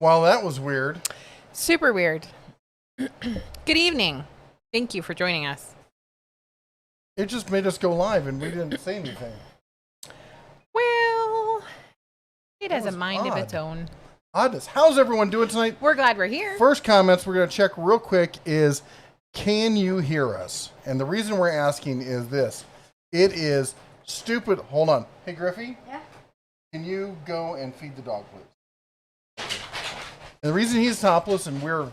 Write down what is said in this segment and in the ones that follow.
Well, that was weird. Super weird. Good evening. Thank you for joining us. It just made us go live and we didn't say anything. Well, it has a mind of odd. its own. Oddness. How's everyone doing tonight? We're glad we're here. First comments we're going to check real quick is, can you hear us? And the reason we're asking is this. It is stupid. Hold on. Hey, Griffey? Yeah? Can you go and feed the dog, please? And the reason he's topless and we're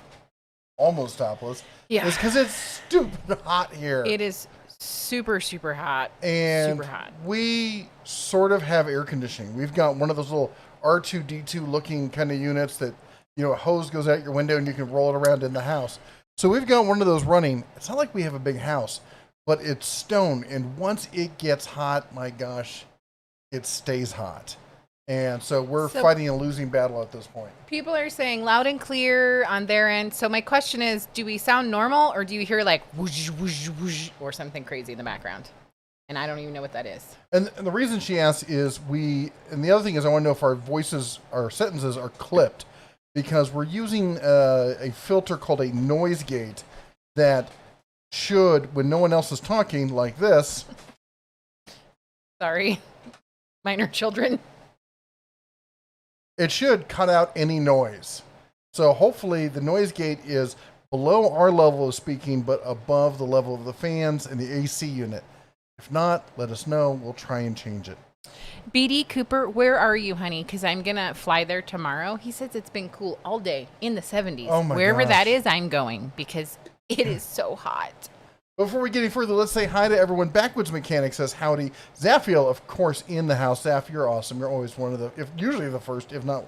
almost topless is because it's stupid hot here. It is super, super hot. And super hot. We sort of have air conditioning. We've got one of those little R2-D2 looking kind of units that, you know, a hose goes out your window and you can roll it around in the house. So we've got one of those running. It's not like we have a big house, but it's stone. And once it gets hot, my gosh, it stays hot. And so we're fighting a losing battle at this point. People are saying loud and clear on their end. So my question is, do we sound normal or do you hear like whoosh, whoosh, whoosh, or something crazy in the background? And I don't even know what that is. And the reason she asks is and the other thing is I want to know if our voices, our sentences are clipped, because we're using a filter called a noise gate that should, when no one else is talking like this. Sorry, minor children. It should cut out any noise. So hopefully the noise gate is below our level of speaking, but above the level of the fans and the AC unit. If not, let us know. We'll try and change it. BD Cooper, where are you, honey? Because I'm going to fly there tomorrow. He says it's been cool all day in the 70s. Oh my Wherever gosh. that is, I'm going because it is so hot. Before we get any further, let's say hi to everyone. Backwoods Mechanic says howdy. Zaphiel, of course, in the house. Zaph, you're awesome. You're always one of the, usually the first, if not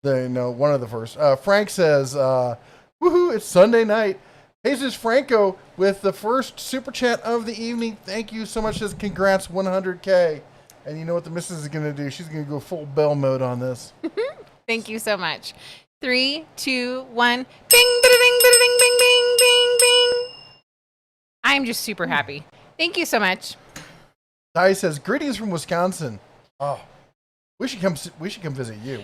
one of the first. Frank says, woohoo, it's Sunday night. Jesus Franco with the first super chat of the evening. Thank you so much. Says congrats, 100K. And you know what the missus is going to do? She's going to go full bell mode on this. Thank you so much. 3, 2, 1. Bing, bada, ding, bada, ding, bing, bing, bing, bing. I'm just super happy. Thank you so much. Ty says, greetings from Wisconsin. Oh, we should come visit you.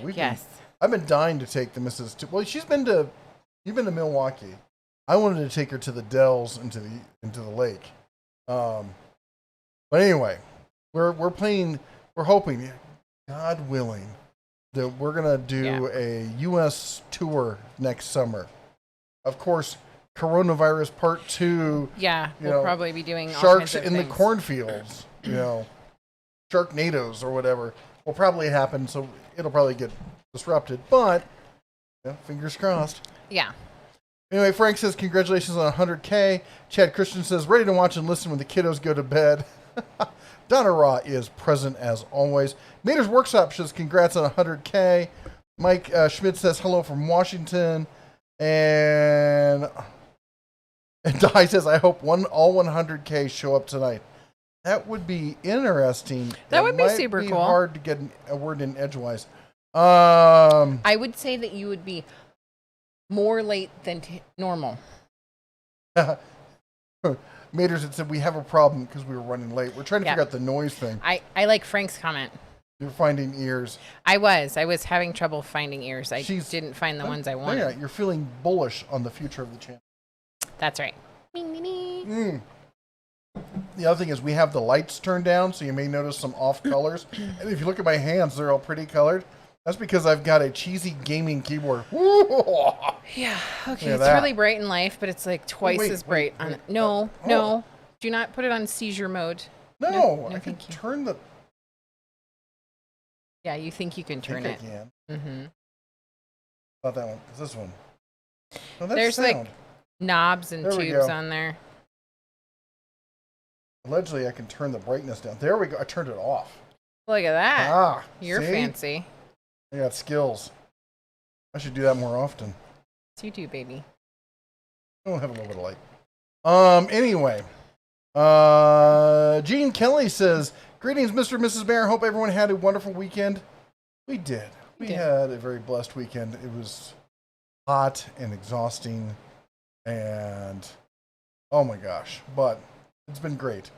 I've been dying to take the missus to, well, you've been to Milwaukee. I wanted to take her to the Dells into the lake. But anyway, we're hoping, God willing, that we're gonna do a U.S. tour next summer. Of course, coronavirus part 2. Yeah, we'll probably be doing all sharks kinds of in the things. cornfields. Sharknadoes or whatever will probably happen. So it'll probably get disrupted. But fingers crossed. Yeah. Anyway, Frank says, congratulations on 100K. Chad Christian says, ready to watch and listen when the kiddos go to bed. Donna Raw is present as always. Mater's Workshop says, congrats on 100K. Mike Schmidt says, hello from Washington. And Di says, I hope all 100K show up tonight. That would be interesting. That would be super cool. Hard to get a word in edgewise. I would say that you would be more late than normal. Maters had said we have a problem because we were running late. We're trying to figure out the noise thing. I like Frank's comment. You're finding ears. I was having trouble finding ears. I didn't find the ones I wanted. Yeah, you're feeling bullish on the future of the channel. That's right. The other thing is we have the lights turned down, so you may notice some off colors. And if you look at my hands, they're all pretty colored. That's because I've got a cheesy gaming keyboard. Yeah, okay. It's really bright in life, but it's like twice as bright. No. Do not put it on seizure mode. No, I can turn the... Yeah, you think you can turn it. I can. Mm-hmm. Not that one. It's this one. No, there's sound. Like knobs and tubes on there. Allegedly, I can turn the brightness down. There we go. I turned it off. Look at that. You're see? Fancy. I got skills. I should do that more often. Yes, you do, baby. I'll have a little bit of light. Anyway. Gene Kelly says, greetings, Mr. and Mrs. Bear. Hope everyone had a wonderful weekend. We did. We had a very blessed weekend. It was hot and exhausting and oh my gosh, but it's been great.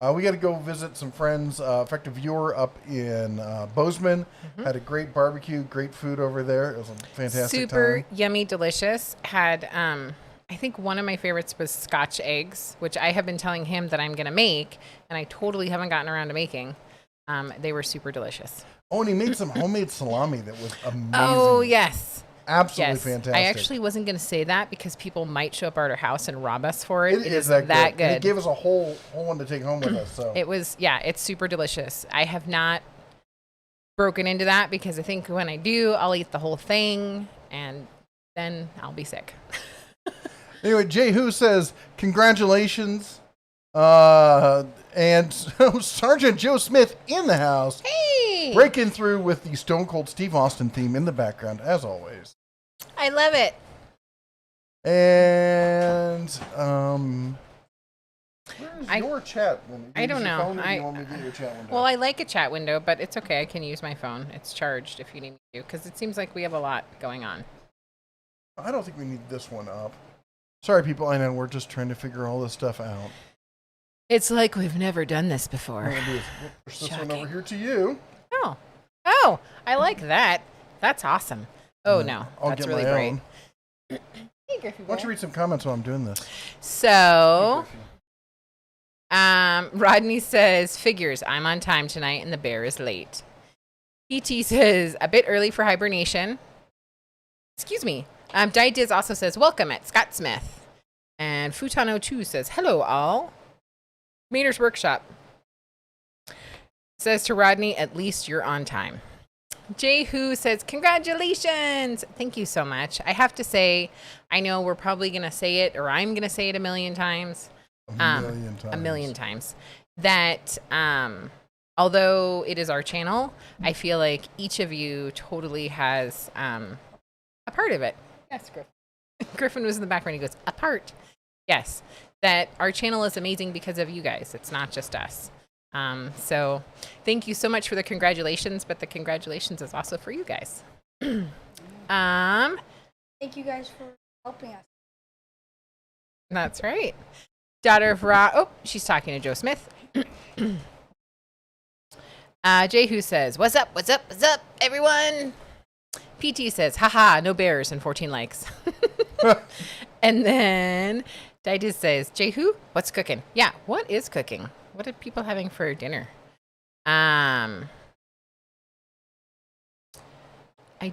We got to go visit some friends. Effective Viewer up in Bozeman. Had a great barbecue, great food over there. It was a fantastic Super time. yummy, delicious. Had, I think one of my favorites was Scotch eggs, which I have been telling him that I'm going to make, and I totally haven't gotten around to making. They were super delicious. Oh, and he made some homemade salami that was amazing. Oh, yes. Absolutely fantastic. I actually wasn't going to say that because people might show up at our house and rob us for it. It is that good. And it gave us a whole one to take home with us. So it was, it's super delicious. I have not broken into that because I think when I do, I'll eat the whole thing and then I'll be sick. Anyway, Jay Who says, congratulations. And Sergeant Joe Smith in the house. Hey! Breaking through with the Stone Cold Steve Austin theme in the background, as always. I love it. And, where's your chat window? I don't know. You want me to get your chat window? Well, I like a chat window, but it's okay. I can use my phone. It's charged if you need me to, because it seems like we have a lot going on. I don't think we need this one up. Sorry, people. I know we're just trying to figure all this stuff out. It's like we've never done this before. What I'm going to do is push this one over here to you. Oh, I like that. That's awesome. Oh, no. I'll That's get really my great. own. Hey, Griffey. Why don't you read some comments while I'm doing this? So, Rodney says, figures, I'm on time tonight and the bear is late. PT says, a bit early for hibernation. Excuse me. Didiz also says, welcome at Scott Smith. And Futano2 says, hello all. Mater's Workshop says to Rodney, at least you're on time. Jay Who says, congratulations. Thank you so much. I have to say, I know we're probably going to say it, or I'm going to say it a million times. A million times. That although it is our channel, I feel like each of you totally has a part of it. Yes, Griffin. Griffin was in the background. He goes, a part. Yes. That our channel is amazing because of you guys. It's not just us. So thank you so much for the congratulations, but the congratulations is also for you guys. Thank you guys for helping us. That's right. Daughter of Ra. Oh, she's talking to Joe Smith. Jay Who says, what's up, everyone? PT says, haha, no bears and 14 likes. And then Didiz says, Jay Who, what's cooking? Yeah, what is cooking? What are people having for dinner? I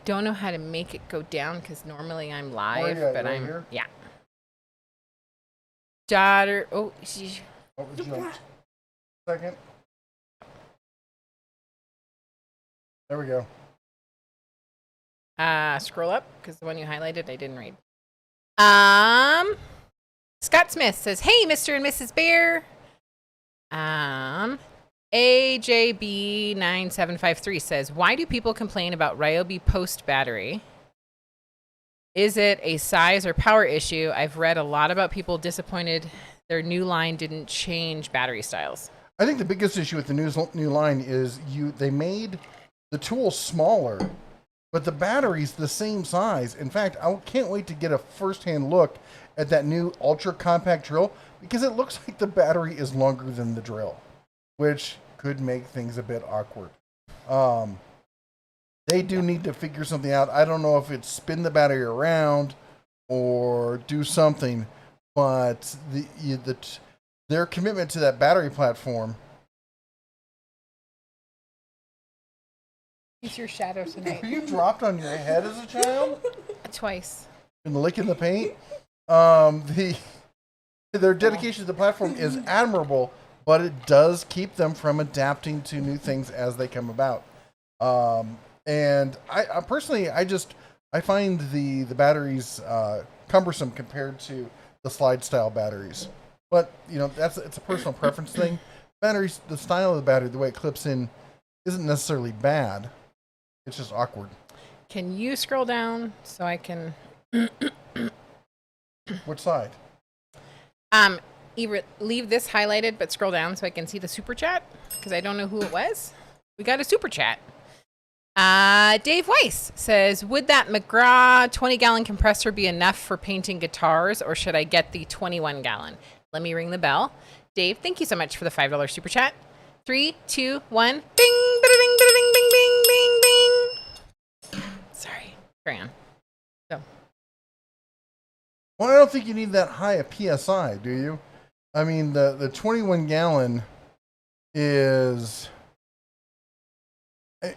don't know how to make it go down because normally I'm live, but I'm here? Yeah. Daughter, she. Oh, it jumped. Second. There we go. Scroll up because the one you highlighted I didn't read. Scott Smith says, hey, Mr. and Mrs. Bear. AJB9753 says, why do people complain about Ryobi post battery? Is it a size or power issue? I've read a lot about people disappointed their new line didn't change battery styles. I think the biggest issue with the new line is they made the tool smaller, but the battery's the same size. In fact, I can't wait to get a first-hand look at that new ultra compact drill because it looks like the battery is longer than the drill, which could make things a bit awkward. They do need to figure something out. I don't know if it's spin the battery around or do something, but their commitment to that battery platform. It's your shadow tonight. You dropped on your head as a child? Twice. In the lick in the paint? Their dedication to the platform is admirable, but it does keep them from adapting to new things as they come about. And I personally, I find the batteries cumbersome compared to the slide style batteries. But it's a personal preference thing. Batteries, the style of the battery, the way it clips in, isn't necessarily bad. It's just awkward. Can you scroll down so I can? Which side? Either leave this highlighted, but scroll down so I can see the super chat because I don't know who it was. We got a super chat. Dave Weiss says, would that McGraw 20-gallon compressor be enough for painting guitars, or should I get the 21-gallon? Let me ring the bell. Dave, thank you so much for the $5 super chat. 3, 2, 1. Bing, bing, bing, bing, bing, bing, bing. Sorry. Carry on. So. Well, I don't think you need that high a PSI, do you? I mean, the 21 gallon is...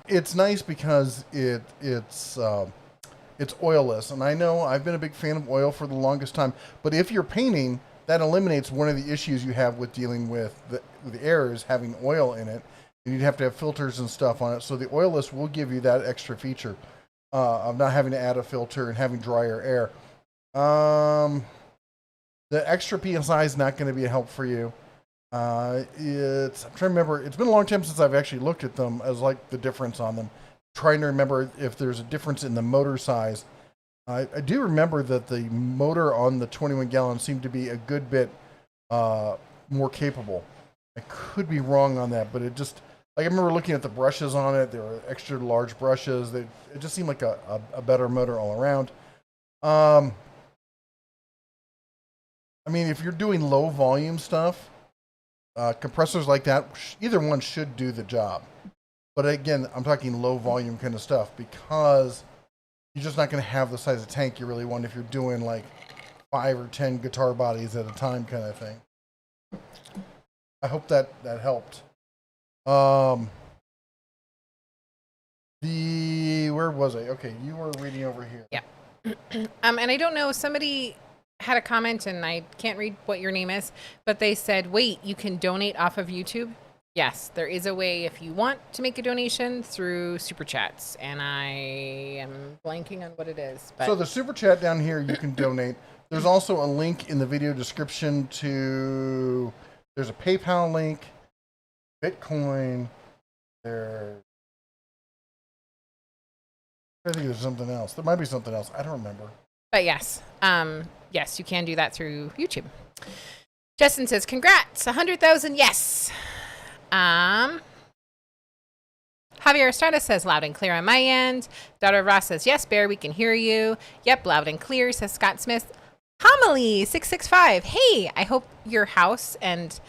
It's nice because it's oilless, and I know I've been a big fan of oil for the longest time. But if you're painting, that eliminates one of the issues you have with dealing with the errors having oil in it, and you'd have to have filters and stuff on it. So the oilless will give you that extra feature of not having to add a filter and having drier air. The extra PSI is not going to be a help for you. I'm trying to remember. It's been a long time since I've actually looked at them as like the difference on them. Trying to remember if there's a difference in the motor size. I do remember that the motor on the 21 gallon seemed to be a good bit more capable. I could be wrong on that, but it just, like, I remember looking at the brushes on it. There were extra large brushes. It just seemed like a better motor all around. I mean, if you're doing low volume stuff, compressors like that, either one should do the job. But again, I'm talking low volume kind of stuff because you're just not going to have the size of tank you really want if you're doing like 5 or 10 guitar bodies at a time kind of thing. I hope that helped. Where was I? Okay, you were reading over here. Yeah. And I don't know, somebody had a comment, and I can't read what your name is, but they said, wait, you can donate off of YouTube? Yes, there is a way if you want to make a donation through Super Chats, and I am blanking on what it is. But... So the Super Chat down here, you can donate. There's also a link in the video description to... There's a PayPal link, Bitcoin, I think there's something else. There might be something else. I don't remember. But yes, yes, you can do that through YouTube. Justin says, congrats, 100,000, yes. Javier Estrada says, loud and clear on my end. Daughter Ross says, yes, Bear, we can hear you. Yep, loud and clear, says Scott Smith. Homily 665. Hey, I hope your house and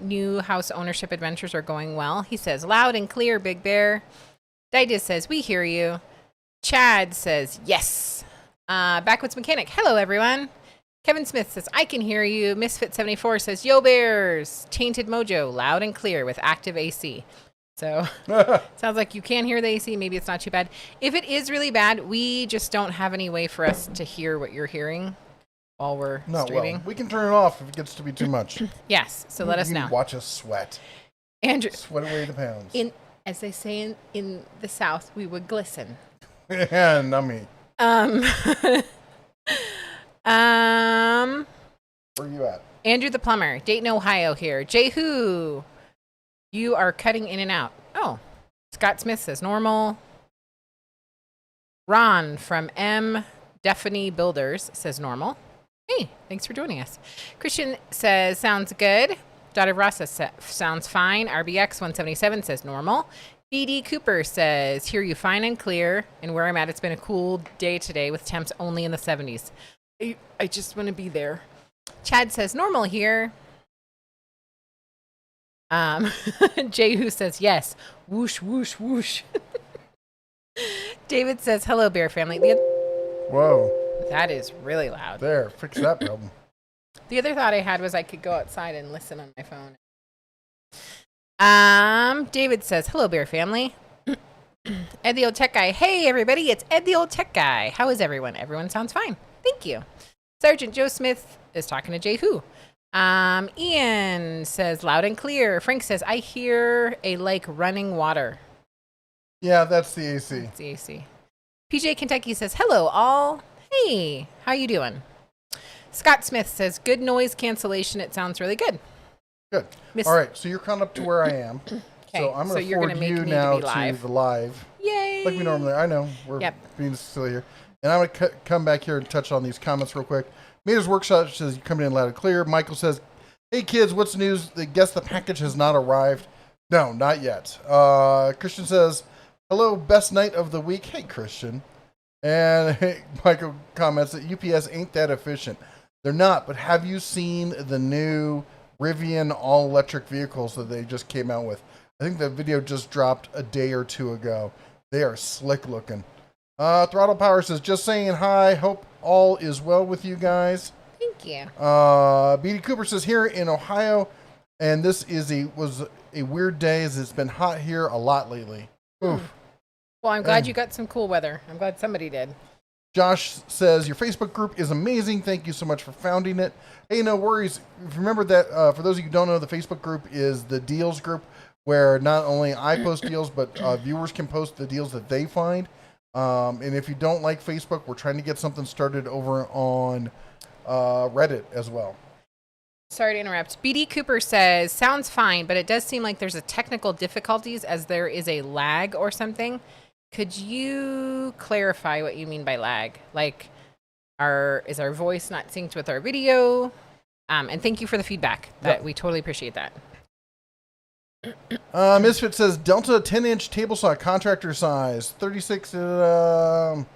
new house ownership adventures are going well. He says, loud and clear, Big Bear. Didis says, we hear you. Chad says, yes. Backwoods Mechanic, hello, everyone. Kevin Smith says, I can hear you. Misfit74 says, yo, Bears. Tainted Mojo, loud and clear with active AC. So, sounds like you can hear the AC. Maybe it's not too bad. If it is really bad, we just don't have any way for us to hear what you're hearing while we're streaming. Well, we can turn it off if it gets to be too much. Yes, so let us know. Watch us sweat. Andrew, sweat away the pounds. As they say in the South, we would glisten. Yeah, nummy. Where you at? Andrew the plumber, Dayton, Ohio here. Jehu, you are cutting in and out. Oh, Scott Smith says normal. Ron from M. Deafany Builders says normal. Hey, thanks for joining us. Christian says sounds good. Daughter Ross says sounds fine. RBX 177 says normal. BD Cooper says hear you fine and clear. And where I'm at, it's been a cool day today with temps only in the 70s. I just want to be there. Chad says normal here. Jehu says yes. Whoosh, whoosh, whoosh. David says hello, Bear family. Whoa. That is really loud. There, fix that problem. The other thought I had was I could go outside and listen on my phone. David says, hello, Bear family. Ed the Old Tech Guy. Hey, everybody, it's Ed the Old Tech Guy. How is everyone? Everyone sounds fine. Thank you. Sergeant Joe Smith is talking to Jehu. Ian says, loud and clear. Frank says, I hear a like running water. Yeah, that's the AC. That's the AC. PJ Kentucky says, hello, all. Hey, how you doing? Scott Smith says, good noise cancellation. It sounds really good. Good. All right, so you're caught up to where I am. Okay, so I'm going to forward you now to the live. Yay! Like we normally, I know, we're being silly here. And I'm going to come back here and touch on these comments real quick. Meters Workshop says, you're coming in loud and clear. Michael says, hey kids, what's the news? I guess the package has not arrived. No, not yet. Christian says, hello, best night of the week. Hey, Christian. And Michael comments that UPS ain't that efficient. They're not, but have you seen the new Rivian all-electric vehicles that they just came out with. I think the video just dropped a day or two ago. They are slick looking. Throttle Power says, just saying hi. Hope all is well with you guys. Thank you. BD Cooper says, here in Ohio, and this was a weird day as it's been hot here a lot lately. Oof. Well, I'm glad you got some cool weather. I'm glad somebody did. Josh says, your Facebook group is amazing. Thank you so much for founding it. Hey, no worries. Remember that for those of you who don't know, the Facebook group is the deals group where not only I post deals, but viewers can post the deals that they find. And if you don't like Facebook, we're trying to get something started over on Reddit as well. Sorry to interrupt. BD Cooper says, sounds fine, but it does seem like there's a technical difficulties as there is a lag or something. Could you clarify what you mean by lag? Like, is our voice not synced with our video? And thank you for the feedback. We totally appreciate that. Misfit says, Delta 10-inch table saw contractor size, 36. All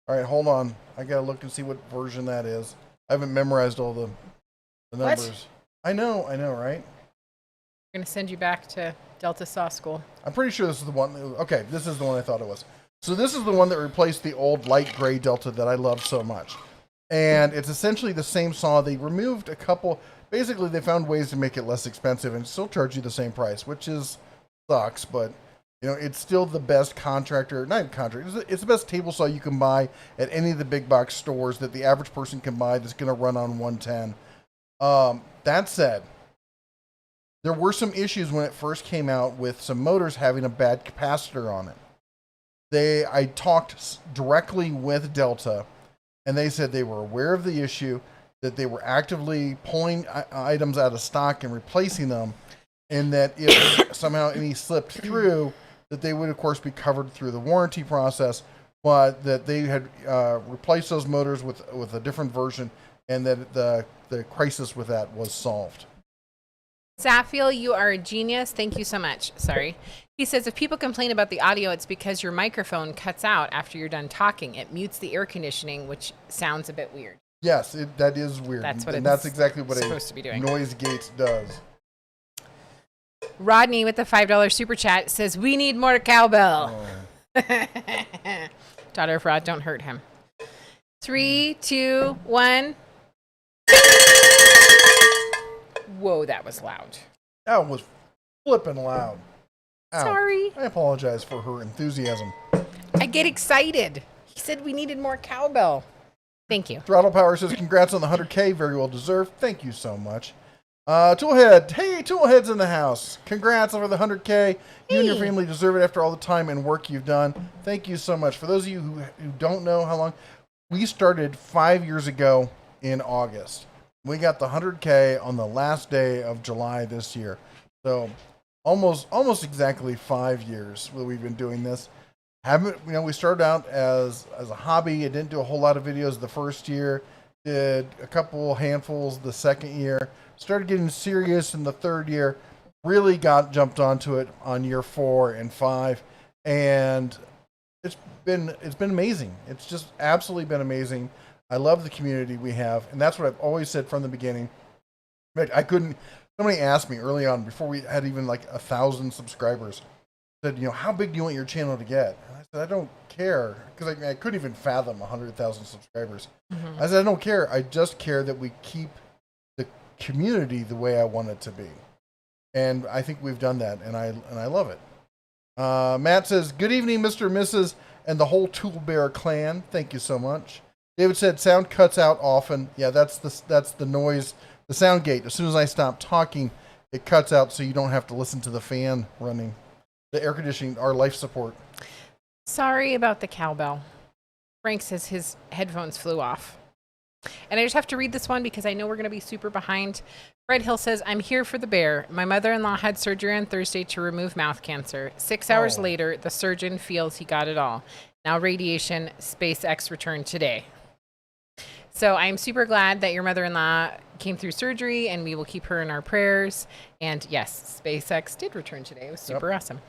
right, hold on. I got to look and see what version that is. I haven't memorized all the numbers. What? I know, right? I'm going to send you back to Delta Saw School. I'm pretty sure this is the one. Okay, this is the one I thought it was. So this is the one that replaced the old light gray Delta that I love so much. And it's essentially the same saw. They removed a couple. Basically, they found ways to make it less expensive and still charge you the same price, which sucks. But, it's still the best contractor. Not contractor. It's the best table saw you can buy at any of the big box stores that the average person can buy that's going to run on 110. That said, there were some issues when it first came out with some motors having a bad capacitor on it. I talked directly with Delta, and they said they were aware of the issue, that they were actively pulling items out of stock and replacing them, and that if somehow any slipped through, that they would, of course, be covered through the warranty process, but that they had replaced those motors with a different version, and that the crisis with that was solved. Safiel, you are a genius. Thank you so much. Sorry. He says, if people complain about the audio, it's because your microphone cuts out after you're done talking. It mutes the air conditioning, which sounds a bit weird. Yes, that is weird. That's exactly what supposed to be doing. Noise gate does. Rodney with the $5 super chat says, we need more cowbell. Oh. Daughter of Rod, don't hurt him. 3, 2, 1. Whoa, that was loud. That was flipping loud. Ow. Sorry. I apologize for her enthusiasm. I get excited. He said we needed more cowbell. Thank you. Throttle Power says, congrats on the 100K. Very well deserved. Thank you so much. Toolhead. Hey, Toolhead's in the house. Congrats over the 100K. You and your family deserve it after all the time and work you've done. Thank you so much. For those of you who don't know how long, we started 5 years ago in August. We got the 100K on the last day of July this year. So almost exactly 5 years that we've been doing this. We started out as a hobby. I didn't do a whole lot of videos the first year. Did a couple handfuls the second year. Started getting serious in the third year. Really jumped onto it on year 4 and 5. And it's been amazing. It's just absolutely been amazing. I love the community we have, and that's what I've always said from the beginning. Somebody asked me early on, before we had even like 1,000 subscribers, said, how big do you want your channel to get? And I said, I don't care, because I couldn't even fathom 100,000 subscribers. Mm-hmm. I said, I don't care. I just care that we keep the community the way I want it to be. And I think we've done that, and I love it. Matt says, good evening, Mr. and Mrs. and the whole Tool Bear clan. Thank you so much. David said, sound cuts out often. Yeah, that's the noise, the sound gate. As soon as I stop talking, it cuts out so you don't have to listen to the fan running. The air conditioning, our life support. Sorry about the cowbell. Frank says his headphones flew off. And I just have to read this one because I know we're going to be super behind. Fred Hill says, I'm here for the bear. My mother-in-law had surgery on Thursday to remove mouth cancer. 6 hours later, the surgeon feels he got it all. Now radiation, SpaceX returned today. So I'm super glad that your mother-in-law came through surgery, and we will keep her in our prayers. And yes, SpaceX did return today. It was super awesome.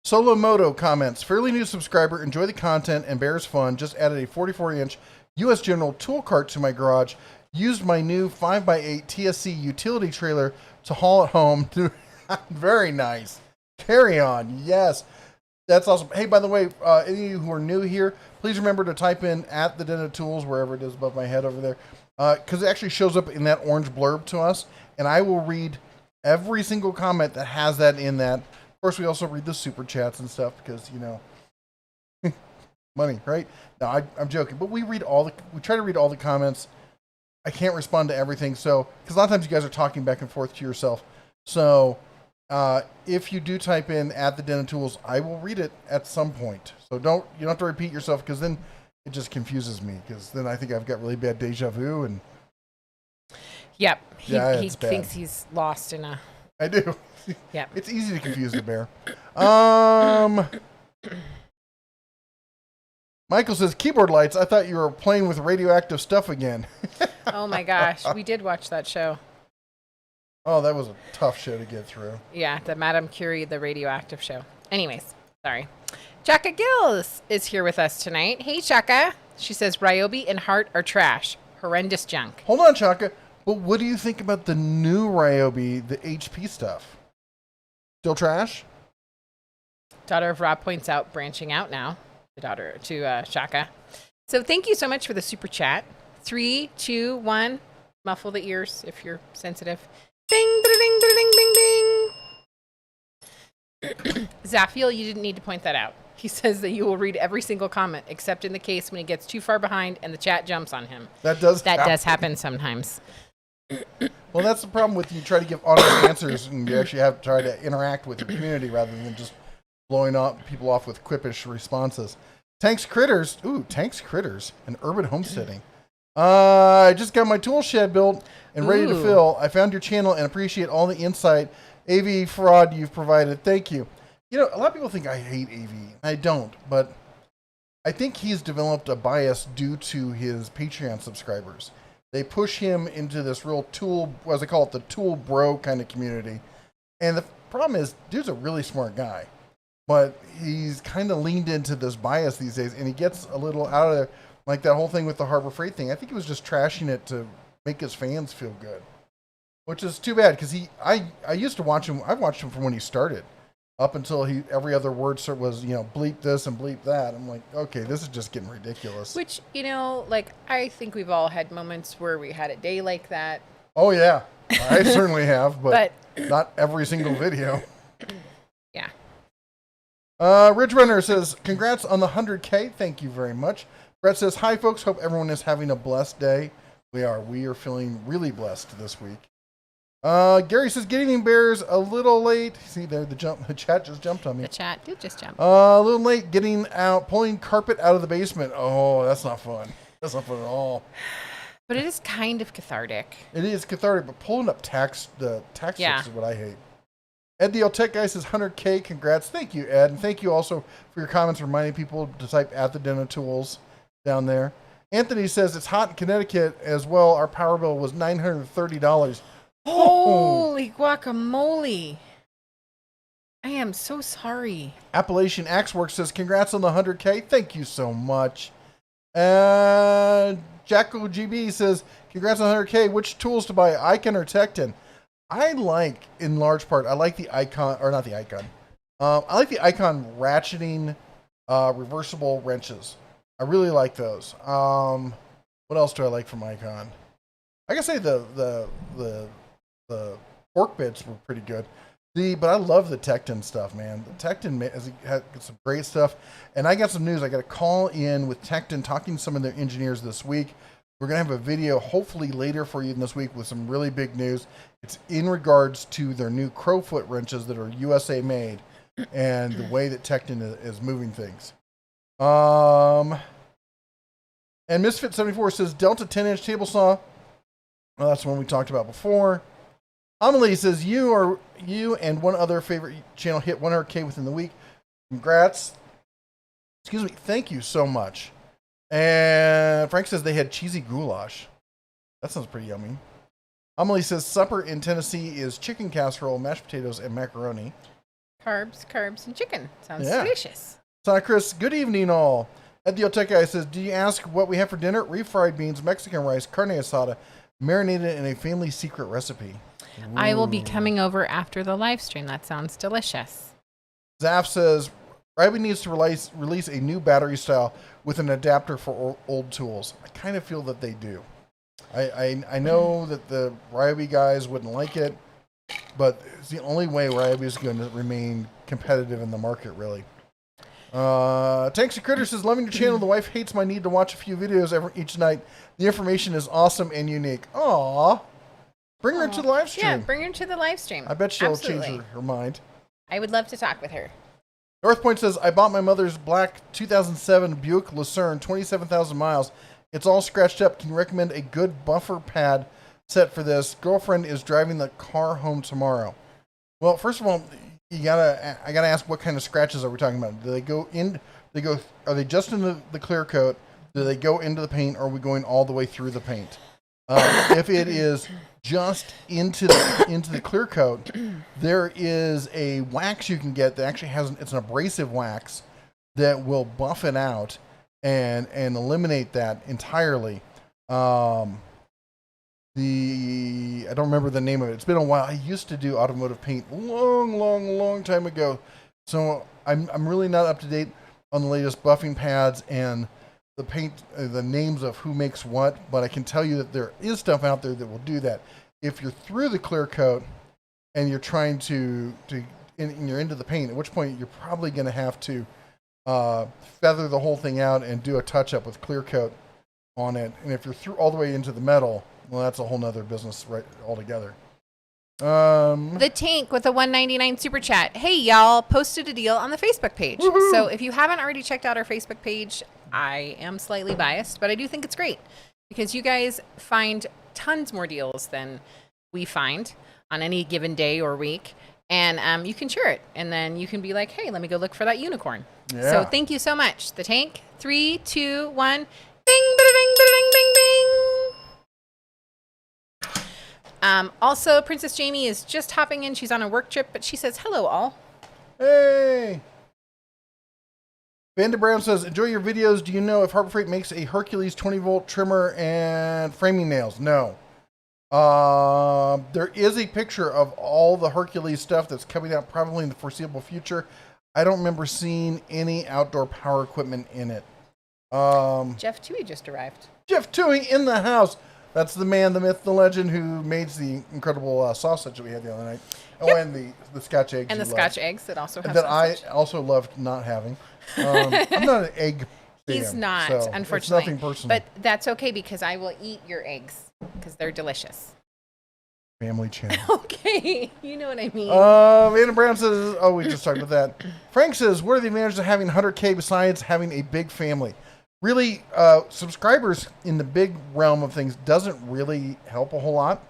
Solo Moto comments, fairly new subscriber, enjoy the content and bears fun. Just added a 44-inch U.S. General tool cart to my garage. Used my new 5x8 TSC utility trailer to haul it home. Very nice. Carry on. Yes. That's awesome. Hey, by the way, any of you who are new here, please remember to type in at the Den of Tools, wherever it is above my head over there, because it actually shows up in that orange blurb to us, and I will read every single comment that has that in that. Of course, we also read the super chats and stuff because, you know, money, right? No, I'm joking, but we try to read all the comments. I can't respond to everything, so because a lot of times you guys are talking back and forth to yourself, so. If you do type in at the Den of Tools, I will read it at some point. So you don't have to repeat yourself because then it just confuses me because then I think I've got really bad deja vu and. Yep. He thinks he's lost in a. I do. Yep. It's easy to confuse the bear. Michael says, keyboard lights. I thought you were playing with radioactive stuff again. Oh my gosh. We did watch that show. Oh, that was a tough show to get through. Yeah, the Madame Curie, the radioactive show. Anyways, sorry. Chaka Gills is here with us tonight. Hey, Chaka. She says Ryobi and Heart are trash. Horrendous junk. Hold on, Chaka. But what do you think about the new Ryobi, the HP stuff? Still trash? Daughter of Rob points out, branching out now. The daughter to Chaka. So thank you so much for the super chat. 3, 2, 1. Muffle the ears if you're sensitive. Ding, ding, ding, ding, ding, ding. Zaffiel, you didn't need to point that out. He says that you will read every single comment, except in the case when he gets too far behind and the chat jumps on him. That does happen sometimes. Well, that's the problem with you try to give honest answers and you actually have to try to interact with the community rather than just blowing people off with quippish responses. Tanks Critters. Ooh, Tanks Critters and urban homesteading. I just got my tool shed built and ready to fill. I found your channel and appreciate all the insight, AV fraud you've provided. Thank you. You know, a lot of people think I hate AV. I don't, but I think he's developed a bias due to his Patreon subscribers. They push him into this real tool, as I call it, the tool bro kind of community. And the problem is, dude's a really smart guy, but he's kind of leaned into this bias these days, and he gets a little out of there. Like that whole thing with the Harbor Freight thing. I think he was just trashing it to make his fans feel good. Which is too bad, because I used to watch him. I've watched him from when he started. Up until every other word was, bleep this and bleep that. I'm like, okay, this is just getting ridiculous. Which, I think we've all had moments where we had a day like that. Oh, yeah. I certainly have, but not every single video. Yeah. Ridge Runner says, congrats on the 100K. Thank you very much. Brett says, hi, folks. Hope everyone is having a blessed day. We are feeling really blessed this week. Gary says, get evening bears a little late. See there, the chat just jumped on me. The chat did just jump. A little late pulling carpet out of the basement. Oh, that's not fun. That's not fun at all. But it is kind of cathartic. It is cathartic, but pulling up tax sticks is what I hate. Ed the Tech Guy says 100K. Congrats. Thank you, Ed. And thank you also for your comments reminding people to type at the Den of Tools down there. Anthony says it's hot in Connecticut as well. Our power bill was $930. Holy guacamole. I am so sorry. Appalachian Axeworks says, congrats on the 100K. Thank you so much. Jacko GB says, congrats on 100K. Which tools to buy, Icon or Tecton? I like the Icon, or not the Icon. I like the Icon ratcheting reversible wrenches. I really like those. What else do I like from Icon? I gotta say the fork bits were pretty good. But I love the Tecton stuff, man. The Tecton has some great stuff. And I got some news. I got a call in with Tecton, talking to some of their engineers this week. We're going to have a video hopefully later for you this week with some really big news. It's in regards to their new Crowfoot wrenches that are USA made and the way that Tecton is moving things. And Misfit74 says Delta 10-inch table saw. Well, that's the one we talked about before. Amelie says, you and one other favorite channel hit 100K within the week. Congrats. Excuse me. Thank you so much. And Frank says they had cheesy goulash. That sounds pretty yummy. Amelie says supper in Tennessee is chicken casserole, mashed potatoes, and macaroni. Carbs, and chicken. Sounds delicious. Sonic Chris, good evening all. Ed the Otech guy says, do you ask what we have for dinner? Refried beans, Mexican rice, carne asada, marinated in a family secret recipe. Ooh. I will be coming over after the live stream. That sounds delicious. Zaf says, Ryobi needs to release a new battery style with an adapter for old tools. I kind of feel that they do. I know that the Ryobi guys wouldn't like it, but it's the only way Ryobi is going to remain competitive in the market, really. Tanks and Critter says, loving your channel. The wife hates my need to watch a few videos each night. The information is awesome and unique. Aww. Bring her to the live stream. Yeah, bring her to the live stream. I bet she'll change her mind. I would love to talk with her. North Point says, I bought my mother's black 2007 Buick Lucerne, 27,000 miles. It's all scratched up. Can you recommend a good buffer pad set for this? Girlfriend is driving the car home tomorrow. Well, first of all, I gotta ask, what kind of scratches are we talking about? Do they go in? Are they just in the clear coat? Do they go into the paint? Or are we going all the way through the paint? If it is just into the clear coat, there is a wax you can get that actually it's an abrasive wax that will buff it out and eliminate that entirely. I don't remember the name of it. It's been a while. I used to do automotive paint long time ago, so I'm really not up to date on the latest buffing pads and the paint, the names of who makes what, but I can tell you that there is stuff out there that will do that. If you're through the clear coat and you're trying and you're into the paint, at which point you're probably going to have to feather the whole thing out and do a touch up with clear coat on it. And if you're through all the way into the metal, well, that's a whole nother business right altogether. The Tank with a $1.99 super chat. Hey, y'all, posted a deal on the Facebook page. Woo-hoo! So if you haven't already checked out our Facebook page, I am slightly biased, but I do think it's great because you guys find tons more deals than we find on any given day or week. And you can share it. And then you can be like, hey, let me go look for that unicorn. Yeah. So thank you so much. The Tank, 3, 2, 1. Bing, bing, bing, bing, bing. Also, Princess Jamie is just hopping in. She's on a work trip, but she says, hello, all. Hey. Vanda Brown says, enjoy your videos. Do you know if Harbor Freight makes a Hercules 20-volt trimmer and framing nails? No. There is a picture of all the Hercules stuff that's coming out probably in the foreseeable future. I don't remember seeing any outdoor power equipment in it. Jeff Toohey just arrived. Jeff Toohey in the house. That's the man, the myth, the legend who made the incredible sausage that we had the other night. Oh, yep. And the Scotch eggs. And the Scotch eggs that also have that sausage. I also loved not having. I'm not an egg fan. He's not, so unfortunately. It's nothing personal. But that's okay because I will eat your eggs because they're delicious. Family channel. Okay, you know what I mean. Anna Brown says, oh, we just talked about that. Frank says, what are the advantages of having 100K besides having a big family? Really, subscribers in the big realm of things doesn't really help a whole lot.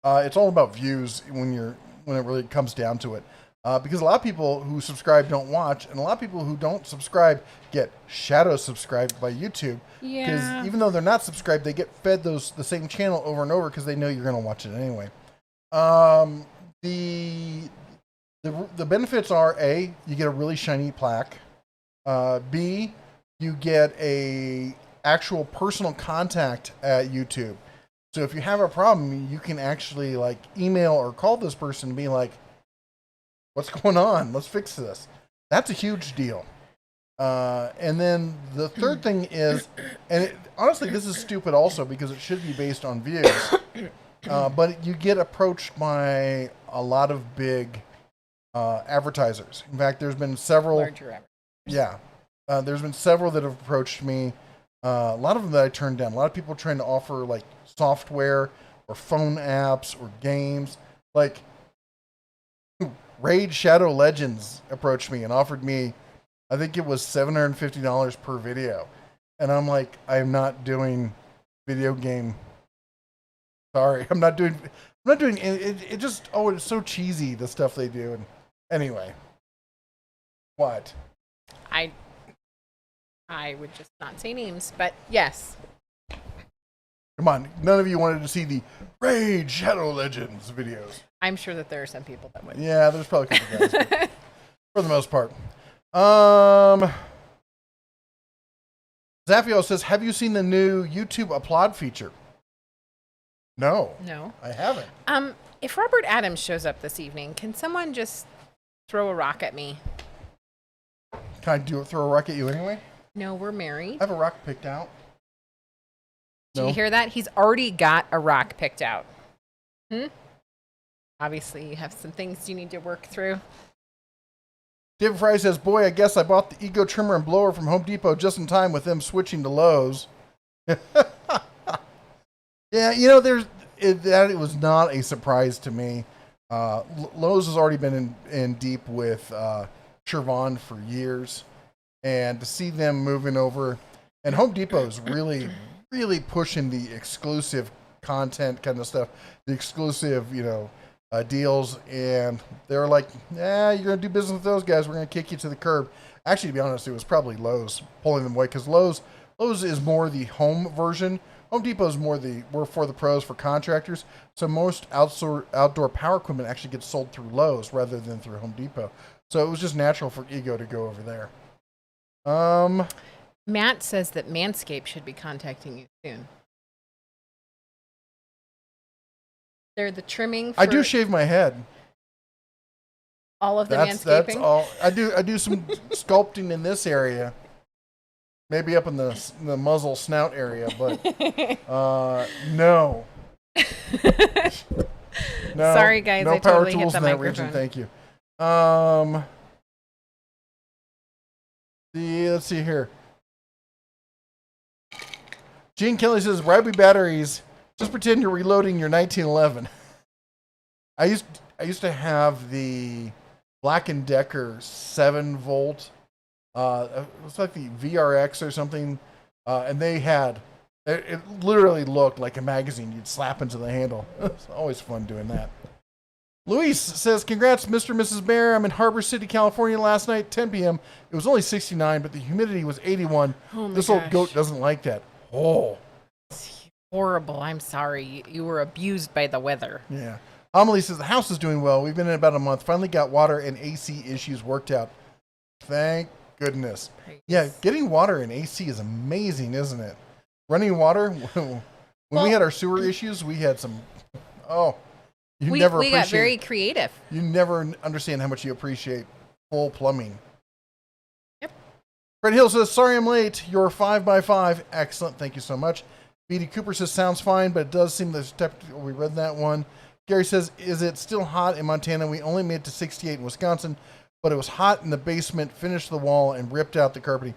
It's all about views when it really comes down to it. Because a lot of people who subscribe don't watch, and a lot of people who don't subscribe get shadow subscribed by YouTube. Yeah. Because even though they're not subscribed, they get fed the same channel over and over because they know you're going to watch it anyway. The benefits are A, you get a really shiny plaque. B, you get a actual personal contact at YouTube. So if you have a problem, you can actually like email or call this person and be like, what's going on? Let's fix this. That's a huge deal. And then the third thing is, and honestly, this is stupid also because it should be based on views, but you get approached by a lot of big advertisers. In fact, there's been several. Larger advertisers. Yeah. There's been several that have approached me. A lot of them that I turned down. A lot of people trying to offer like software or phone apps or games. Like Raid Shadow Legends approached me and offered me, I think it was $750 per video. And I'm like, I'm not doing video game. Sorry, I'm not doing it just, it's so cheesy, the stuff they do. And anyway, what? I would just not say names, but yes. Come on, none of you wanted to see the Raid Shadow Legends videos. I'm sure that there are some people that would. Yeah, there's probably a couple guys, for the most part. Zaffio says, have you seen the new YouTube applaud feature? No. No. I haven't. If Robert Adams shows up this evening, can someone just throw a rock at me? Can I throw a rock at you anyway? No, we're married. I have a rock picked out. Do you hear that? He's already got a rock picked out. Obviously, you have some things you need to work through. David Fry says, boy, I guess I bought the Ego trimmer and blower from Home Depot just in time with them switching to Lowe's. Yeah, you know, it was not a surprise to me. Lowe's has already been in deep with Chervon for years. And to see them moving over, and Home Depot is really, really pushing the exclusive content kind of stuff, the exclusive, deals. And they're like, you're going to do business with those guys. We're going to kick you to the curb. Actually, to be honest, it was probably Lowe's pulling them away because Lowe's is more the home version. Home Depot is more we're for the pros, for contractors. So most outdoor power equipment actually gets sold through Lowe's rather than through Home Depot. So it was just natural for Ego to go over there. Matt says that Manscaped should be contacting you soon. They're the trimming. I do shave my head. All of the manscaping. That's all. I do some sculpting in this area. Maybe up in the muzzle snout area, but no. No. Sorry, guys. No I power totally tools hit in the that microphone. region. Thank you. Let's see here. Gene Kelly says, Ryobi batteries. Just pretend you're reloading your 1911. I used to have the Black & Decker 7-volt. It was like the VRX or something. And they had, it literally looked like a magazine you'd slap into the handle. It's always fun doing that. Luis says, congrats, Mr. and Mrs. Bear. I'm in Harbor City, California last night, 10 p.m. It was only 69, but the humidity was 81. This old goat doesn't like that. Oh. It's horrible. I'm sorry. You were abused by the weather. Yeah. Amelie says, the house is doing well. We've been in about a month. Finally got water and AC issues worked out. Thank goodness. Praise. Yeah, getting water and AC is amazing, isn't it? Running water, when we had our sewer issues, we had some, we got very creative. You never understand how much you appreciate full plumbing. Yep. Fred Hill says, sorry I'm late. You're 5x5. Excellent. Thank you so much. B.D. Cooper says, sounds fine, but it does seem we read that one. Gary says, is it still hot in Montana? We only made it to 68 in Wisconsin, but it was hot in the basement, finished the wall, and ripped out the carpeting.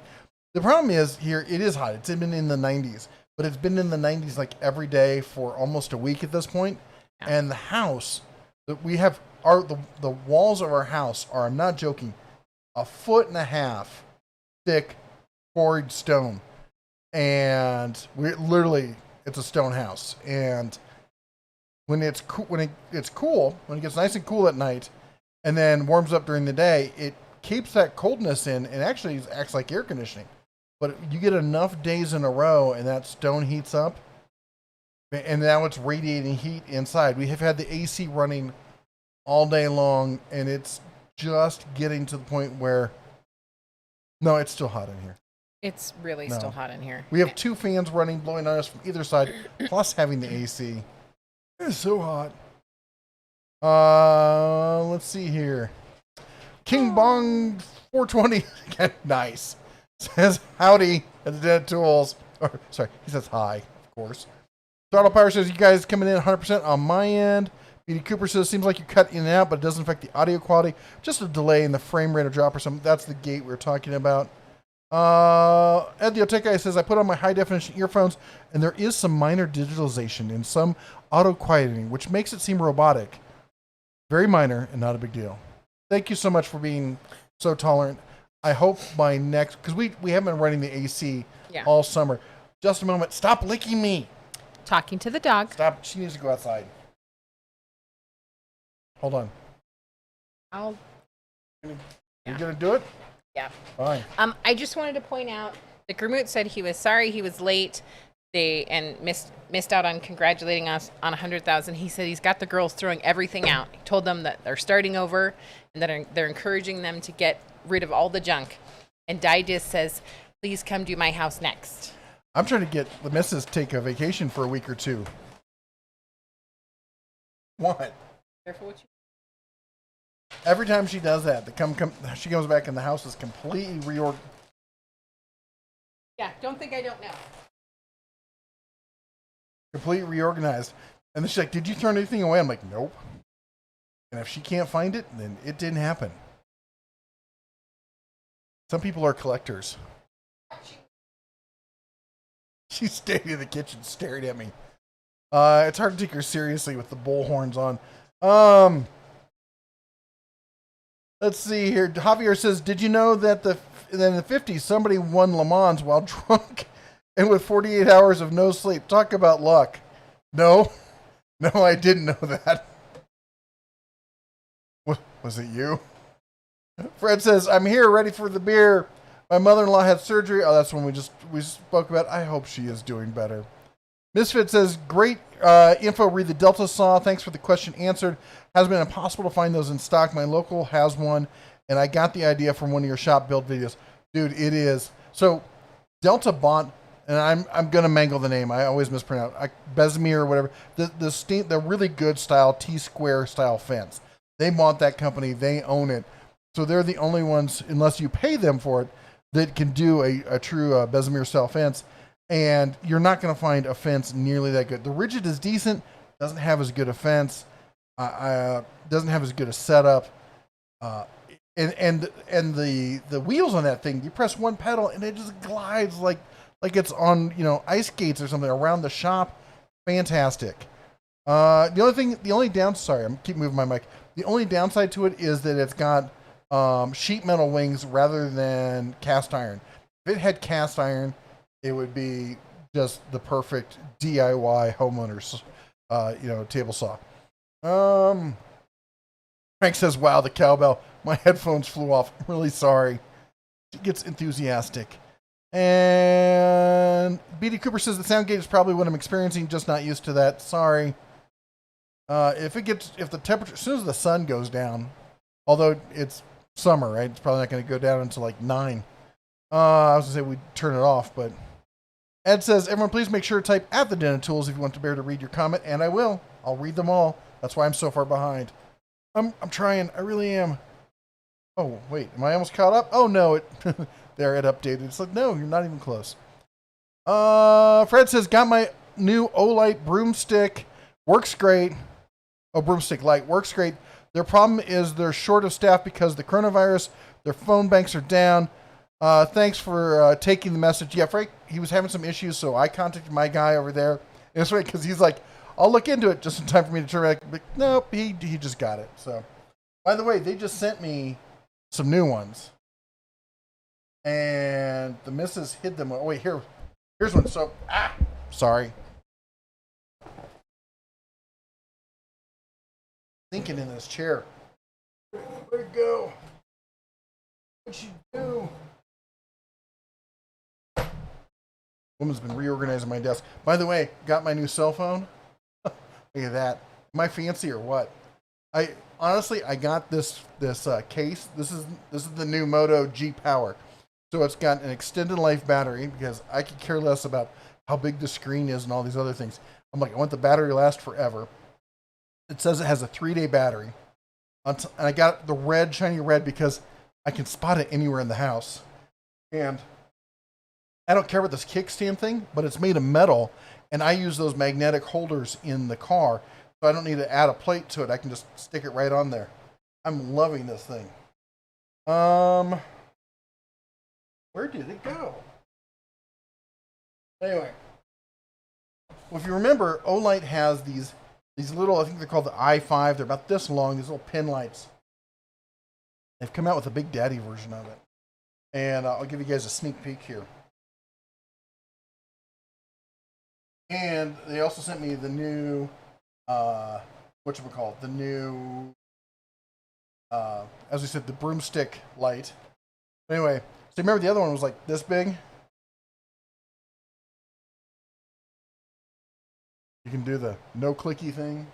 The problem is here, it is hot. It's been in the 90s, but it's been in the 90s like every day for almost a week at this point. Yeah. And the house that we have, the walls of our house are, I'm not joking, 1.5 foot thick quarried stone. And it's a stone house. And when it's cool, when it gets nice and cool at night, and then warms up during the day, it keeps that coldness in and actually acts like air conditioning. But you get enough days in a row, and that stone heats up, and now it's radiating heat inside. We have had the AC running all day long, and it's just getting to the point where, no, it's still hot in here. It's really still hot in here. We have 2 fans running, blowing on us from either side, plus having the AC. It's so hot. Let's see here. King Bong 420, nice, says howdy at the Dead Tools. Or, sorry, he says hi, of course. Throttle Power says, you guys coming in 100% on my end. B.D. Cooper says, seems like you cut in and out, but it doesn't affect the audio quality. Just a delay in the frame rate or drop or something. That's the gate we were talking about. Ed the Otech guy says, I put on my high definition earphones, and there is some minor digitalization and some auto quieting, which makes it seem robotic. Very minor and not a big deal. Thank you so much for being so tolerant. I hope by next, because we haven't been running the AC all summer. Just a moment. Stop licking me. Talking to the dog. Stop. She needs to go outside. Hold on. You gonna do it? Yeah. Fine. I just wanted to point out that Gurmoot said he was sorry he was late. And missed out on congratulating us on 100,000. He said he's got the girls throwing everything out. He told them that they're starting over and that they're encouraging them to get rid of all the junk. And Digest says, please come do my house next. I'm trying to get the missus to take a vacation for a week or two. What? Careful what you. Every time she does that, she comes back and the house is completely reorganized. Yeah, don't think I don't know. Completely reorganized. And then she's like, did you throw anything away? I'm like, nope. And if she can't find it, then it didn't happen. Some people are collectors. She's standing in the kitchen staring at me. It's hard to take her seriously with the bull horns on. Let's see here. Javier says, did you know that in the 50s, somebody won Le Mans while drunk and with 48 hours of no sleep? Talk about luck. No, I didn't know that. Was it you? Fred says, I'm here ready for the beer. My mother-in-law had surgery. Oh, that's when we spoke about. I hope she is doing better. Misfit says, great info. Read the Delta Saw. Thanks for the question answered. Has been impossible to find those in stock. My local has one, and I got the idea from one of your shop build videos. Dude, it is. So, Delta bought, and I'm going to mangle the name. I always mispronounce. Besmir or whatever. The really good style, T-square style fence. They bought that company. They own it. So, they're the only ones, unless you pay them for it, that can do a true Besmir style fence. And you're not going to find a fence nearly that good. The Rigid is decent, doesn't have as good a fence, doesn't have as good a setup, and the wheels on that thing. You press one pedal and it just glides like it's on ice skates or something around the shop. Fantastic. The only downside. Sorry, I'm keep moving my mic. The only downside to it is that it's got sheet metal wings rather than cast iron. If it had cast iron, it would be just the perfect DIY homeowners, table saw. Frank says, wow, the cowbell. My headphones flew off. I'm really sorry. She gets enthusiastic. And BD Cooper says the sound gauge is probably what I'm experiencing, just not used to that. Sorry. If the temperature, as soon as the sun goes down, although it's summer, right? It's probably not going to go down until like 9. I was going to say we'd turn it off, but Ed says, everyone please make sure to type at the Den of Tools if you want to be able to read your comment, and I will. I'll read them all. That's why I'm so far behind. I'm trying. I really am. Oh, wait. Am I almost caught up? Oh, no. There, it updated. It's like, no, you're not even close. Fred says, got my new Olight broomstick. Works great. Oh, broomstick light. Works great. Their problem is they're short of staff because of the coronavirus. Their phone banks are down. Thanks for taking the message. Yeah, Frank, he was having some issues, so I contacted my guy over there. And it's right because he's like, I'll look into it just in time for me to turn back. But nope, he just got it. So, by the way, they just sent me some new ones, and the missus hid them. Oh wait, here's one. So, sorry. Thinking in this chair. Where'd it go? What'd she do? Woman's been reorganizing my desk. By the way, got my new cell phone. Look at that. Am I fancy or what? I got this case. This is the new Moto G Power. So it's got an extended life battery because I could care less about how big the screen is and all these other things. I'm like, I want the battery to last forever. It says it has a 3-day battery. And I got the red, shiny red, because I can spot it anywhere in the house. And I don't care about this kickstand thing, but it's made of metal, and I use those magnetic holders in the car, so I don't need to add a plate to it. I can just stick it right on there. I'm loving this thing. Where did it go? Anyway. Well, if you remember, Olight has these little, I think they're called the i5. They're about this long, these little pin lights. They've come out with a Big Daddy version of it. And I'll give you guys a sneak peek here. And they also sent me the new, the new, as we said, the broomstick light. Anyway, so remember the other one was like this big? You can do the no clicky thing.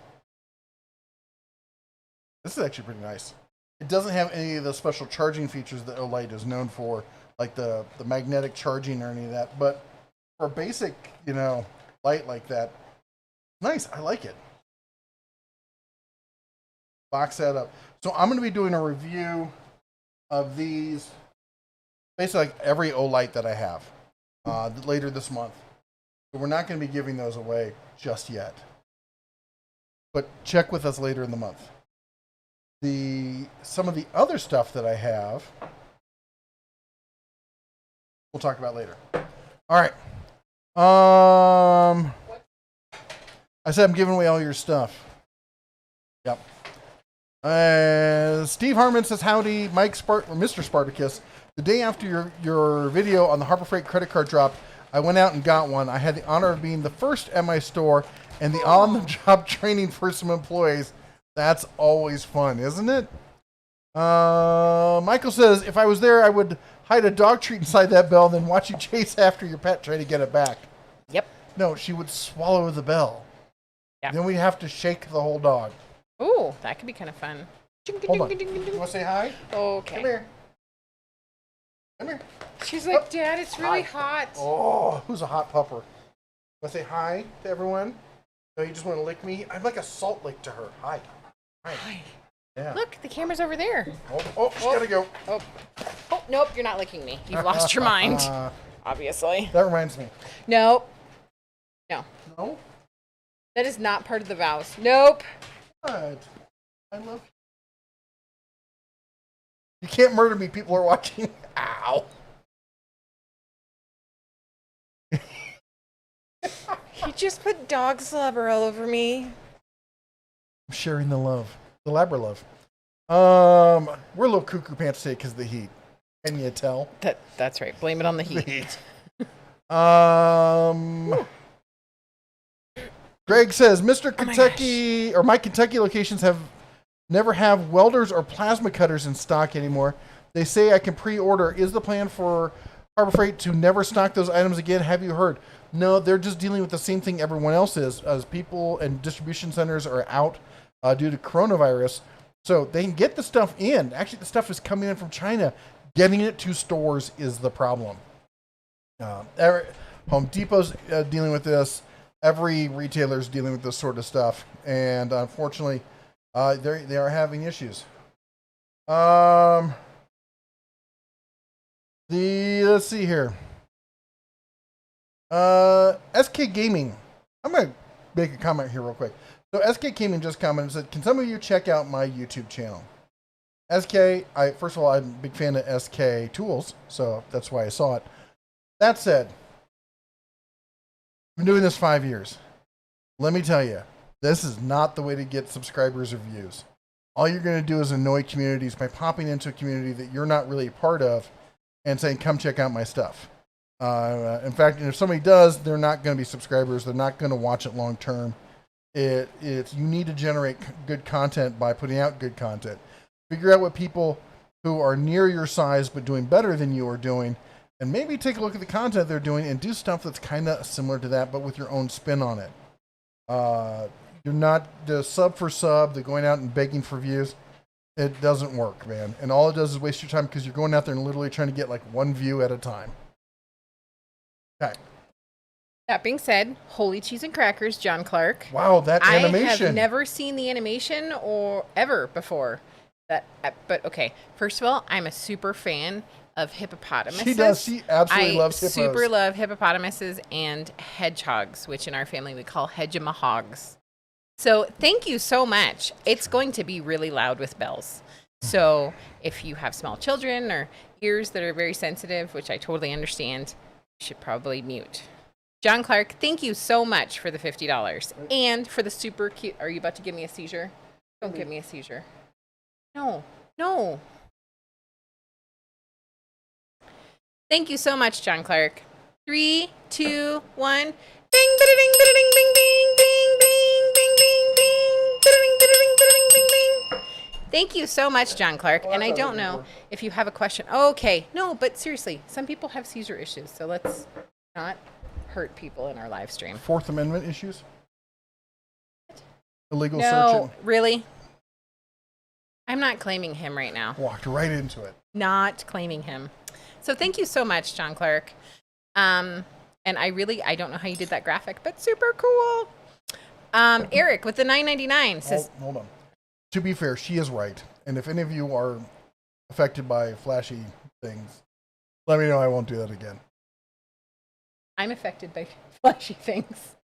This is actually pretty nice. It doesn't have any of the special charging features that Olight is known for, like the magnetic charging or any of that, but for a basic, light like that. Nice. I like it. Box that up. So I'm going to be doing a review of these, basically like every Olight that I have later this month. So we're not going to be giving those away just yet. But check with us later in the month. Some of the other stuff that I have, we'll talk about later. All right. I said I'm giving away all your stuff. Yep. Steve Harmon says, howdy, Mr. Spartacus. The day after your video on the Harbor Freight credit card drop, I went out and got one. I had the honor of being the first at my store and the on-the-job training for some employees. That's always fun, isn't it? Michael says, if I was there, I would hide a dog treat inside that bell, then watch you chase after your pet, try to get it back. Yep. No, she would swallow the bell. Yep. Then we'd have to shake the whole dog. Ooh, that could be kind of fun. Hold on. You want to say hi? Okay. Come here. Come here. She's like, Dad, it's really hot. Oh, who's a hot pupper? Want to say hi to everyone? No, you just want to lick me? I'm like a salt lick to her. Hi. Hi. Yeah. Look, the camera's over there. Oh, she's got to go. Oh, nope, you're not licking me. You've lost your mind. Obviously. That reminds me. Nope. No. No? That is not part of the vows. Nope. What? I love you. You can't murder me. People are watching. Ow. You just put dog slobber all over me. I'm sharing the love. The Labra love. We're a little cuckoo pants today because of the heat. Can you tell? That's right. Blame it on the heat. Greg says, Mr. Kentucky, or my Kentucky locations never have welders or plasma cutters in stock anymore. They say I can pre-order. Is the plan for Harbor Freight to never stock those items again? Have you heard? No, they're just dealing with the same thing everyone else is, as people and distribution centers are out due to coronavirus. So they can get the stuff in. Actually, the stuff is coming in from China. Getting it to stores is the problem. Home Depot's dealing with this. Every retailer's dealing with this sort of stuff. And unfortunately, they are having issues. Let's see here. SK Gaming. I'm going to make a comment here real quick. So SK Gaming just commented and said, can some of you check out my YouTube channel? SK, first of all, I'm a big fan of SK Tools, so that's why I saw it. That said, I've been doing this 5 years. Let me tell you, this is not the way to get subscribers or views. All you're going to do is annoy communities by popping into a community that you're not really a part of and saying, come check out my stuff. In fact, if somebody does, they're not going to be subscribers. They're not going to watch it long term. You need to generate good content by putting out good content. Figure out what people who are near your size but doing better than you are doing, and maybe take a look at the content they're doing and do stuff that's kind of similar to that, but with your own spin on it. You're not the sub for sub, the going out and begging for views. It doesn't work, man. And all it does is waste your time because you're going out there and literally trying to get like one view at a time. Okay. That being said, Holy Cheese and Crackers, John Clark. Wow, that animation. I have never seen the animation or ever before. But okay, first of all, I'm a super fan of hippopotamuses. She does. She absolutely loves hippos. I super love hippopotamuses and hedgehogs, which in our family we call hedgemahogs. So thank you so much. It's going to be really loud with bells. So if you have small children or ears that are very sensitive, which I totally understand, you should probably mute. John Clark, thank you so much for the $50 and for the super cute. Are you about to give me a seizure? Don't give me a seizure. No. Thank you so much, John Clark. 3, 2, 1. Ding, ding, ding, ding, ding, ding, ding, ding, ding, ding, ding, ding, ding, ding, ding, ding. Thank you so much, John Clark. And I don't know if you have a question. Okay. No, but seriously, some people have seizure issues, so let's not hurt people in our live stream. Fourth Amendment issues? Illegal searching? No, really? I'm not claiming him right now. Walked right into it. Not claiming him. So thank you so much, John Clark. And I don't know how you did that graphic, but super cool. Eric with the $9.99 says, hold on. To be fair, she is right. And if any of you are affected by flashy things, let me know. I won't do that again. I'm affected by flashy things.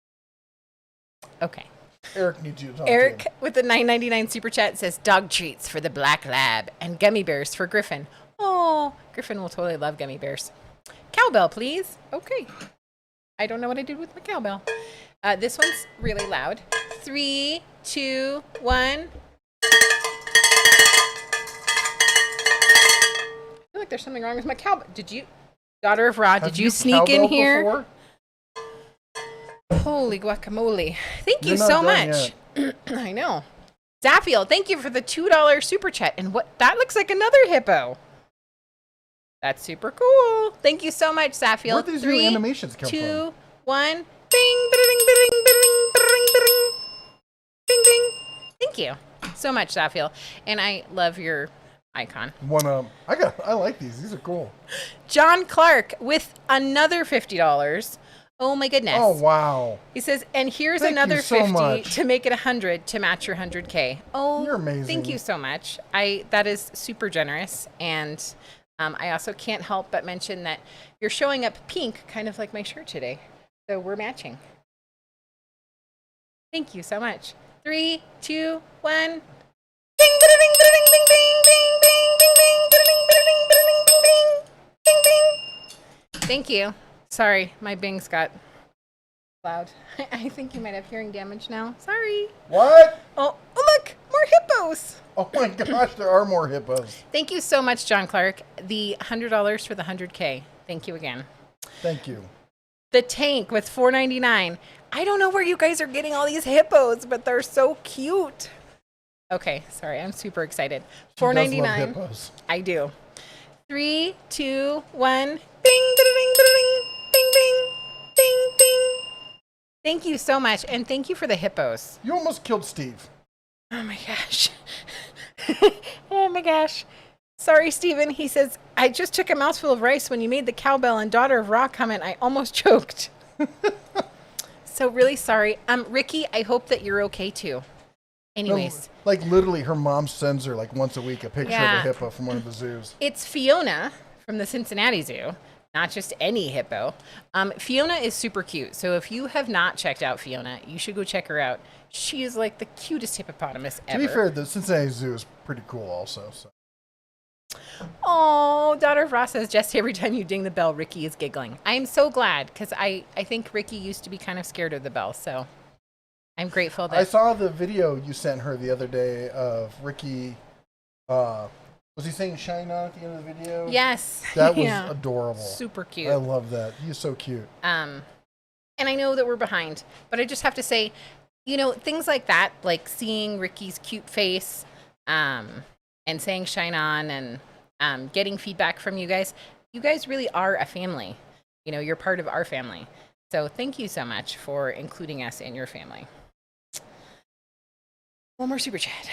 Okay. Eric needs you to talk Eric to him. with the $9.99 super chat says, dog treats for the black lab and gummy bears for Griffin. Oh, Griffin will totally love gummy bears. Cowbell, please. Okay. I don't know what I did with my cowbell. This one's really loud. 3, 2, 1. I feel like there's something wrong with my cowbell. Daughter of Ra, did you sneak in here? Before? Holy guacamole. Thank you so much. I know. Zaffiel, thank you for the $2 super chat. And that looks like another hippo. That's super cool. Thank you so much, Zaffiel. Where did these new animations come 2, 1. Bing, bing, bing, bing, bing, bing, bing, bing, bing. Thank you so much, Zaffiel. And I love your icon. I like these. These are cool. John Clark with another $50. Oh my goodness. Oh wow. He says, and here's Thank another you so 50 much. to make it 100 to match your 100K. Oh, You're amazing. Thank you so much. That is super generous. And I also can't help but mention that you're showing up pink, kind of like my shirt today. So we're matching. Thank you so much. 3, 2, 1. Ding, ding, ding, ding, ding, ding, ding, ding, ding, ding, ding, ding, ding, ding. Thank you. Sorry, my bings got loud. I think you might have hearing damage now. Sorry. What? Oh, look, more hippos. Oh my gosh, there are more hippos. Thank you so much, John Clark. The $100 for the 100K. Thank you again. Thank you. The Tank with $4.99. I don't know where you guys are getting all these hippos, but they're so cute. Okay, sorry, I'm super excited. $4.99. She does love hippos. I do. 3, 2, 1. Ding, ding, ding, ding, ding, ding, ding, ding. Thank you so much, and thank you for the hippos. You almost killed Steve. Oh my gosh. Oh my gosh. Sorry, Steven. He says, I just took a mouthful of rice when you made the cowbell and Daughter of Ra comment. I almost choked. So really sorry. Ricky, I hope that you're okay too. Anyways. No, like literally her mom sends her like once a week a picture of a hippo from one of the zoos. It's Fiona from the Cincinnati Zoo. Not just any hippo. Fiona is super cute. So if you have not checked out Fiona, you should go check her out. She is like the cutest hippopotamus ever. To be fair, the Cincinnati Zoo is pretty cool also. So. Oh, Daughter of Ross says, just every time you ding the bell, Ricky is giggling. I'm so glad because I think Ricky used to be kind of scared of the bell. So I'm grateful that... I saw the video you sent her the other day of Ricky... was he saying shine on at the end of the video? Yes. That was adorable. Super cute. I love that. He's so cute. And I know that we're behind, but I just have to say, things like that, like seeing Ricky's cute face, and saying shine on and getting feedback from you guys really are a family. You're part of our family. So thank you so much for including us in your family. One more super chat.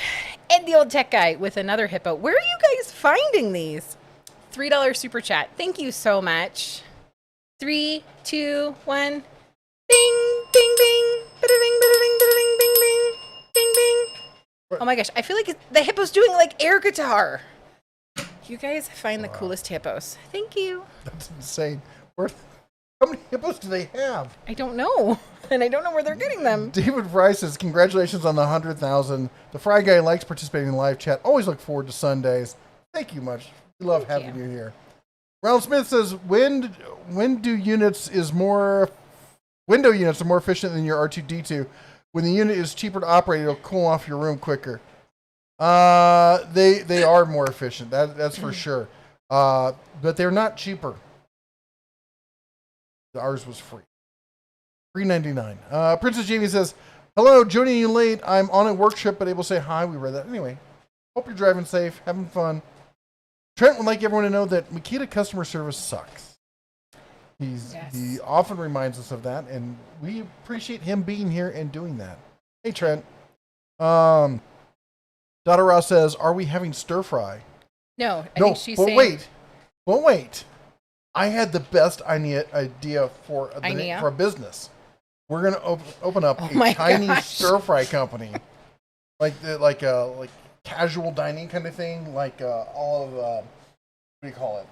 Ed the Old Tech Guy with another hippo. Where are you guys finding these? $3 super chat. Thank you so much. 3, 2, 1. Bing, bing, bing. Bing, bing, bing, bing, bing, bing, bing. Oh my gosh, I feel like the hippo's doing like air guitar. You guys find the coolest hippos. Thank you. That's insane. How many hippos do they have? I don't know. And I don't know where they're getting them. David Fry says, congratulations on the 100,000. The Fry Guy likes participating in live chat. Always look forward to Sundays. Thank you much. We love having you here. Ronald Smith says, window units are more efficient than your R2-D2. When the unit is cheaper to operate, it'll cool off your room quicker. They are more efficient. That's for sure. But they're not cheaper. Ours was free. $3.99. Princess Jamie says, hello, joining you late. I'm on a work trip, but able to say hi. We read that. Anyway, hope you're driving safe, having fun. Trent would like everyone to know that Makita customer service sucks. He often reminds us of that, and we appreciate him being here and doing that. Hey, Trent. Dada Ross says, are we having stir fry? No, I think she's saying... Wait. I had the best idea for a business. We're gonna open up a Chinese stir fry company, like casual dining kind of thing, like all of what do you call it?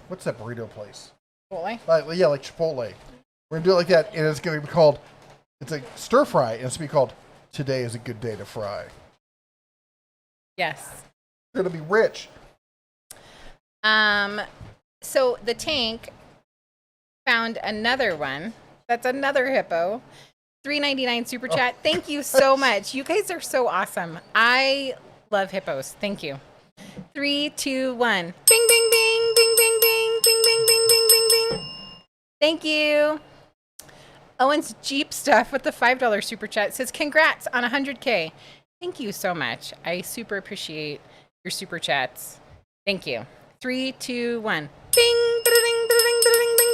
What's that burrito place? Chipotle. Like Chipotle. We're gonna do it like that, and it's gonna be called. It's a stir fry, and it's gonna be called "Today is a Good Day to Fry." Yes. We're gonna be rich. So the tank found another one. That's another hippo. $3.99 super chat. Thank you so much. You guys are so awesome. I love hippos. Thank you. 3, 2, 1. Bing, bing, bing, bing, bing, bing, bing, bing, bing, bing, bing, bing. Thank you. Owen's Jeep stuff with the $5 super chat says, congrats on 100K. Thank you so much. I super appreciate your super chats. Thank you. 3, 2, 1. Bing, bing, bing, bing, bing, bing,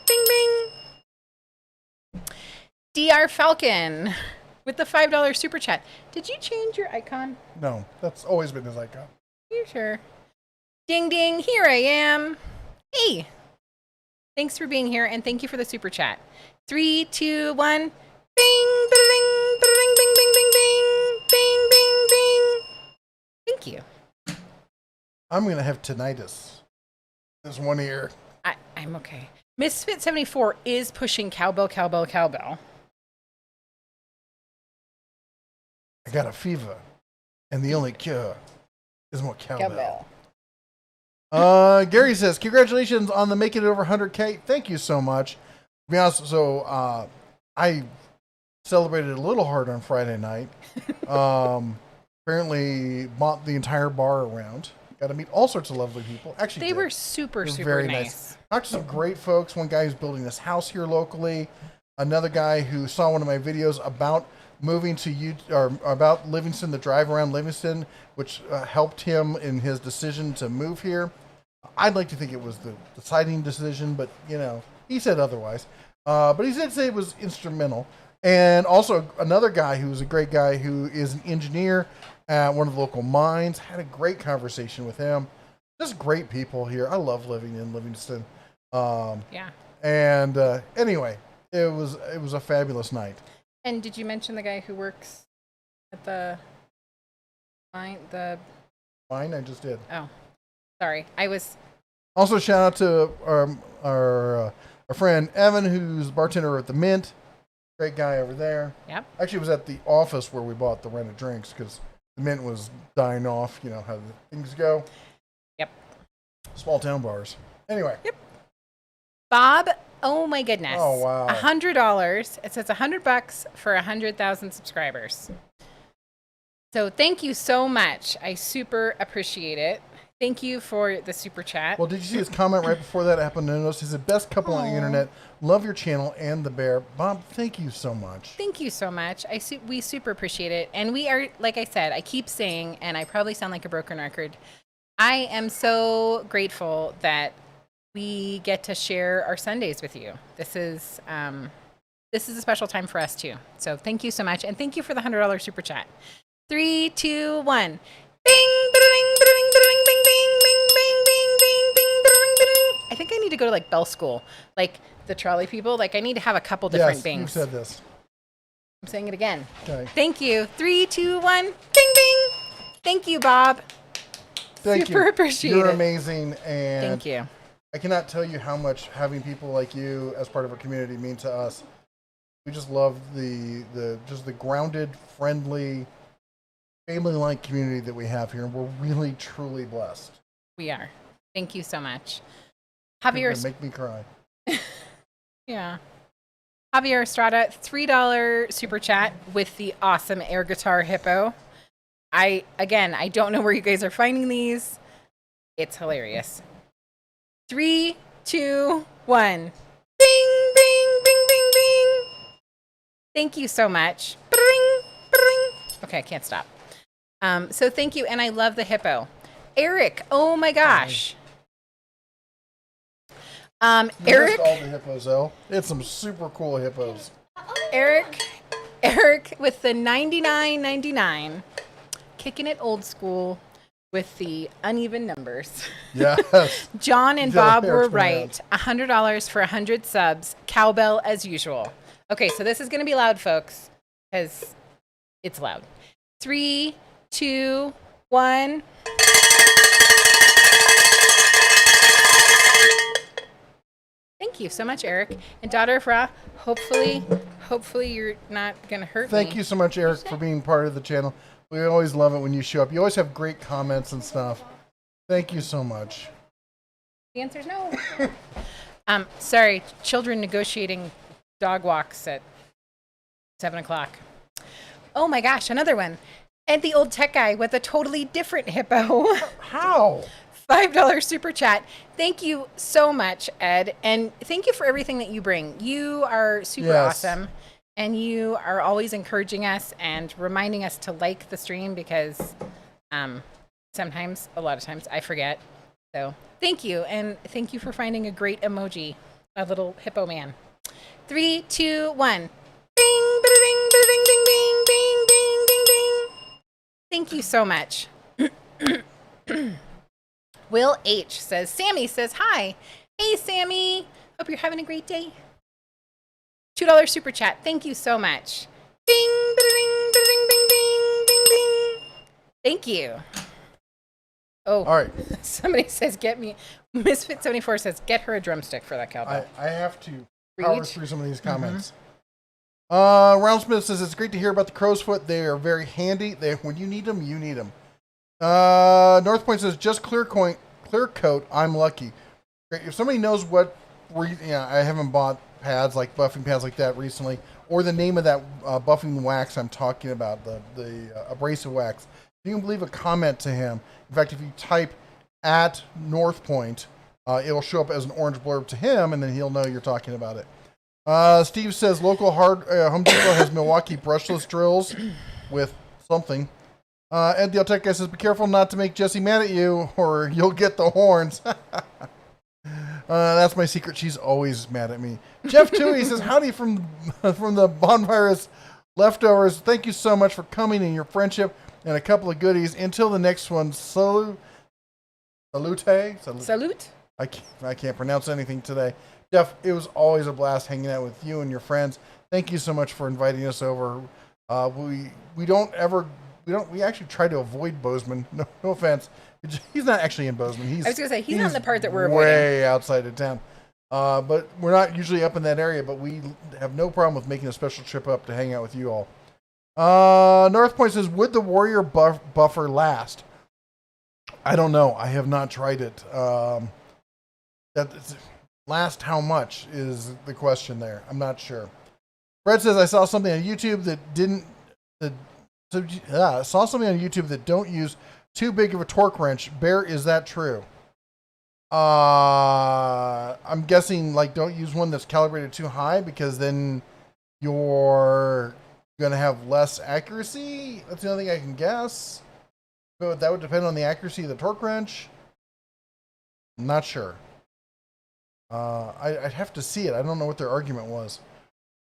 bing, bing. DR Falcon with the $5 super chat. Did you change your icon? No, that's always been his icon. You sure? Ding, ding, here I am. Hey. Thanks for being here, and thank you for the super chat. 3, 2, 1. Bing, bing, bing, bing, bing, bing, bing, bing, bing, bing. Thank you. I'm going to have tinnitus. This one ear. I'm okay. Misfit 74 is pushing cowbell, cowbell, cowbell. I got a fever, and the only cure is more cowbell. Gary says, congratulations on the making it over 100K. Thank you so much. To be honest, so I celebrated a little hard on Friday night. Apparently bought the entire bar around. Got to meet all sorts of lovely people. Actually, they were super very nice. Talked to some great folks. One guy who's building this house here locally. Another guy who saw one of my videos about moving to about Livingston, the drive around Livingston, which helped him in his decision to move here. I'd like to think it was the deciding decision, but he said otherwise. But he did say it was instrumental. And also another guy who's a great guy who is an engineer at one of the local mines. Had a great conversation with him. Just great people here. I love living in Livingston. Yeah. And anyway, it was a fabulous night. And did you mention the guy who works at the mine? The mine? I just did. Oh, sorry. I was. Also, shout out to our friend Evan, who's bartender at the Mint. Great guy over there. Yep. Actually, was at the office where we bought the rented drinks because the Mint was dying off. You know how things go. Yep. Small town bars. Anyway. Yep. Bob, oh my goodness. Oh, wow. $100. It says $100 for 100,000 subscribers. So thank you so much. I super appreciate it. Thank you for the super chat. Well, did you see his comment right before that? I happened to notice he's the best couple on the internet. Love your channel and the bear. Bob, thank you so much. Thank you so much. We super appreciate it. And we are, like I said, I keep saying, and I probably sound like a broken record, I am so grateful that we get to share our Sundays with you. This is a special time for us too. So thank you so much, and thank you for the $100 super chat. 3, 2, 1. Bing, bing, bing, bing, bing, bing, bing, bing, bing, bing, bing, bing. I think I need to go to like Bell School, like the trolley people. Like I need to have a couple different bings. Yes, you said this. I'm saying it again. Okay. Thank you. 3, 2, 1. Bing, bing. Thank you, Bob. Thank Super you. appreciate it. You're amazing, and thank you. I cannot tell you how much having people like you as part of a community mean to us. We just love the grounded, friendly, family-like community that we have here, and we're really, truly blessed. We are. Thank you so much. Javier, make me cry. Yeah. Javier Estrada, $3 super chat with the awesome air guitar hippo. I don't know where you guys are finding these. It's hilarious. 3, 2, 1. Bing, bing, bing, bing, bing. Thank you so much. Bring, bring. Okay, I can't stop. So thank you, and I love the hippo. Eric, oh my gosh. Eric. All the hippos, though. It's some super cool hippos. Eric with the $99.99, kicking it old school with the uneven numbers. Yes. John and Bob were right. $100 for 100 subs. Cowbell as usual. Okay, so this is going to be loud, folks, because it's loud. 3, 2, 1. Thank you so much, Eric. And daughter of Ra, hopefully you're not going to hurt me. Thank you so much, Eric, for being part of the channel. We always love it when you show up. You always have great comments and stuff. Thank you so much. The answer is no. Sorry, children negotiating dog walks at 7 o'clock. Oh my gosh, another one. And the old tech guy with a totally different hippo. How? $5 super chat. Thank you so much, Ed. And thank you for everything that you bring. You are super awesome. And you are always encouraging us and reminding us to like the stream because sometimes, a lot of times, I forget. So thank you. And thank you for finding a great emoji, a little hippo man. 3, 2, 1. Bing, ba-da-ding, ba-da-ding, ding, ding, ding, ding, ding, ding. Thank you so much. Will H says, Sammy says, hi. Hey, Sammy. Hope you're having a great day. $2 super chat. Thank you so much. Ding, ba-da-ding, ba-da-ding, ding, ding, ding, ding. Thank you. Oh, all right. Somebody says, get me. Misfit74 says, get her a drumstick for that cowbell. I have to power through some of these comments. Roundsmith says, it's great to hear about the crow's foot. They are very handy. When you need them, you need them. North Point says, just clear coat. I'm lucky. Great. If somebody knows what, I haven't bought pads like buffing pads like that recently, or the name of that buffing wax I'm talking about, the abrasive wax. You can leave a comment to him. In fact, if you type at North Point, it'll show up as an orange blurb to him, and then he'll know you're talking about it. Steve says local Home Depot has Milwaukee brushless drills with something. Ed the Tech guy says, be careful not to make Jessie mad at you, or you'll get the horns. That's my secret. She's always mad at me. Jeff Toohey says, howdy from the Bonfires leftovers. Thank you so much for coming and your friendship and a couple of goodies. Until the next one, salute. I can't pronounce anything today. Jeff, it was always a blast hanging out with you and your friends. Thank you so much for inviting us over. We actually try to avoid Bozeman. No offense. He's not actually in Bozeman. I was going to say, he's not in the part that we're avoiding. Way outside of town. But we're not usually up in that area, but we have no problem with making a special trip up to hang out with you all. North Point says, would the Warrior buffer last? I don't know. I have not tried it. Last how much is the question there. I'm not sure. Fred says, I saw something on YouTube that don't use too big of a torque wrench. Bear, is that true? I'm guessing don't use one that's calibrated too high because then you're going to have less accuracy. That's the only thing I can guess. But that would depend on the accuracy of the torque wrench. I'm not sure. I'd have to see it. I don't know what their argument was.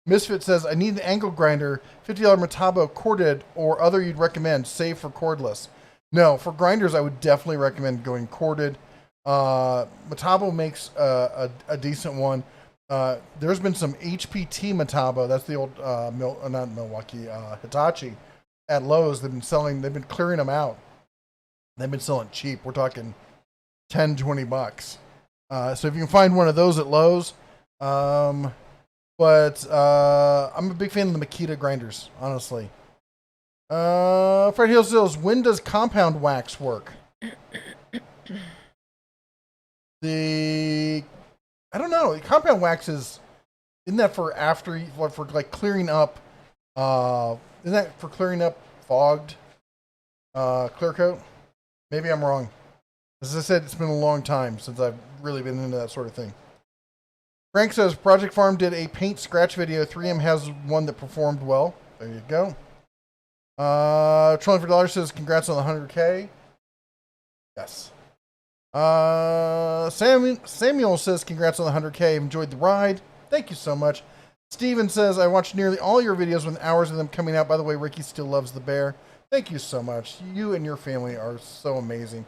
Misfit says, I need an angle grinder, $50 Metabo corded or other you'd recommend, save for cordless. No, for grinders, I would definitely recommend going corded. Metabo makes a decent one. There's been some HPT Metabo, that's the old, not Milwaukee, Hitachi, at Lowe's. They've been clearing them out. They've been selling cheap. We're talking $10, $20. So if you can find one of those at Lowe's, but I'm a big fan of the Makita grinders, honestly. Fred Hill says, when does compound wax work? I don't know. Compound wax isn't that for clearing up? Isn't that for clearing up fogged clear coat? Maybe I'm wrong. As I said, it's been a long time since I've really been into that sort of thing. Frank says, Project Farm did a paint scratch video. 3M has one that performed well. There you go. Trolling for Dollars says, congrats on the 100K. Yes. Samuel says, congrats on the 100K. Enjoyed the ride. Thank you so much. Steven says, I watched nearly all your videos with hours of them coming out. By the way, Ricky still loves the bear. Thank you so much. You and your family are so amazing.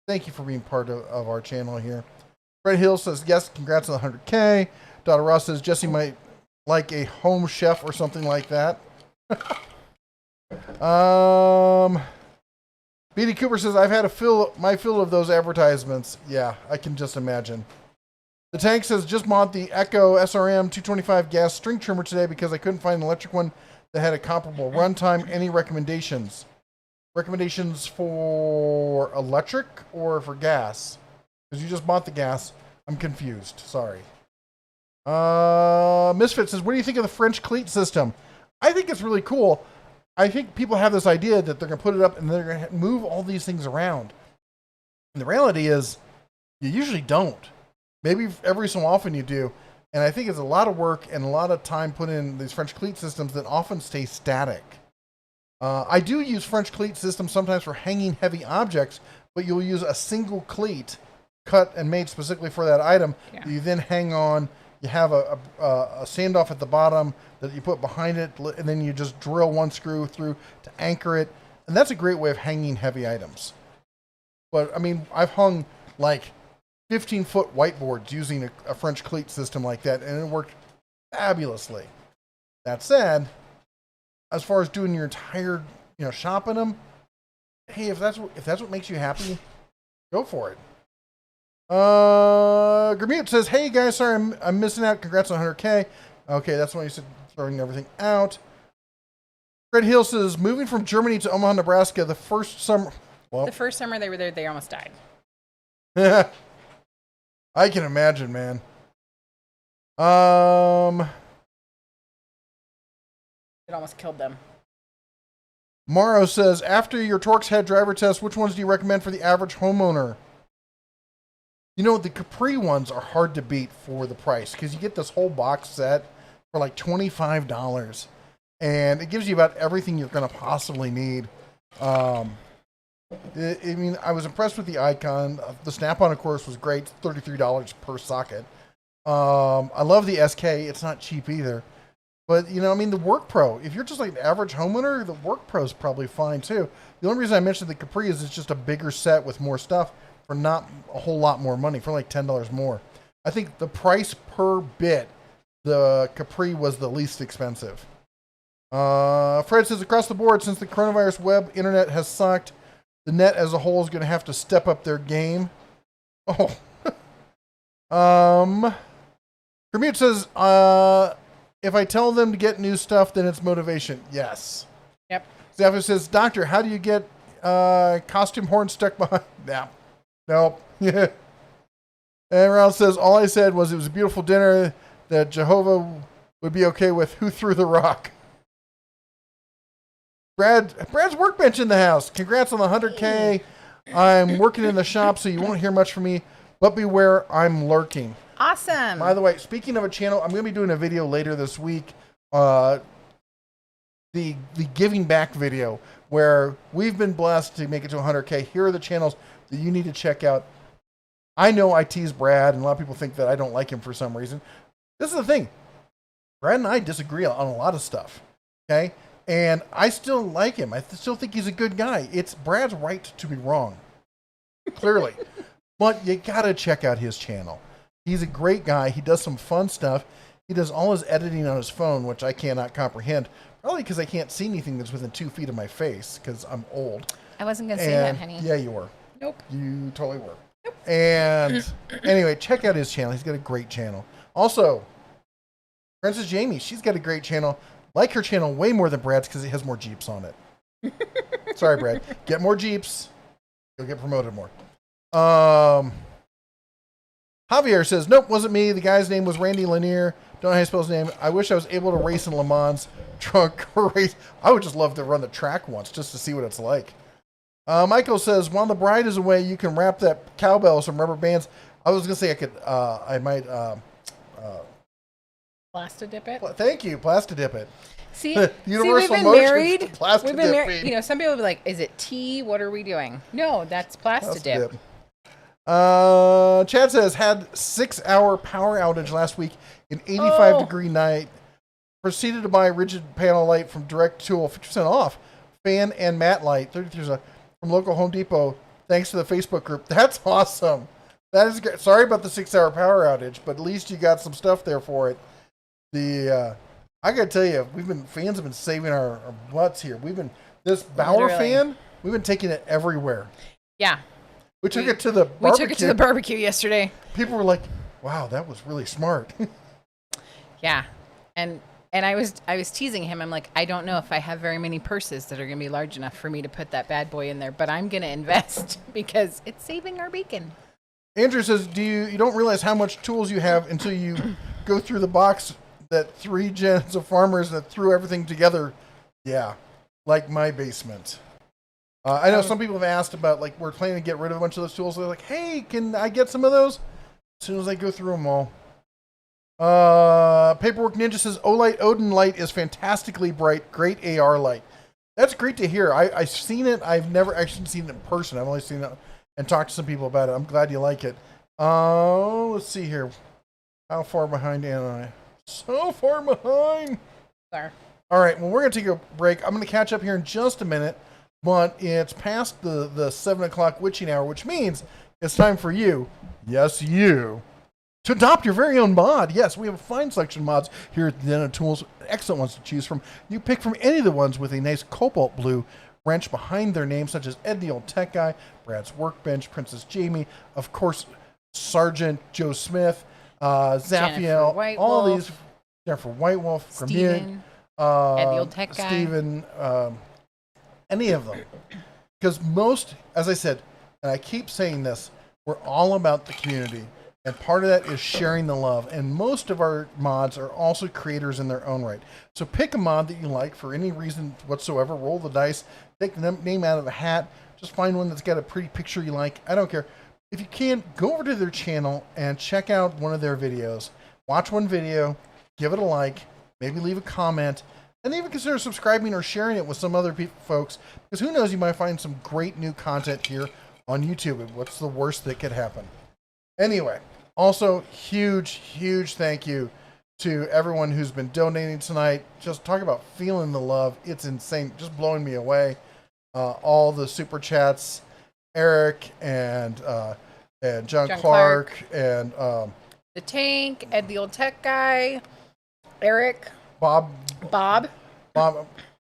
Thank you for being part of our channel here. Fred Hill says, yes, congrats on the 100K. Donna Ross says, Jesse might like a home chef or something like that. BD Cooper says, I've had my fill of those advertisements. Yeah, I can just imagine. The Tank says, just bought the Echo SRM 225 gas string trimmer today because I couldn't find an electric one that had a comparable runtime. Any recommendations? Recommendations for electric or for gas? Because you just bought the gas. I'm confused. Sorry. Misfit says, what do you think of the French cleat system? I think it's really cool. I think people have this idea that they're going to put it up and they're going to move all these things around. And the reality is, you usually don't. Maybe every so often you do. And I think it's a lot of work and a lot of time put in these French cleat systems that often stay static. I do use French cleat systems sometimes for hanging heavy objects, but you'll use a single cleat cut and made specifically for that item. Yeah. You then hang on. You have a standoff at the bottom that you put behind it, and then you just drill one screw through to anchor it. And that's a great way of hanging heavy items. But, I mean, I've hung like 15-foot whiteboards using a French cleat system like that, and it worked fabulously. That said, as far as doing your entire, shop in them, hey, if that's what makes you happy, go for it. Gramute says, hey guys, sorry I'm missing out. Congrats on 100K. Okay, that's why you said throwing everything out. Fred Hill says, moving from Germany to Omaha, Nebraska, the first summer they were there, they almost died. I can imagine, man. It almost killed them. Morrow says, after your Torx head driver test, which ones do you recommend for the average homeowner? The Capri ones are hard to beat for the price because you get this whole box set for like $25. And it gives you about everything you're going to possibly need. I was impressed with the Icon. The Snap-on, of course, was great. $33 per socket. I love the SK. It's not cheap either. But, the Work Pro, if you're just like an average homeowner, the Work Pro is probably fine too. The only reason I mentioned the Capri is it's just a bigger set with more stuff for not a whole lot more money, for like $10 more. I think the price per bit, the Capri was the least expensive. Fred says, across the board, since the coronavirus web internet has sucked, the net as a whole is going to have to step up their game. Oh. Kermit says, if I tell them to get new stuff, then it's motivation. Yes. Yep. Zephyr says, Doctor, how do you get costume horn stuck behind? Yeah. Nope. Yeah. And Ralph says, all I said was it was a beautiful dinner that Jehovah would be okay with. Who threw the rock? Brad's workbench in the house. Congrats on the 100K. I'm working in the shop, so you won't hear much from me, but beware, I'm lurking. Awesome. By the way, speaking of a channel, I'm going to be doing a video later this week, the giving back video, where we've been blessed to make it to 100K. Here are the channels that you need to check out. I know I tease Brad, and a lot of people think that I don't like him for some reason. This is the thing. Brad and I disagree on a lot of stuff, okay? And I still like him. I still think he's a good guy. It's Brad's right to be wrong, clearly. But you got to check out his channel. He's a great guy. He does some fun stuff. He does all his editing on his phone, which I cannot comprehend. Probably because I can't see anything that's within 2 feet of my face because I'm old. I wasn't going to say that, honey. Yeah, you were. Nope. You totally were. Nope. And anyway, check out his channel. He's got a great channel. Also, Princess Jamie, she's got a great channel. Like her channel way more than Brad's because it has more Jeeps on it. Sorry, Brad. Get more Jeeps. You'll get promoted more. Javier says, nope, wasn't me. The guy's name was Randy Lanier. Don't know how you spell his name. I wish I was able to race in Le Mans truck race. I would just love to run the track once just to see what it's like. Michael says, while the bride is away, you can wrap that cowbell with some rubber bands. I was going to say I might Plastidip it. Thank you. Plastidip it. See, Universal we've been married. We've been married. Some people will be like, is it tea? What are we doing? No, that's Plastidip. Chad says, had 6-hour power outage last week in 85-degree night. Proceeded to buy rigid panel light from Direct Tool, 50% off. fan and mat light. There's a from local Home Depot. Thanks to the Facebook group. That's awesome. That is great. Sorry about the 6-hour power outage, but at least you got some stuff there for it. I gotta tell you, fans have been saving our butts here. This Bauer fan. We've been taking it everywhere. Yeah. We took it to the barbecue. We took it to the barbecue yesterday. People were like, "Wow, that was really smart." Yeah, and I was teasing him. I'm like, I don't know if I have very many purses that are going to be large enough for me to put that bad boy in there, but I'm going to invest because it's saving our bacon. Andrew says, you don't realize how much tools you have until you go through the box that 3 gens of farmers that threw everything together. Yeah, like my basement. I know some people have asked about, like, we're planning to get rid of a bunch of those tools. They're like, hey, can I get some of those? As soon as I go through them all. Paperwork Ninja says, Odin light is fantastically bright. Great AR light. That's great to hear. I've seen it. I've never actually seen it in person. I've only seen it and talked to some people about it. I'm glad you like it. Let's see here. How far behind am I? So far behind. Sorry. All right. Well, we're going to take a break. I'm going to catch up here in just a minute. But it's past the 7 o'clock witching hour, which means it's time for you, yes, you, to adopt your very own mod. Yes, we have a fine selection of mods here at the Den of Tools, excellent ones to choose from. You pick from any of the ones with a nice cobalt blue wrench behind their name, such as Ed the Old Tech Guy, Brad's Workbench, Princess Jamie, of course, Sergeant Joe Smith, Zaphiel, all these, Jennifer White Wolf, Steven, Ed the Old Tech Guy. Steven, any of them. Because most, as I said, and I keep saying this, we're all about the community. And part of that is sharing the love. And most of our mods are also creators in their own right. So pick a mod that you like for any reason whatsoever. Roll the dice. Take the name out of a hat. Just find one that's got a pretty picture you like. I don't care. If you can, go over to their channel and check out one of their videos. Watch one video. Give it a like. Maybe leave a comment. And even consider subscribing or sharing it with some other folks, because who knows, you might find some great new content here on YouTube. And what's the worst that could happen? Anyway, also huge thank you to everyone who's been donating tonight. Just talk about feeling the love. It's insane, just blowing me away. All the super chats, Eric and John Clark and the Tank, Ed the Old Tech Guy, Eric. Bob.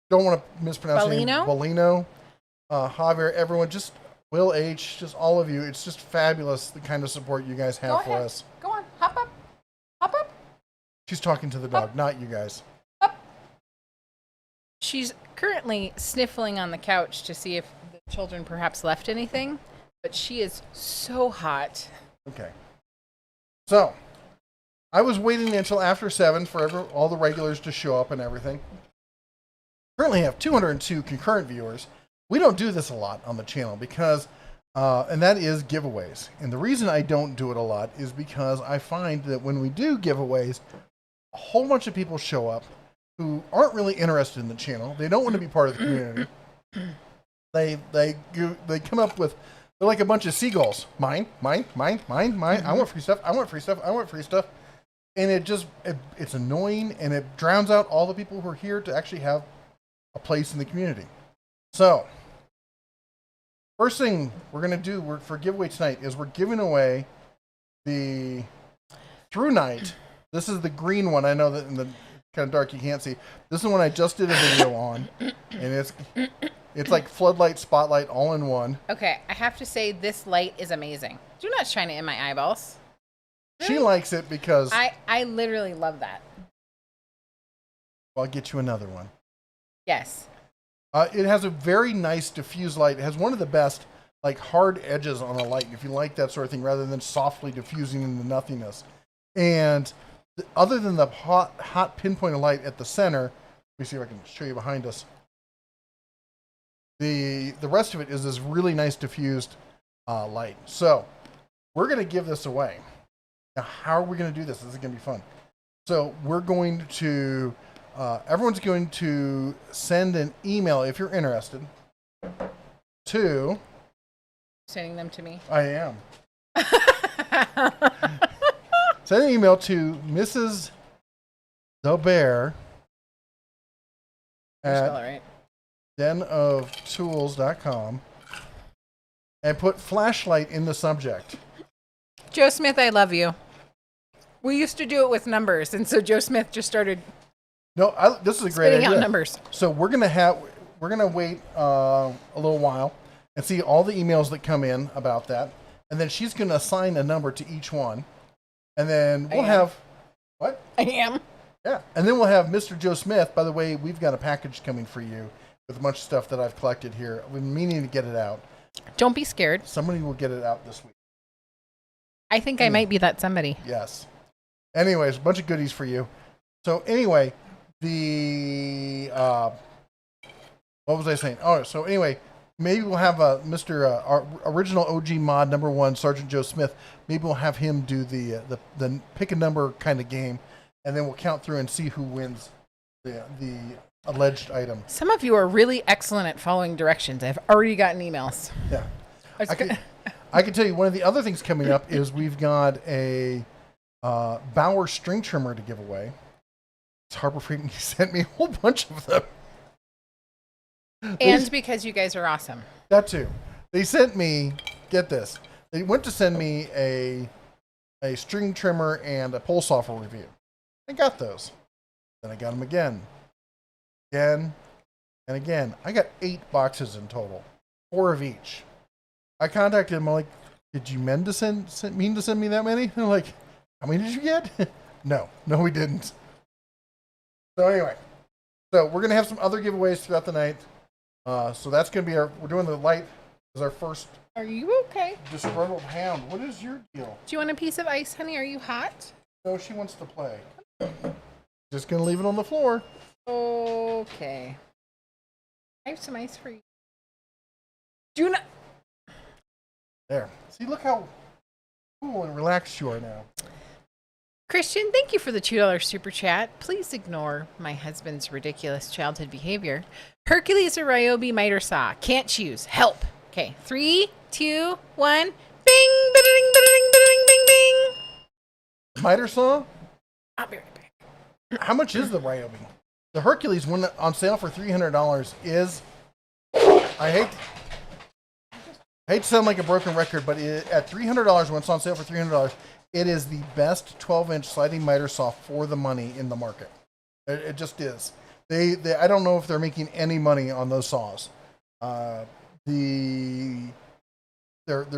Don't want to mispronounce his name. Bellino. Javier, everyone, just Will H, just all of you. It's just fabulous the kind of support you guys have for us. Go on, hop up. She's talking to the dog, not you guys. Up. She's currently sniffling on the couch to see if the children perhaps left anything, but she is so hot. Okay. So, I was waiting until after 7 for all the regulars to show up and everything. Currently have 202 concurrent viewers. We don't do this a lot on the channel because, and that is giveaways. And the reason I don't do it a lot is because I find that when we do giveaways, a whole bunch of people show up who aren't really interested in the channel. They don't want to be part of the community. They come up with, they're like a bunch of seagulls. Mine. I want free stuff. And it's annoying, and it drowns out all the people who are here to actually have a place in the community. So, first thing we're going to do for giveaway tonight is we're giving away the Through Night. This is the green one. I know that in the kind of dark you can't see. This is the one I just did a video on, and it's like floodlight, spotlight, all in one. Okay, I have to say this light is amazing. Do not shine it in my eyeballs. She likes it because... I literally love that. I'll get you another one. Yes. It has a very nice diffuse light. It has one of the best like hard edges on a light, if you like that sort of thing, rather than softly diffusing into nothingness. And other than the hot pinpoint of light at the center, let me see if I can show you behind us. The rest of it is this really nice diffused light. So we're going to give this away. Now, how are we going to do this? This is going to be fun. So we're going to, everyone's going to send an email, if you're interested, to... Sending them to me? I am. Send an email to Mrs. The Bear. Spell it right. denoftools.com and put flashlight in the subject. Joe Smith, I love you. We used to do it with numbers, and so Joe Smith just started. No, this is a great idea. Out numbers. So we're gonna wait a little while and see all the emails that come in about that, and then she's gonna assign a number to each one, and then we'll have what? I am. Yeah, and then we'll have Mr. Joe Smith. By the way, we've got a package coming for you with a bunch of stuff that I've collected here. I've been meaning to get it out. Don't be scared. Somebody will get it out this week. I think I might be that somebody. Yes. Anyways, a bunch of goodies for you. So anyway, what was I saying? Oh, so anyway, maybe we'll have Mr. Our original OG mod #1, Sergeant Joe Smith. Maybe we'll have him do the pick a number kind of game, and then we'll count through and see who wins the alleged item. Some of you are really excellent at following directions. I've already gotten emails. Yeah. I can tell you one of the other things coming up is we've got a Bauer string trimmer to give away. It's Harbor Freight, and he sent me a whole bunch of them. And because you guys are awesome. That too. They sent me, get this, they went to send me a string trimmer and a pole saw for review. I got those. Then I got them again. Again, and again. I got 8 boxes in total. 4 of each. I contacted them, I'm like, did you mean to send me that many? And they're like, how many did you get? No, we didn't. So anyway, we're going to have some other giveaways throughout the night. So that's going to be we're doing the light as our first. Are you okay? Disgruntled hound. What is your deal? Do you want a piece of ice, honey? Are you hot? No, she wants to play. Just going to leave it on the floor. Okay. I have some ice for you. Do not. There. See, look how cool and relaxed you are now. Christian, thank you for the $2 super chat. Please ignore my husband's ridiculous childhood behavior. Hercules or Ryobi miter saw? Can't choose. Help. Okay. 3, 2, 1. Bing, bing, bing, bing, bing, bing, bing. Miter saw? I'll be right back. How much is the Ryobi? The Hercules one on sale for $300 is. I hate to sound like a broken record, but at $300 when it's on sale for $300. It is the best 12-inch sliding miter saw for the money in the market. It just is. They I don't know if they're making any money on those saws. They're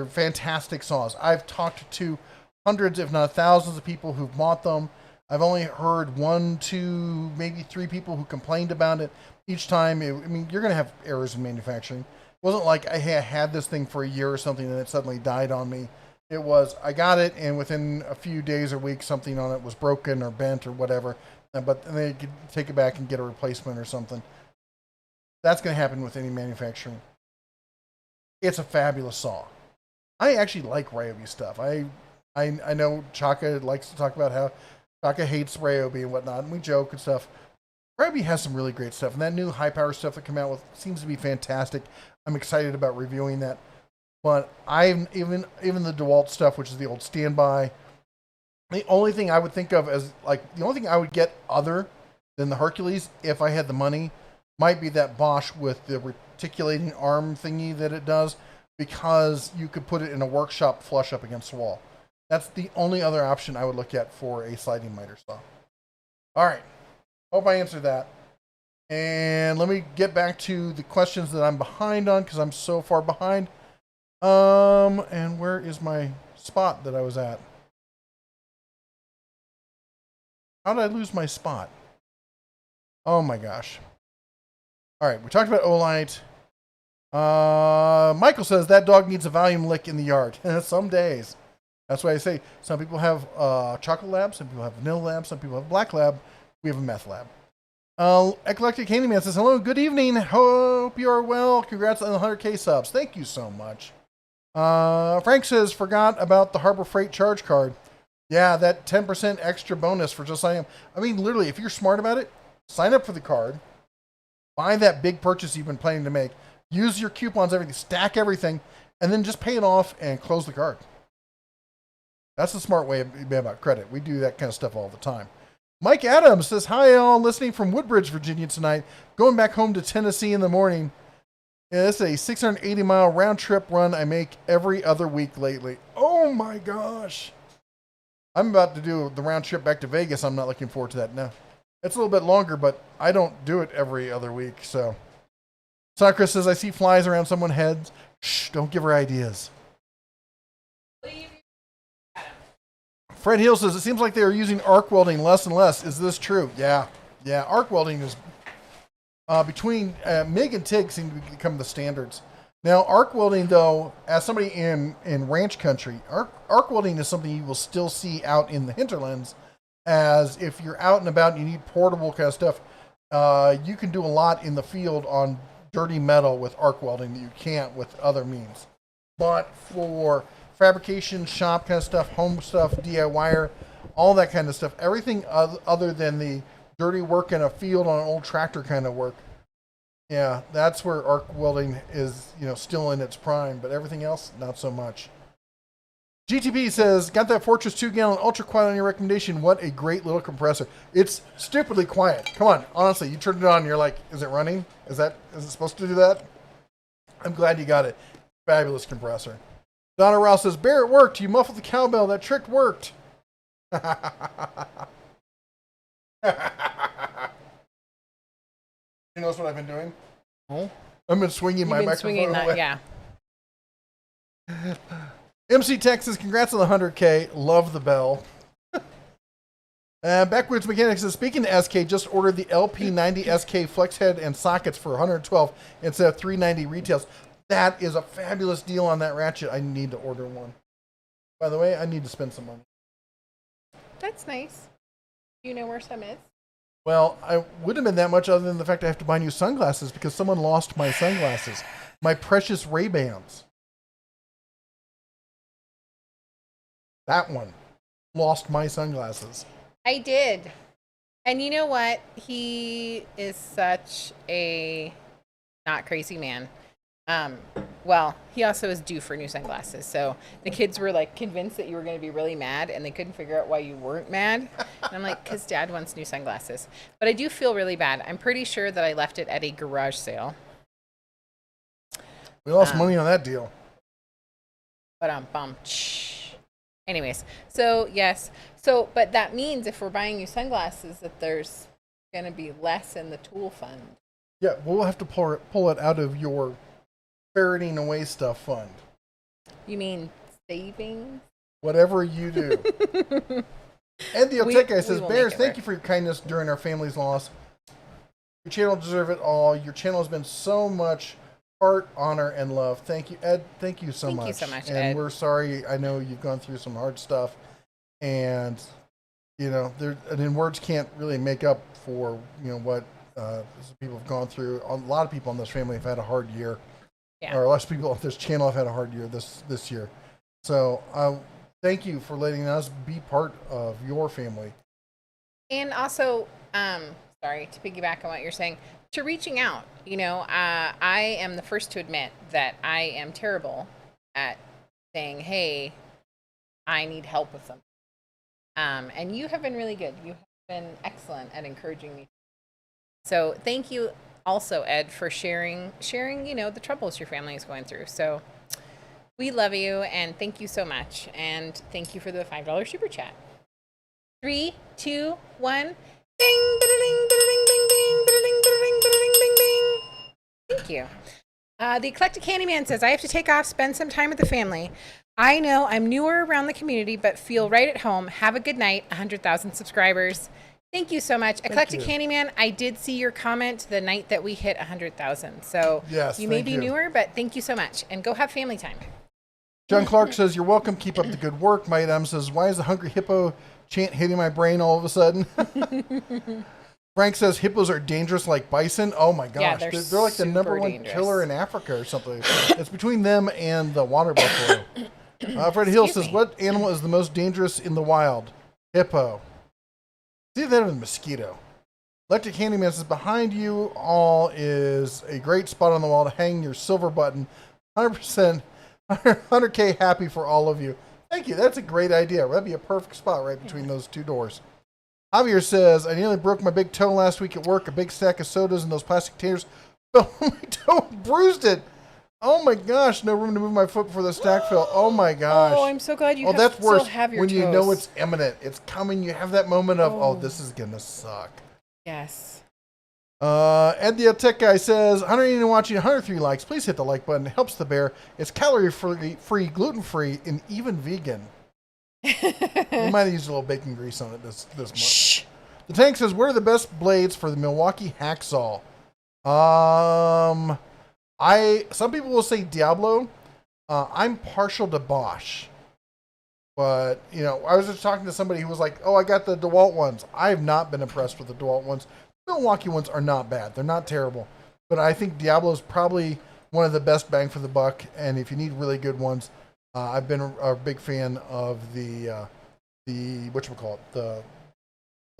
fantastic saws. I've talked to hundreds, if not thousands, of people who've bought them. I've only heard 1, 2, maybe 3 people who complained about it. Each time, you're going to have errors in manufacturing. It wasn't like I had this thing for a year or something and it suddenly died on me. It was, I got it, and within a few days or weeks, something on it was broken or bent or whatever. But they could take it back and get a replacement or something. That's going to happen with any manufacturing. It's a fabulous saw. I actually like Ryobi stuff. I know Chaka likes to talk about how Chaka hates Ryobi and whatnot, and we joke and stuff. Ryobi has some really great stuff, and that new high-power stuff that came out with seems to be fantastic. I'm excited about reviewing that. But even the DeWalt stuff, which is the old standby, the only thing I would think of as the only thing I would get other than the Hercules, if I had the money, might be that Bosch with the reticulating arm thingy that it does, because you could put it in a workshop flush up against the wall. That's the only other option I would look at for a sliding miter saw. All right. Hope I answered that. And let me get back to the questions that I'm behind on, because I'm so far behind. And where is my spot that I was at? How did I lose my spot? Oh my gosh. All right, we talked about Olight. Michael says that dog needs a volume lick in the yard. Some days. That's why I say some people have chocolate lab, some people have vanilla lab, some people have black lab. We have a meth lab. Eclectic Candyman says, hello, good evening. Hope you are well. Congrats on the 100K subs. Thank you so much. Frank says, forgot about the Harbor Freight charge card. Yeah, that 10% extra bonus for just signing up. I mean, literally, if you're smart about it, sign up for the card, buy that big purchase you've been planning to make, use your coupons, everything, stack everything, and then just pay it off and close the card. That's the smart way about credit. We do that kind of stuff all the time. Mike Adams says, hi, all, listening from Woodbridge, Virginia tonight. Going back home to Tennessee in the morning. Yeah, it's a 680-mile round-trip run I make every other week lately. Oh, my gosh. I'm about to do the round trip back to Vegas. I'm not looking forward to that now. It's a little bit longer, but I don't do it every other week, so. Sakura says, I see flies around someone's heads. Shh, don't give her ideas. Fred Hill says, it seems like they are using arc welding less and less. Is this true? Yeah. Arc welding is between MIG and TIG seem to become the standards. Now, arc welding, though, as somebody in ranch country, arc welding is something you will still see out in the hinterlands. As if you're out and about and you need portable kind of stuff, you can do a lot in the field on dirty metal with arc welding that you can't with other means. But for fabrication, shop kind of stuff, home stuff, DIYer, all that kind of stuff, everything other than the dirty work in a field on an old tractor kind of work, yeah, that's where arc welding is, still in its prime. But everything else, not so much. GTP says, got that Fortress 2-gallon ultra quiet on your recommendation. What a great little compressor. It's stupidly quiet. Come on, honestly, you turned it on and you're like, is it running? Is it supposed to do that? I'm glad you got it. Fabulous compressor. Donna Rouse says, Bear, it worked. You muffled the cowbell. That trick worked. You notice what I've been doing? Oh. I've been swinging my microphone swinging that, away. yeah. MC Texas, congrats on the 100K. Love the bell. Backwoods Mechanics says, speaking to SK, just ordered the LP90 SK flex head and sockets for 112 instead of 390 retails. That is a fabulous deal on that ratchet. I need to order one. By the way, I need to spend some money. That's nice. Do you know where some is? Well, I wouldn't have been that much other than the fact I have to buy new sunglasses because someone lost my sunglasses. My precious Ray-Bans. That one lost my sunglasses. I did. And you know what? He is such a not crazy man. Well, he also is due for new sunglasses. So the kids were like convinced that you were going to be really mad and they couldn't figure out why you weren't mad. And I'm like, because Dad wants new sunglasses. But I do feel really bad. I'm pretty sure that I left it at a garage sale. We lost money on that deal. But anyways, so yes. So, but that means if we're buying you sunglasses that there's going to be less in the tool fund. Yeah, we'll have to pull it out of your ferreting away stuff fund. You mean savings? Whatever you do. And the Oteka says, Bears, thank you for your kindness during our family's loss. Your channel deserves it all. Your channel has been so much heart, honor, and love. Thank you, Ed. Thank you so much. Thank you so much, and Ed. We're sorry. I know you've gone through some hard stuff. And, and words can't really make up for, what people have gone through. A lot of people in this family have had a hard year. Yeah. Or a lot of people on this channel have had a hard year this year. So thank you for letting us be part of your family. And also, sorry, to piggyback on what you're saying, to reaching out. I am the first to admit that I am terrible at saying, hey, I need help with something. And you have been really good. You have been excellent at encouraging me. So thank you also, Ed, for sharing, the troubles your family is going through. So we love you and thank you so much. And thank you for the $5 super chat. 3, 2, 1. Ding, ding, ding, ding, ding, ding, ding, ding, ding, ding, ding, ding. Thank you. The Eclectic Candyman says, I have to take off, spend some time with the family. I know I'm newer around the community, but feel right at home. Have a good night. 100,000 subscribers. Thank you so much. Eclectic Candyman, I did see your comment the night that we hit 100,000. So yes, you may be newer, but thank you so much. And go have family time. John Clark says, you're welcome. Keep up the good work. Mike Adams says, why is the Hungry Hippo chant hitting my brain all of a sudden? Frank says, hippos are dangerous like bison. Oh my gosh. Yeah, they're like the number one killer in Africa or something. It's between them and the water buffalo. Fred Hill says, what animal is the most dangerous in the wild? Hippo. See that with mosquito. Electric Handyman says, behind you all is a great spot on the wall to hang your silver button. 100%, 100K happy for all of you. Thank you. That's a great idea. That'd be a perfect spot right between those two doors. Javier says, I nearly broke my big toe last week at work. A big stack of sodas and those plastic containers fell on my toe and bruised it. Oh my gosh, no room to move my foot before the stack fell. Oh my gosh. Oh, I'm so glad you that's worse. still have your when toes. you know it's imminent. It's coming. You have that moment of, this is going to suck. Yes. Ed the Tech Guy says, 180 watching, 103 likes. Please hit the like button. It helps the bear. It's calorie-free, gluten-free, and even vegan. You might have used a little bacon grease on it this month. Shh. The Tank says, what are the best blades for the Milwaukee hacksaw? Some people will say Diablo. I'm partial to Bosch. But, I was just talking to somebody who was like, I got the DeWalt ones. I have not been impressed with the DeWalt ones. The Milwaukee ones are not bad. They're not terrible. But I think Diablo is probably one of the best bang for the buck. And if you need really good ones, I've been a big fan of the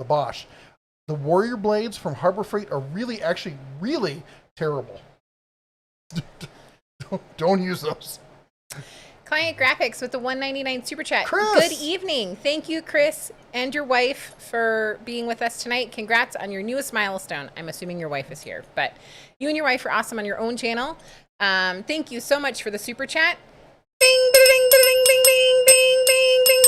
Bosch. The Warrior blades from Harbor Freight are really terrible. Don't use those. Client Graphics with the $1.99 super chat. Chris! Good evening. Thank you, Chris, and your wife for being with us tonight. Congrats on your newest milestone. I'm assuming your wife is here, but you and your wife are awesome on your own channel. Thank you so much for the super chat. Bing, ding, ding, ding, ding, ding, ding, ding, ding,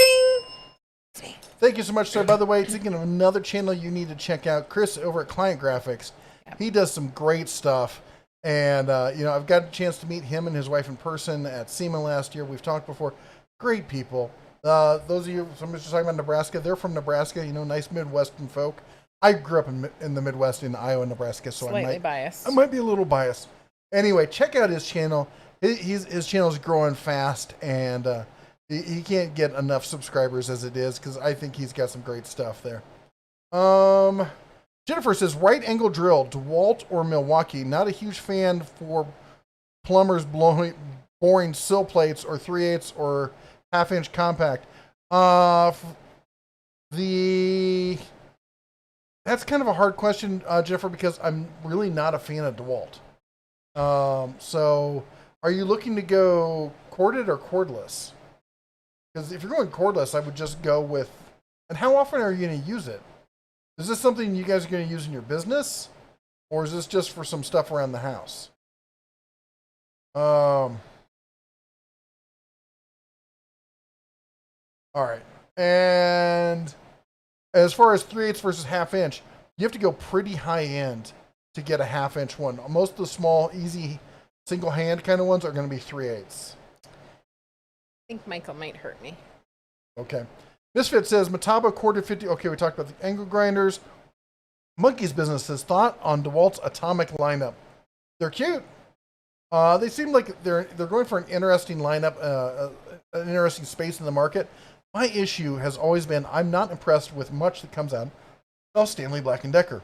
ding. Thank you so much, sir. By the way, thinking of another channel you need to check out, Chris over at Client Graphics. Yep. He does some great stuff. And, I've got a chance to meet him and his wife in person at SEMA last year. We've talked before. Great people. Those of you, somebody's just talking about Nebraska. They're from Nebraska, nice Midwestern folk. I grew up in the Midwest in Iowa, Nebraska, so Slightly biased. I might be a little biased. Anyway, check out his channel. His channel is growing fast, and he can't get enough subscribers as it is, because I think he's got some great stuff there. Jennifer says, right angle drill, DeWalt or Milwaukee. Not a huge fan for plumbers boring sill plates or 3/8 or 1/2-inch compact. That's kind of a hard question, Jennifer, because I'm really not a fan of DeWalt. So are you looking to go corded or cordless? Because if you're going cordless, I would just go with, and how often are you going to use it? Is this something you guys are going to use in your business? Or is this just for some stuff around the house? All right. And as far as 3/8 versus 1/2-inch, you have to go pretty high end to get a 1/2-inch one. Most of the small, easy, single hand kind of ones are going to be 3/8. I think Michael might hurt me. Okay. Misfit says, Metabo corded 50. Okay, we talked about the angle grinders. Monkey's Business says, thought on DeWalt's atomic lineup. They're cute. They seem like they're going for an interesting lineup, an interesting space in the market. My issue has always been I'm not impressed with much that comes out of Stanley Black & Decker.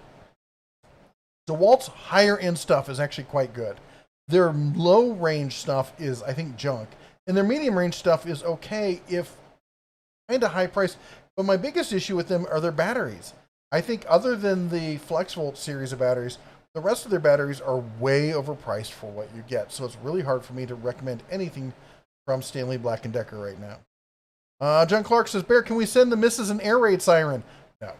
DeWalt's higher end stuff is actually quite good. Their low range stuff is, I think, junk. And their medium range stuff is okay if kind of high price, but my biggest issue with them are their batteries. I think other than the FlexVolt series of batteries, the rest of their batteries are way overpriced for what you get. So it's really hard for me to recommend anything from Stanley Black & Decker right now. John Clark says, Bear, can we send the missus an air raid siren? No.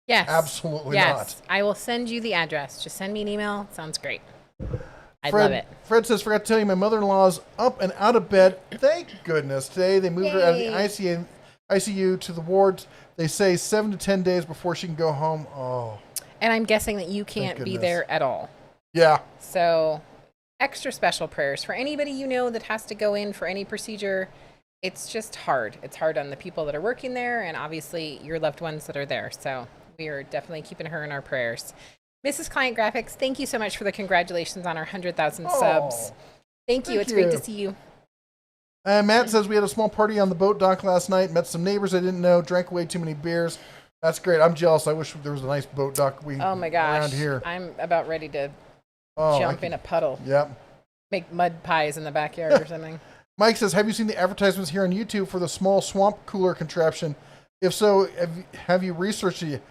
Yes. Absolutely not. I will send you the address. Just send me an email. Sounds great. I love it. Fred says, forgot to tell you, my mother-in-law's up and out of bed. Thank goodness. Today they moved her out of the ICU to the wards. They say 7 to 10 days before she can go home. Oh. And I'm guessing that you can't be there at all. Yeah. So extra special prayers for anybody you know that has to go in for any procedure. It's just hard. It's hard on the people that are working there and obviously your loved ones that are there. So we are definitely keeping her in our prayers. Mrs. Client Graphics, thank you so much for the congratulations on our 100,000 subs. Thank you. It's great to see you. Matt says, we had a small party on the boat dock last night. Met some neighbors I didn't know. Drank way too many beers. That's great. I'm jealous. I wish there was a nice boat dock oh my gosh. around here. I'm about ready to jump in a puddle. Yep. Make mud pies in the backyard or something. Mike says, have you seen the advertisements here on YouTube for the small swamp cooler contraption? If so, have you researched it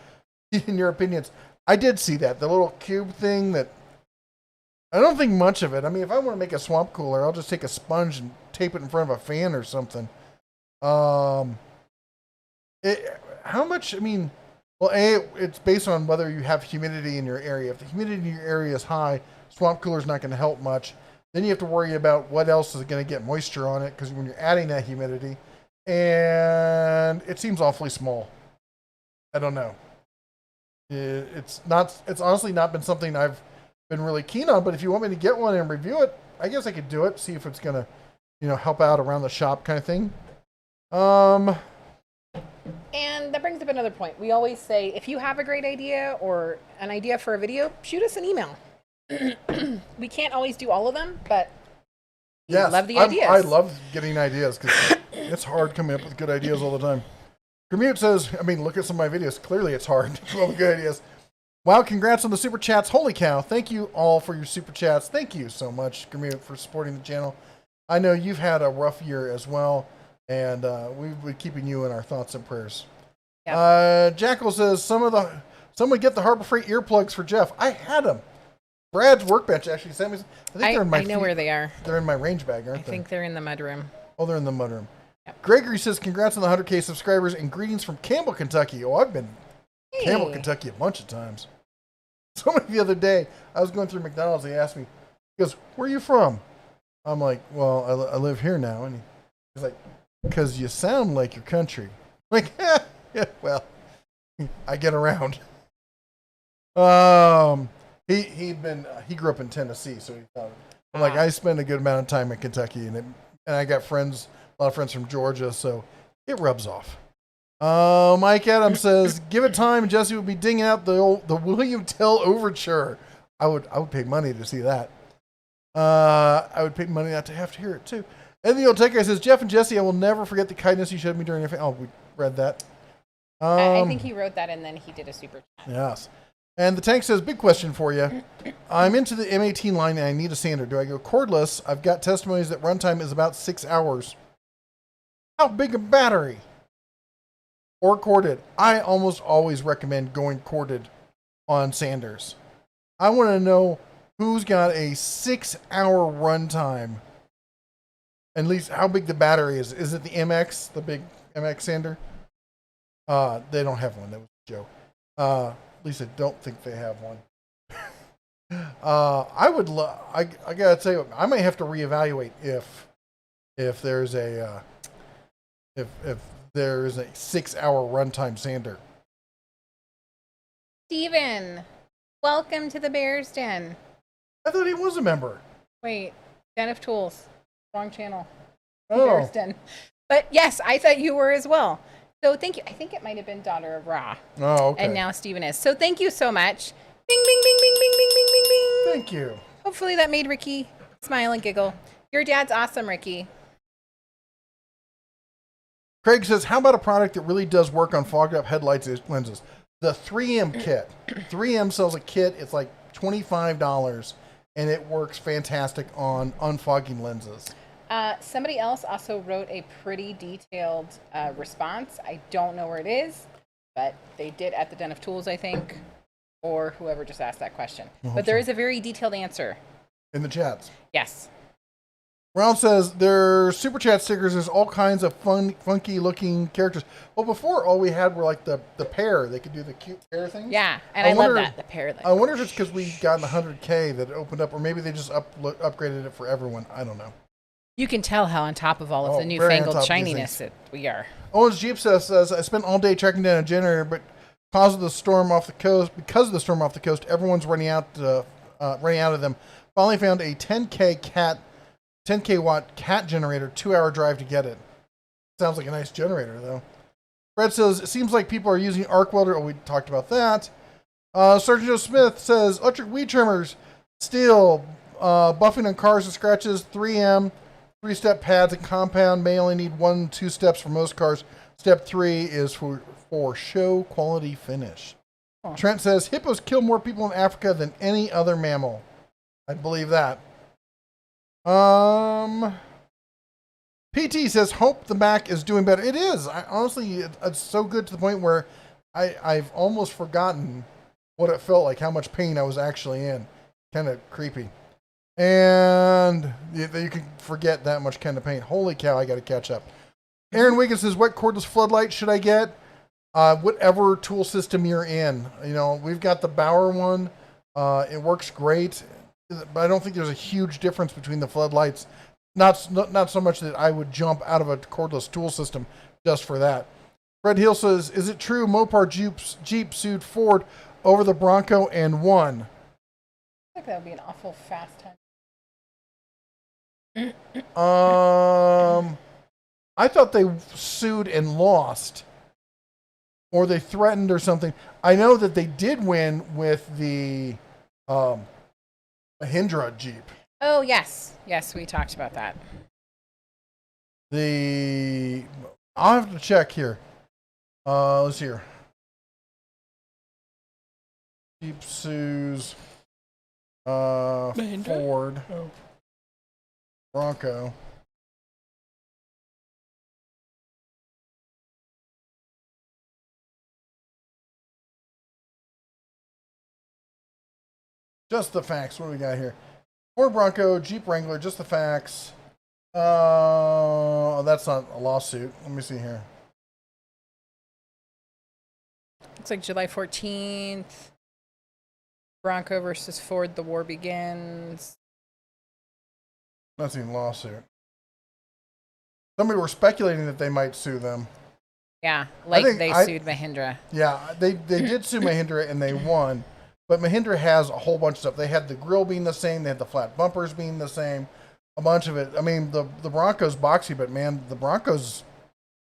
in your opinions? I did see that. The little cube thing that I don't think much of it. I mean, if I want to make a swamp cooler, I'll just take a sponge and tape it in front of a fan or something. How much, I mean, Well, it's based on whether you have humidity in your area. If the humidity in your area is high, swamp cooler is not going to help much. Then you have to worry about what else is going to get moisture on it, because when you're adding that humidity, and it seems awfully small. I don't know. It's honestly not been something I've been really keen on, but if you want me to get one and review it, I guess I could do it, see if it's going to, help out around the shop kind of thing. And that brings up another point. We always say, if you have a great idea or an idea for a video, shoot us an email. We can't always do all of them, but we love the ideas. I love getting ideas because it's hard coming up with good ideas all the time. Commute says, look at some of my videos. Clearly it's hard to come up with good ideas. Wow, congrats on the super chats. Holy cow. Thank you all for your super chats. Thank you so much, Commute, for supporting the channel. I know you've had a rough year as well, and we've been keeping you in our thoughts and prayers. Yep. Jackal says, someone get the Harbor Freight earplugs for Jeff. I had them. Brad's workbench actually sent me. I know where they are. They're in my range bag, aren't they? I think they're in the mudroom. Oh, they're in the mudroom. Yep. Gregory says, congrats on the 100K subscribers and greetings from Campbell, Kentucky. Oh, I've been Campbell, Kentucky a bunch of times. Somebody the other day, I was going through McDonald's, they asked me, he goes, where are you from? I'm like, well, I live here now. And he's like, because you sound like your country. I'm like, yeah, well, I get around. He grew up in Tennessee, so he thought, I'm like, I spend a good amount of time in Kentucky, and I got a lot of friends from Georgia, so it rubs off. Mike Adams says, give it time, Jesse would be dinging out the William Tell overture. I would pay money to see that. I would pay money not to have to hear it too. And the old tech guy says, Jeff and Jesse, I will never forget the kindness you showed me during your Oh, we read that. I think he wrote that and then he did a super chat. Yes. And the tank says, big question for you. I'm into the M18 line and I need a sander. Do I go cordless? I've got testimonies that runtime is about 6 hours. How big a battery? Or corded? I almost always recommend going corded on sanders. I want to know who's got a 6-hour runtime. At least how big the battery is. Is it the MX, the big MX sander? They don't have one. That was a joke. At least I don't think they have one. I gotta tell you, I might have to reevaluate if there's a if there is a 6-hour runtime sander. Steven, welcome to the Bears Den. I thought he was a member. Wait, Den of Tools. Wrong channel. Oh. Bears Den. But yes, I thought you were as well. So thank you. I think it might have been Daughter of Ra. Oh, okay. And now Steven is. So thank you so much. Bing, bing, bing, bing, bing, bing, bing, bing, bing. Thank you. Hopefully that made Ricky smile and giggle. Your dad's awesome, Ricky. Craig says, how about a product that really does work on fogged up headlights lenses? The 3M kit. 3M sells a kit. It's like $25, and it works fantastic on unfogging lenses. Somebody else also wrote a pretty detailed response. I don't know where it is, but they did at the Den of Tools, I think, or whoever just asked that question. But there is a very detailed answer. In the chats. Yes. Ron says, their super chat stickers, there's all kinds of funky looking characters. Well, before all we had were like the pair. They could do the cute pair things. Yeah, and I love that, the pair. I wonder if it's because we got the 100K that it opened up, or maybe they just upgraded it for everyone. I don't know. You can tell how on top of all of the newfangled shininess that we are. Owens Jeep says, I spent all day tracking down a generator, but because of the storm off the coast, everyone's running out of them. Finally found a 10K watt cat generator, 2-hour drive to get it. Sounds like a nice generator though. Fred says, it seems like people are using arc welder. Oh, we talked about that. Sergeant Joe Smith says, electric weed trimmers, steel, buffing on cars and scratches, 3M, 3-step pads and compound may only need 1-2 steps for most cars. Step 3 is for show quality finish. Oh. Trent says, hippos kill more people in Africa than any other mammal. I believe that. PT says, hope the Mac is doing better. It is. Honestly, it's so good to the point where I've almost forgotten what it felt like, how much pain I was actually in. Kind of creepy. And you can forget that much kind of pain. Holy cow, I got to catch up. Aaron Wiggins says, what cordless floodlight should I get? whatever tool system you're in. You know, we've got the Bauer one. It works great, but I don't think there's a huge difference between the floodlights. Not so much that I would jump out of a cordless tool system just for that. Fred Hill says, "Is it true Mopar Jeep sued Ford over the Bronco and won?" I think that would be an awful fast time. I thought they sued and lost, or they threatened or something. I know that they did win with the Mahindra Jeep. Oh yes, we talked about that. I'll have to check here. Let's see here. Jeep sues Ford Bronco. Just the facts. What do we got here? Ford Bronco, Jeep Wrangler, just the facts. That's not a lawsuit. Let me see here. It's like July 14th. Bronco versus Ford, the war begins. That's even a lawsuit. Somebody were speculating that they might sue them. Yeah, they sued Mahindra. Yeah, they did sue Mahindra and they won. But Mahindra has a whole bunch of stuff. They had the grill being the same. They had the flat bumpers being the same. A bunch of it. I mean, the Bronco's boxy, but man, the Bronco's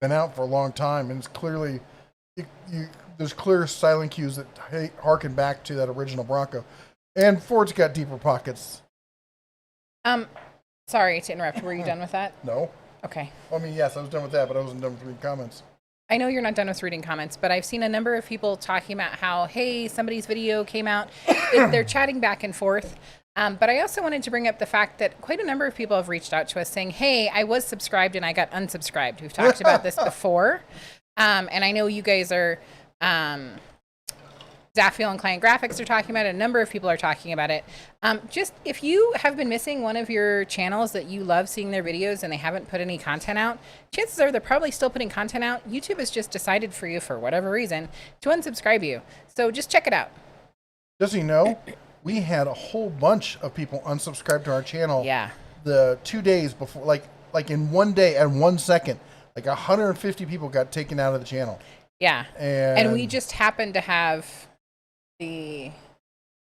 been out for a long time, and it's clearly there's clear silent cues that harken back to that original Bronco. And Ford's got deeper pockets. Sorry to interrupt. Were you done with that? No. Okay. I mean, yes, I was done with that, but I wasn't done with reading comments. I know you're not done with reading comments, but I've seen a number of people talking about how, hey, somebody's video came out. They're chatting back and forth. But I also wanted to bring up the fact that quite a number of people have reached out to us saying, hey, I was subscribed and I got unsubscribed. We've talked about this before. And I know you guys are, Zaffiel and Client Graphics are talking about it. A number of people are talking about it. Just if you have been missing one of your channels that you love seeing their videos and they haven't put any content out, chances are they're probably still putting content out. YouTube has just decided for you, for whatever reason, to unsubscribe you. So just check it out. Just so you know, we had a whole bunch of people unsubscribe to our channel. Yeah. The 2 days before, like in 1 day and 1 second, like 150 people got taken out of the channel. Yeah. And we just happened to have the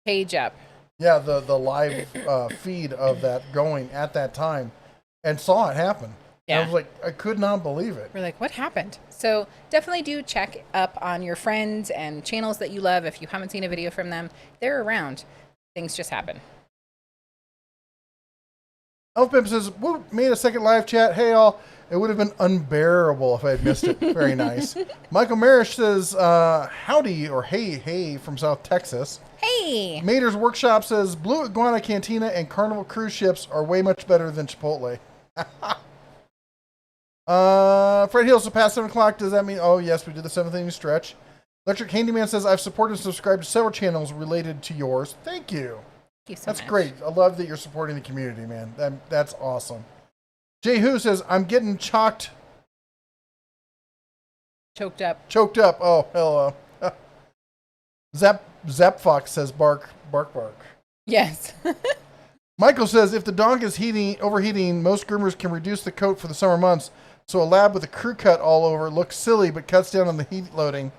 page up. Yeah, the live feed of that going at that time, and saw it happen. Yeah. And I was like, I could not believe it. We're like, what happened? So definitely do check up on your friends and channels that you love. If you haven't seen a video from them, they're around. Things just happen. Elfpimp says, "Woo, made a second live chat. Hey, all. It would have been unbearable if I had missed it." Very nice. Michael Marish says, howdy, or hey, from South Texas. Hey. Mater's Workshop says, Blue Iguana Cantina and Carnival cruise ships are way much better than Chipotle. Fred Hill, so past 7 o'clock, does that mean, oh yes, we did the 7th inning stretch. Electric Handyman says, I've supported and subscribed to several channels related to yours. Thank you. Thank you so That's much. great. I love that you're supporting the community, man. That's awesome. Jay Who says, I'm getting choked up. Oh, hello. Zap Fox says, bark. Yes. Michael says, if the donk is overheating, most groomers can reduce the coat for the summer months. So a lab with a crew cut all over looks silly, but cuts down on the heat loading.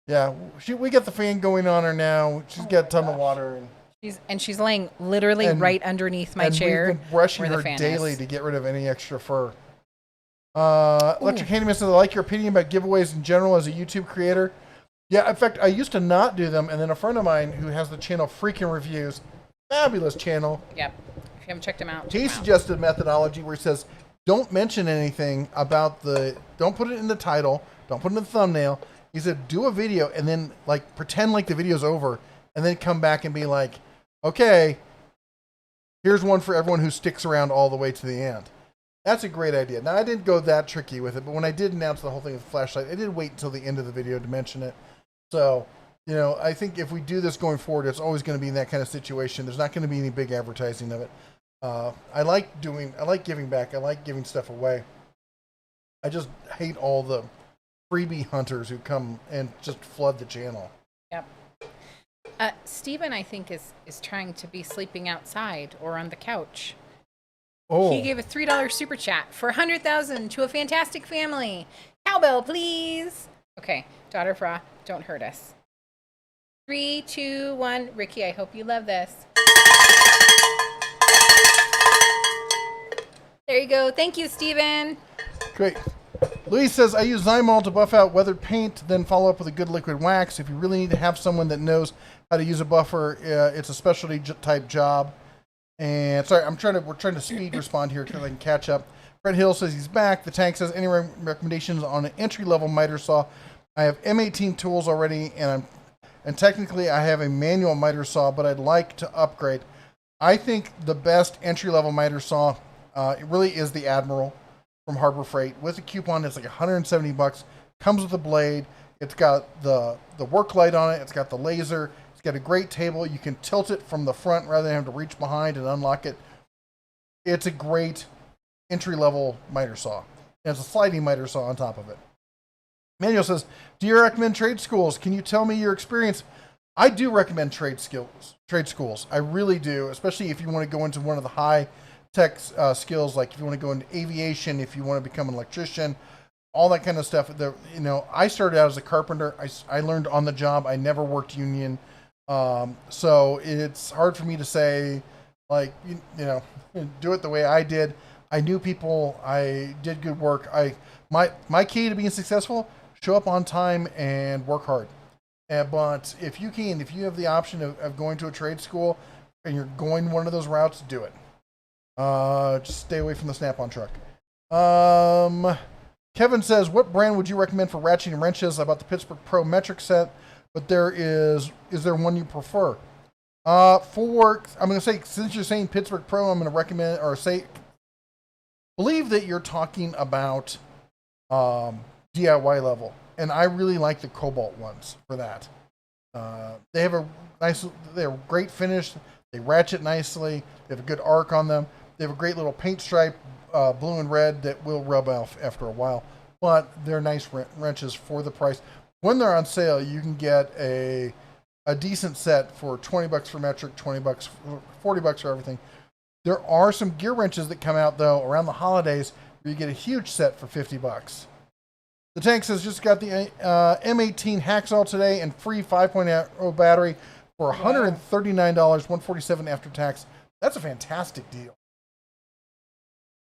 Yeah, we got the fan going on her now. She's got a ton of water. She's laying literally right underneath my chair. We've been brushing her daily to get rid of any extra fur. Electric Handyman says, I like your opinion about giveaways in general as a YouTube creator. Yeah, in fact, I used to not do them, and then a friend of mine who has the channel Freaking Reviews, fabulous channel. Yep. If you haven't checked him out, he suggested a methodology where he says, don't mention anything about don't put it in the title, don't put it in the thumbnail. He said, do a video and then pretend like the video's over, and then come back and be like, okay, here's one for everyone who sticks around all the way to the end. That's a great idea. Now, I didn't go that tricky with it, but when I did announce the whole thing with the flashlight, I did wait until the end of the video to mention it. So, I think if we do this going forward, it's always going to be in that kind of situation. There's not going to be any big advertising of it. I like giving back. I like giving stuff away. I just hate all the freebie hunters who come and just flood the channel. Yep. Steven, I think, is trying to be sleeping outside or on the couch. Oh. He gave a $3 super chat for 100,000 to a fantastic family. Cowbell, please. Okay, Daughter Fra, don't hurt us. 3, 2, 1. Ricky, I hope you love this. There you go. Thank you, Steven. Great. Louise says, I use Zymol to buff out weathered paint, then follow up with a good liquid wax. If you really need to have someone that knows how to use a buffer, it's a specialty type job. And sorry, we're trying to speed respond here because I can catch up. Fred Hill says he's back. The Tank says, any recommendations on an entry-level miter saw? I have M18 tools already, and technically I have a manual miter saw, but I'd like to upgrade. I think the best entry-level miter saw it really is the Admiral from Harbor Freight. With a coupon, it's like $170. Comes with a blade. It's got the work light on it. It's got the laser. It's got a great table. You can tilt it from the front rather than having to reach behind and unlock it. It's a great entry-level miter saw. And it's a sliding miter saw on top of it. Manuel says, do you recommend trade schools? Can you tell me your experience? I do recommend trade schools. I really do, especially if you want to go into one of the high tech skills, like if you want to go into aviation, if you want to become an electrician, all that kind of stuff. I started out as a carpenter. I learned on the job. I never worked union. So it's hard for me to say, like, do it the way I did. I knew people. I did good work. My key to being successful, show up on time and work hard. But if you have the option of going to a trade school and you're going one of those routes, do it. Just stay away from the Snap-on truck. Kevin says, what brand would you recommend for ratcheting wrenches? I bought the Pittsburgh Pro metric set, but is there one you prefer? I'm going to say, since you're saying Pittsburgh Pro, I'm going to recommend believe that you're talking about DIY level. And I really like the Cobalt ones for that. They're great finish. They ratchet nicely. They have a good arc on them. They have a great little paint stripe, blue and red, that will rub off after a while. But they're nice wrenches for the price. When they're on sale, you can get a decent set for $20 for metric, $20, $40 for everything. There are some gear wrenches that come out, though, around the holidays where you get a huge set for $50. The Tank says, just got the M18 Hacksaw today and free 5.0 battery for $139, $147 after tax. That's a fantastic deal.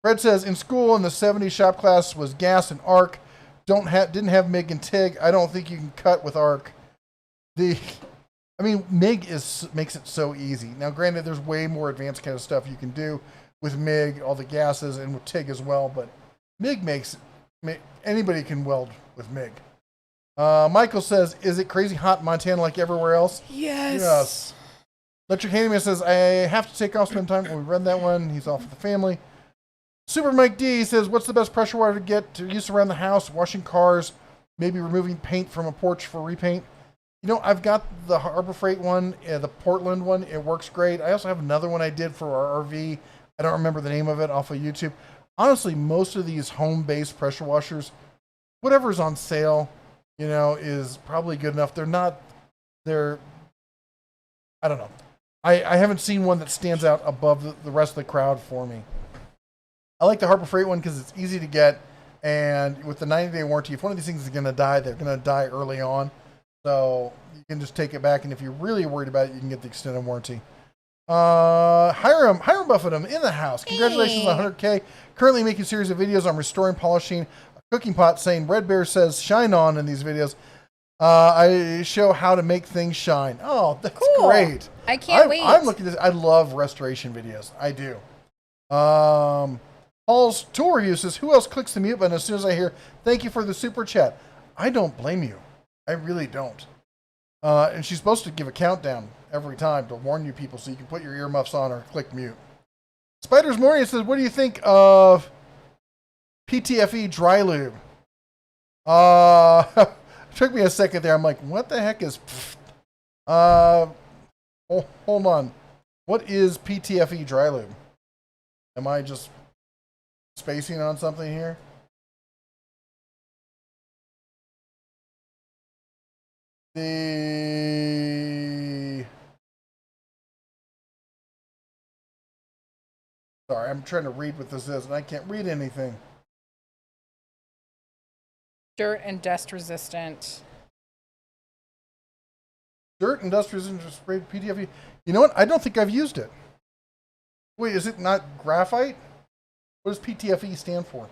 Fred says, in school in the 70s, shop class was gas and arc. Didn't have MIG and TIG. I don't think you can cut with arc. MIG makes it so easy. Now, granted, there's way more advanced kind of stuff you can do with MIG, all the gases, and with TIG as well, but MIG anybody can weld with MIG. Michael says, is it crazy hot in Montana like everywhere else? Yes. Electric Handyman says, I have to take off, spend time. We read that one. He's off with the family. Super Mike D says, what's the best pressure water to get to use around the house, washing cars, maybe removing paint from a porch for repaint? I've got the Harbor Freight one, the Portland one. It works great. I also have another one I did for our RV. I don't remember the name of it, off of YouTube. Honestly, most of these home-based pressure washers, whatever's on sale, is probably good enough. I don't know. I haven't seen one that stands out above the rest of the crowd for me. I like the Harbor Freight one because it's easy to get, and with the 90-day warranty, if one of these things is going to die, they're going to die early on. So you can just take it back, and if you're really worried about it, you can get the extended warranty. Hiram Buffetum in the house. Congratulations on 100K. Currently making a series of videos on restoring, polishing a cooking pot, saying Red Bear says shine on in these videos. I show how to make things shine. Oh, that's cool. Great. I can't wait. I'm looking at this. I love restoration videos. I do. Paul's tool review says, who else clicks the mute button as soon as I hear thank you for the super chat? I don't blame you. I really don't. And she's supposed to give a countdown every time to warn you people so you can put your earmuffs on or click mute. Spider's Morning says, what do you think of PTFE dry lube? Took me a second there. I'm like, what the heck is hold on. What is PTFE dry lube? Am I just spacing on something here? Sorry, I'm trying to read what this is, and I can't read anything. Dirt and dust resistant. Dirt and dust resistant spray PTFE. You know what? I don't think I've used it. Wait, is it not graphite? What does PTFE stand for?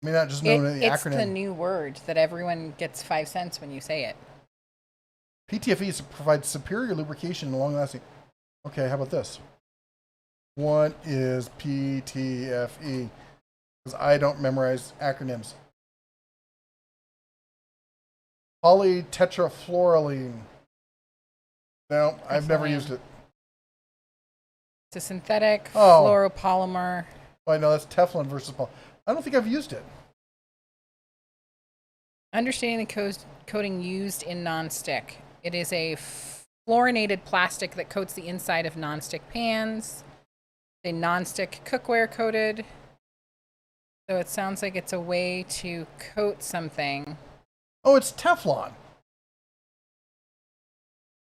I mean, not just knowing the acronym. It's the new word that everyone gets 5 cents when you say it. PTFE provides superior lubrication and long-lasting. Okay, how about this? What is PTFE? Because I don't memorize acronyms. Polytetrafluorine. No, I've never used it. It's a synthetic fluoropolymer. Oh, I know that's Teflon versus poly. I don't think I've used it. Understanding the coating used in nonstick. It is a fluorinated plastic that coats the inside of nonstick pans. A nonstick cookware coated. So it sounds like it's a way to coat something. Oh, it's Teflon.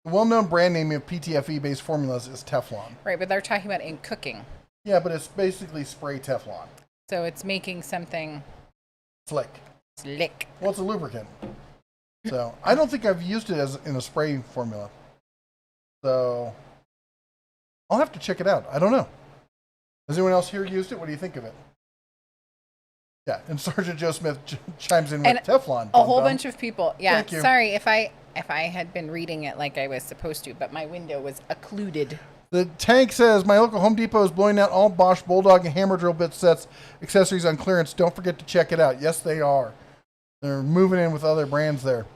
The well-known brand name of PTFE-based formulas is Teflon. Right, but they're talking about in cooking. Yeah, but it's basically spray Teflon. So it's making something slick. Well, it's a lubricant. So I don't think I've used it as in a spray formula. So I'll have to check it out. I don't know. Has anyone else here used it? What do you think of it? Yeah, and Sergeant Joe Smith chimes in with Teflon. A whole bunch of people. Yeah, sorry if I had been reading it like I was supposed to, but my window was occluded. The tank says, my local Home Depot is blowing out all Bosch Bulldog and Hammer Drill bit sets, accessories on clearance. Don't forget to check it out. Yes, they are. They're moving in with other brands there.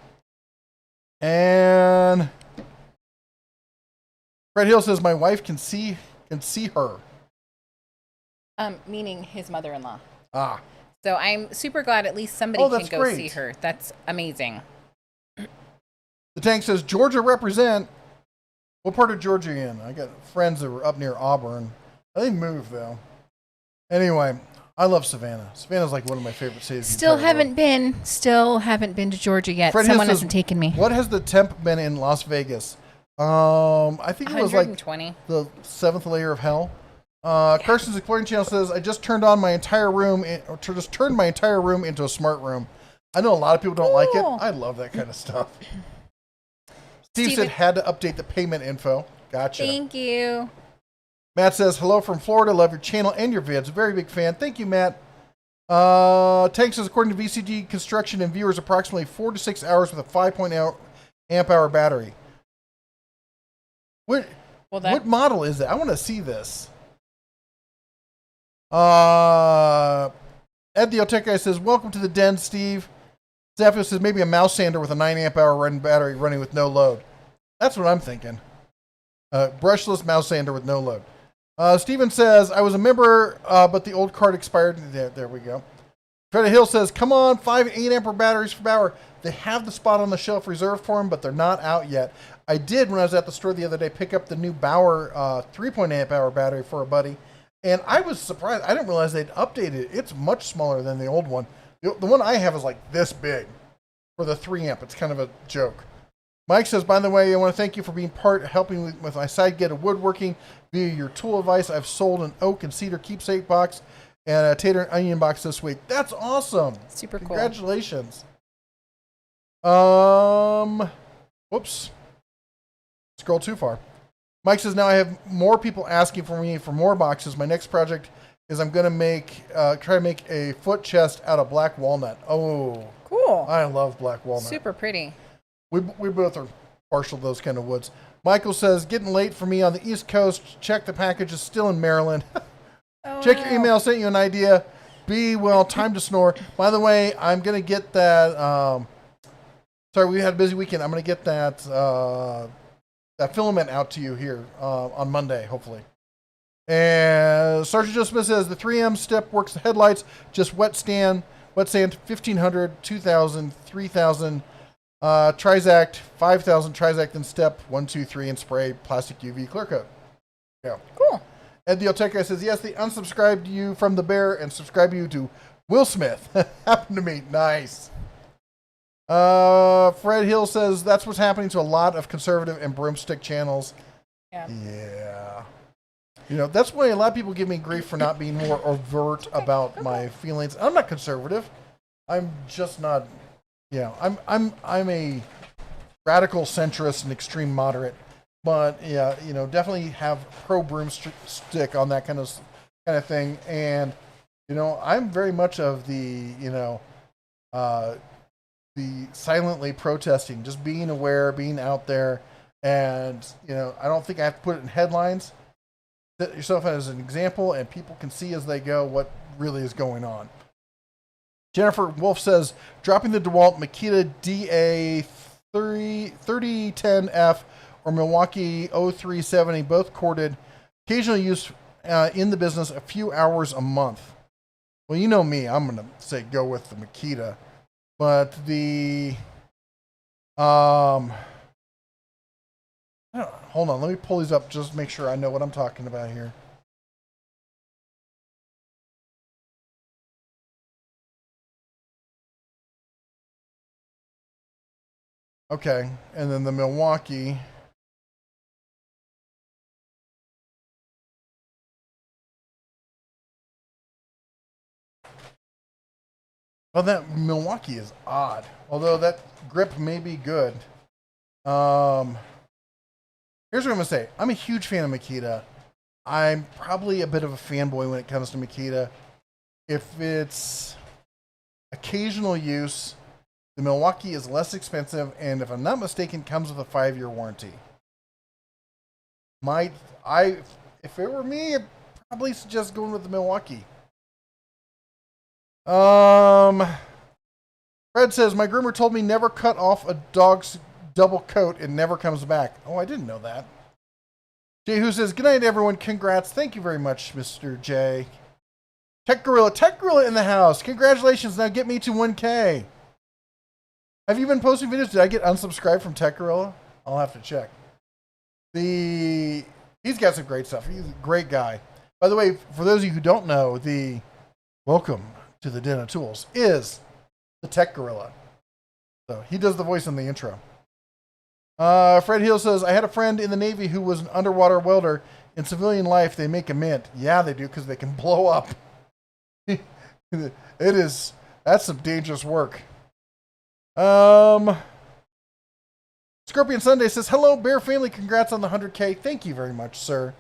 And Fred Hill says, my wife can see her. Meaning his mother-in-law. Ah. So I'm super glad at least somebody can go see her. That's amazing. The tank says, Georgia represent. What part of Georgia are you in? I got friends that were up near Auburn. They moved, though. Anyway, I love Savannah. Savannah's like one of my favorite cities. Still haven't been to Georgia yet. Someone hasn't taken me. What has the temp been in Las Vegas? I think it was like the 7th layer of hell. Carson's Exploring Channel says, I just turned my entire room into a smart room. I know a lot of people don't like it. I love that kind of stuff. Steve said had to update the payment info. Gotcha. Thank you. Matt says, hello from Florida. Love your channel and your vids. Very big fan. Thank you, Matt. Tank says, according to VCG construction and viewers, approximately 4 to 6 hours with a 5.0 amp hour battery. What model is it? I want to see this. Ed the Otech guy says, welcome to the den, Steve. Zephyr says, maybe a mouse sander with a 9 amp hour battery running with no load. That's what I'm thinking. Brushless mouse sander with no load. Steven says, I was a member, but the old card expired. There we go. Fred Hill says, come on, 5 8 amp batteries for Bauer. They have the spot on the shelf reserved for them, but they're not out yet. I did, when I was at the store the other day, pick up the new Bauer 3.8 amp hour battery for a buddy. And I was surprised. I didn't realize they'd updated it. It's much smaller than the old one. The one I have is like this big for the 3 amp. It's kind of a joke. Mike says, by the way, I want to thank you for being helping with my side get of woodworking via your tool advice. I've sold an oak and cedar keepsake box and a tater and onion box this week. That's awesome. Super cool. Congratulations. Whoops. Scroll too far. Mike says, now I have more people asking for me for more boxes. My next project is I'm going to try to make a foot chest out of black walnut. Oh, cool. I love black walnut. Super pretty. We both are partial to those kind of woods. Michael says, getting late for me on the East Coast. Check the package is still in Maryland. Check your email. Sent you an idea. Be well. Time to snore. By the way, I'm going to get that. Sorry, we had a busy weekend. I'm going to get that filament out to you here on Monday, hopefully. And Sergeant Joe Smith says the 3M step works the headlights. Just wet sand 1,500, 2,000, 3,000. Trizact 5,000. Trizact and step 1, 2, 3 and spray plastic UV clear coat. Yeah, cool. Ed the Oteka says yes. They unsubscribed you from the bear and subscribe you to Will Smith. Happened to me. Nice. Fred Hill says that's what's happening to a lot of conservative and broomstick channels. Yeah. You know, that's why a lot of people give me grief for not being more overt about my feelings. I'm not conservative. I'm just not. Yeah, I'm a radical centrist and extreme moderate. But yeah, you know, definitely have pro broomstick on that kind of thing. And you know, I'm very much of the the silently protesting, just being aware, being out there, and you know, I don't think I have to put it in headlines. Set yourself as an example, and people can see as they go what really is going on. Jennifer Wolf says, dropping the DeWalt Makita DA 3010F or Milwaukee 0370, both corded, occasionally used in the business a few hours a month. Well, you know me, I'm going to say go with the Makita. But the, hold on, let me pull these up just to make sure I know what I'm talking about here. Okay, and then the Milwaukee. Well, that Milwaukee is odd, although that grip may be good. Here's what I'm going to say. I'm a huge fan of Makita. I'm probably a bit of a fanboy when it comes to Makita. If it's occasional use, the Milwaukee is less expensive, and if I'm not mistaken, comes with a 5-year warranty. If it were me, I'd probably suggest going with the Milwaukee. Fred says, my groomer told me never cut off a dog's double coat. It never comes back. Oh, I didn't know that. Jay Who says, good night, everyone. Congrats. Thank you very much, Mr. J. Tech Gorilla in the house. Congratulations. Now get me to 1K. Have you been posting videos? Did I get unsubscribed from Tech Gorilla? I'll have to check. He's got some great stuff. He's a great guy. By the way, for those of you who don't know, the welcome to the Den of Tools is the Tech Gorilla. So he does the voice in the intro. Fred Hill says, I had a friend in the Navy who was an underwater welder. In civilian life, they make a mint. Yeah, they do, because they can blow up. That's some dangerous work. Scorpion Sunday says, hello, Bear family. Congrats on the 100K. Thank you very much, sir.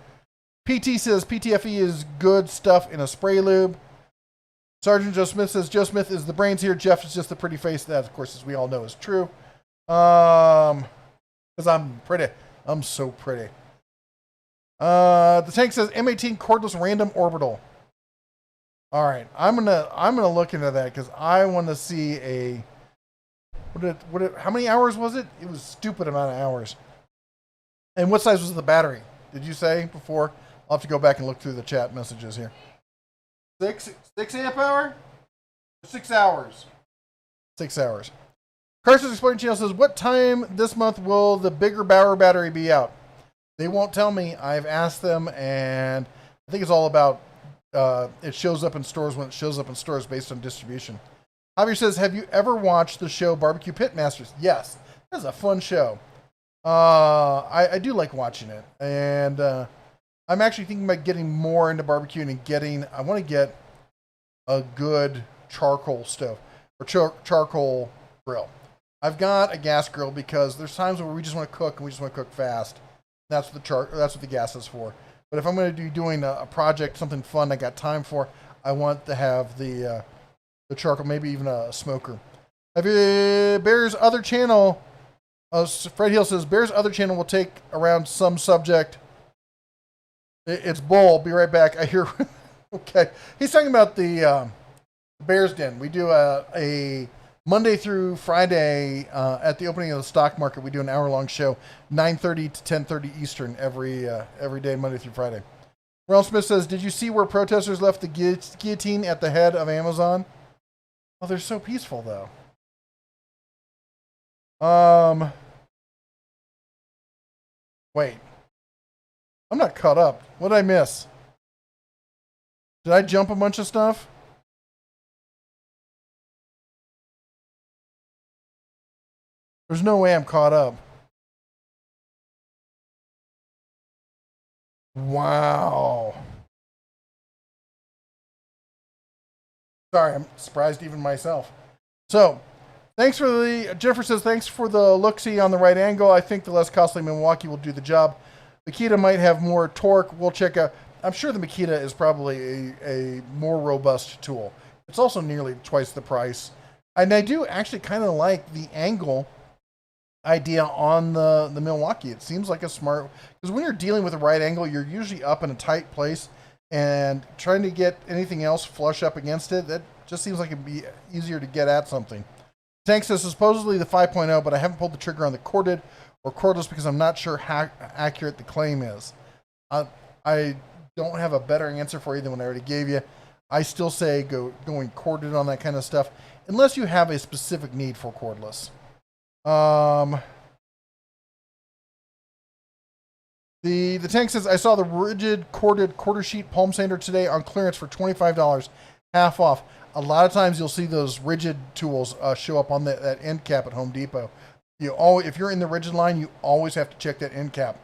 PT says, PTFE is good stuff in a spray lube. Sergeant Joe Smith says, Joe Smith is the brains here. Jeff is just the pretty face. That, of course, as we all know, is true. Because I'm pretty. I'm so pretty. The tank says, M18 cordless random orbital. All right, I'm gonna look into that because I want to see a. How many hours was it? It was a stupid amount of hours. And what size was the battery? Did you say before? I'll have to go back and look through the chat messages here. 6 amp hour? 6 hours. 6 hours. Carson's Explaining Channel says, what time this month will the bigger Bauer battery be out? They won't tell me. I've asked them, and I think it's all about it shows up in stores when it shows up in stores based on distribution. Javier says, have you ever watched the show Barbecue Pit Masters? Yes. That's a fun show. I do like watching it. And I'm actually thinking about getting more into barbecuing and I want to get a good charcoal stove or charcoal grill. I've got a gas grill because there's times where we just want to cook and we just want to cook fast. That's what the gas is for. But if I'm going to be doing a project, something fun I got time for, I want to have the charcoal, maybe even a smoker. Bear's other channel, Fred Hill says, Bear's other channel will take around some subject. It's bull. Be right back. I hear. Okay. He's talking about the Bear's Den. We do a Monday through Friday at the opening of the stock market. We do an hour-long show, 9:30 to 10:30 Eastern every day, Monday through Friday. Ronald Smith says, did you see where protesters left the guillotine at the head of Amazon? Oh, they're so peaceful, though. Wait. I'm not caught up. What did I miss? Did I jump a bunch of stuff? There's no way I'm caught up. Wow. Sorry, I'm surprised even myself. So, Jennifer says, thanks for the look-see on the right angle. I think the less costly Milwaukee will do the job. Makita might have more torque. We'll check out. I'm sure the Makita is probably a more robust tool. It's also nearly twice the price. And I do actually kind of like the angle idea on the Milwaukee. It seems like a smart, because when you're dealing with a right angle, you're usually up in a tight place, and trying to get anything else flush up against it, that just seems like it'd be easier to get at something. Tank says supposedly the 5.0, but I haven't pulled the trigger on the corded or cordless because I'm not sure how accurate the claim is. I don't have a better answer for you than what I already gave you. I still say going corded on that kind of stuff, unless you have a specific need for cordless. The Tank says, I saw the rigid corded quarter sheet palm sander today on clearance for $25, half off. A lot of times you'll see those rigid tools show up on that end cap at Home Depot. If you're in the rigid line, you always have to check that end cap.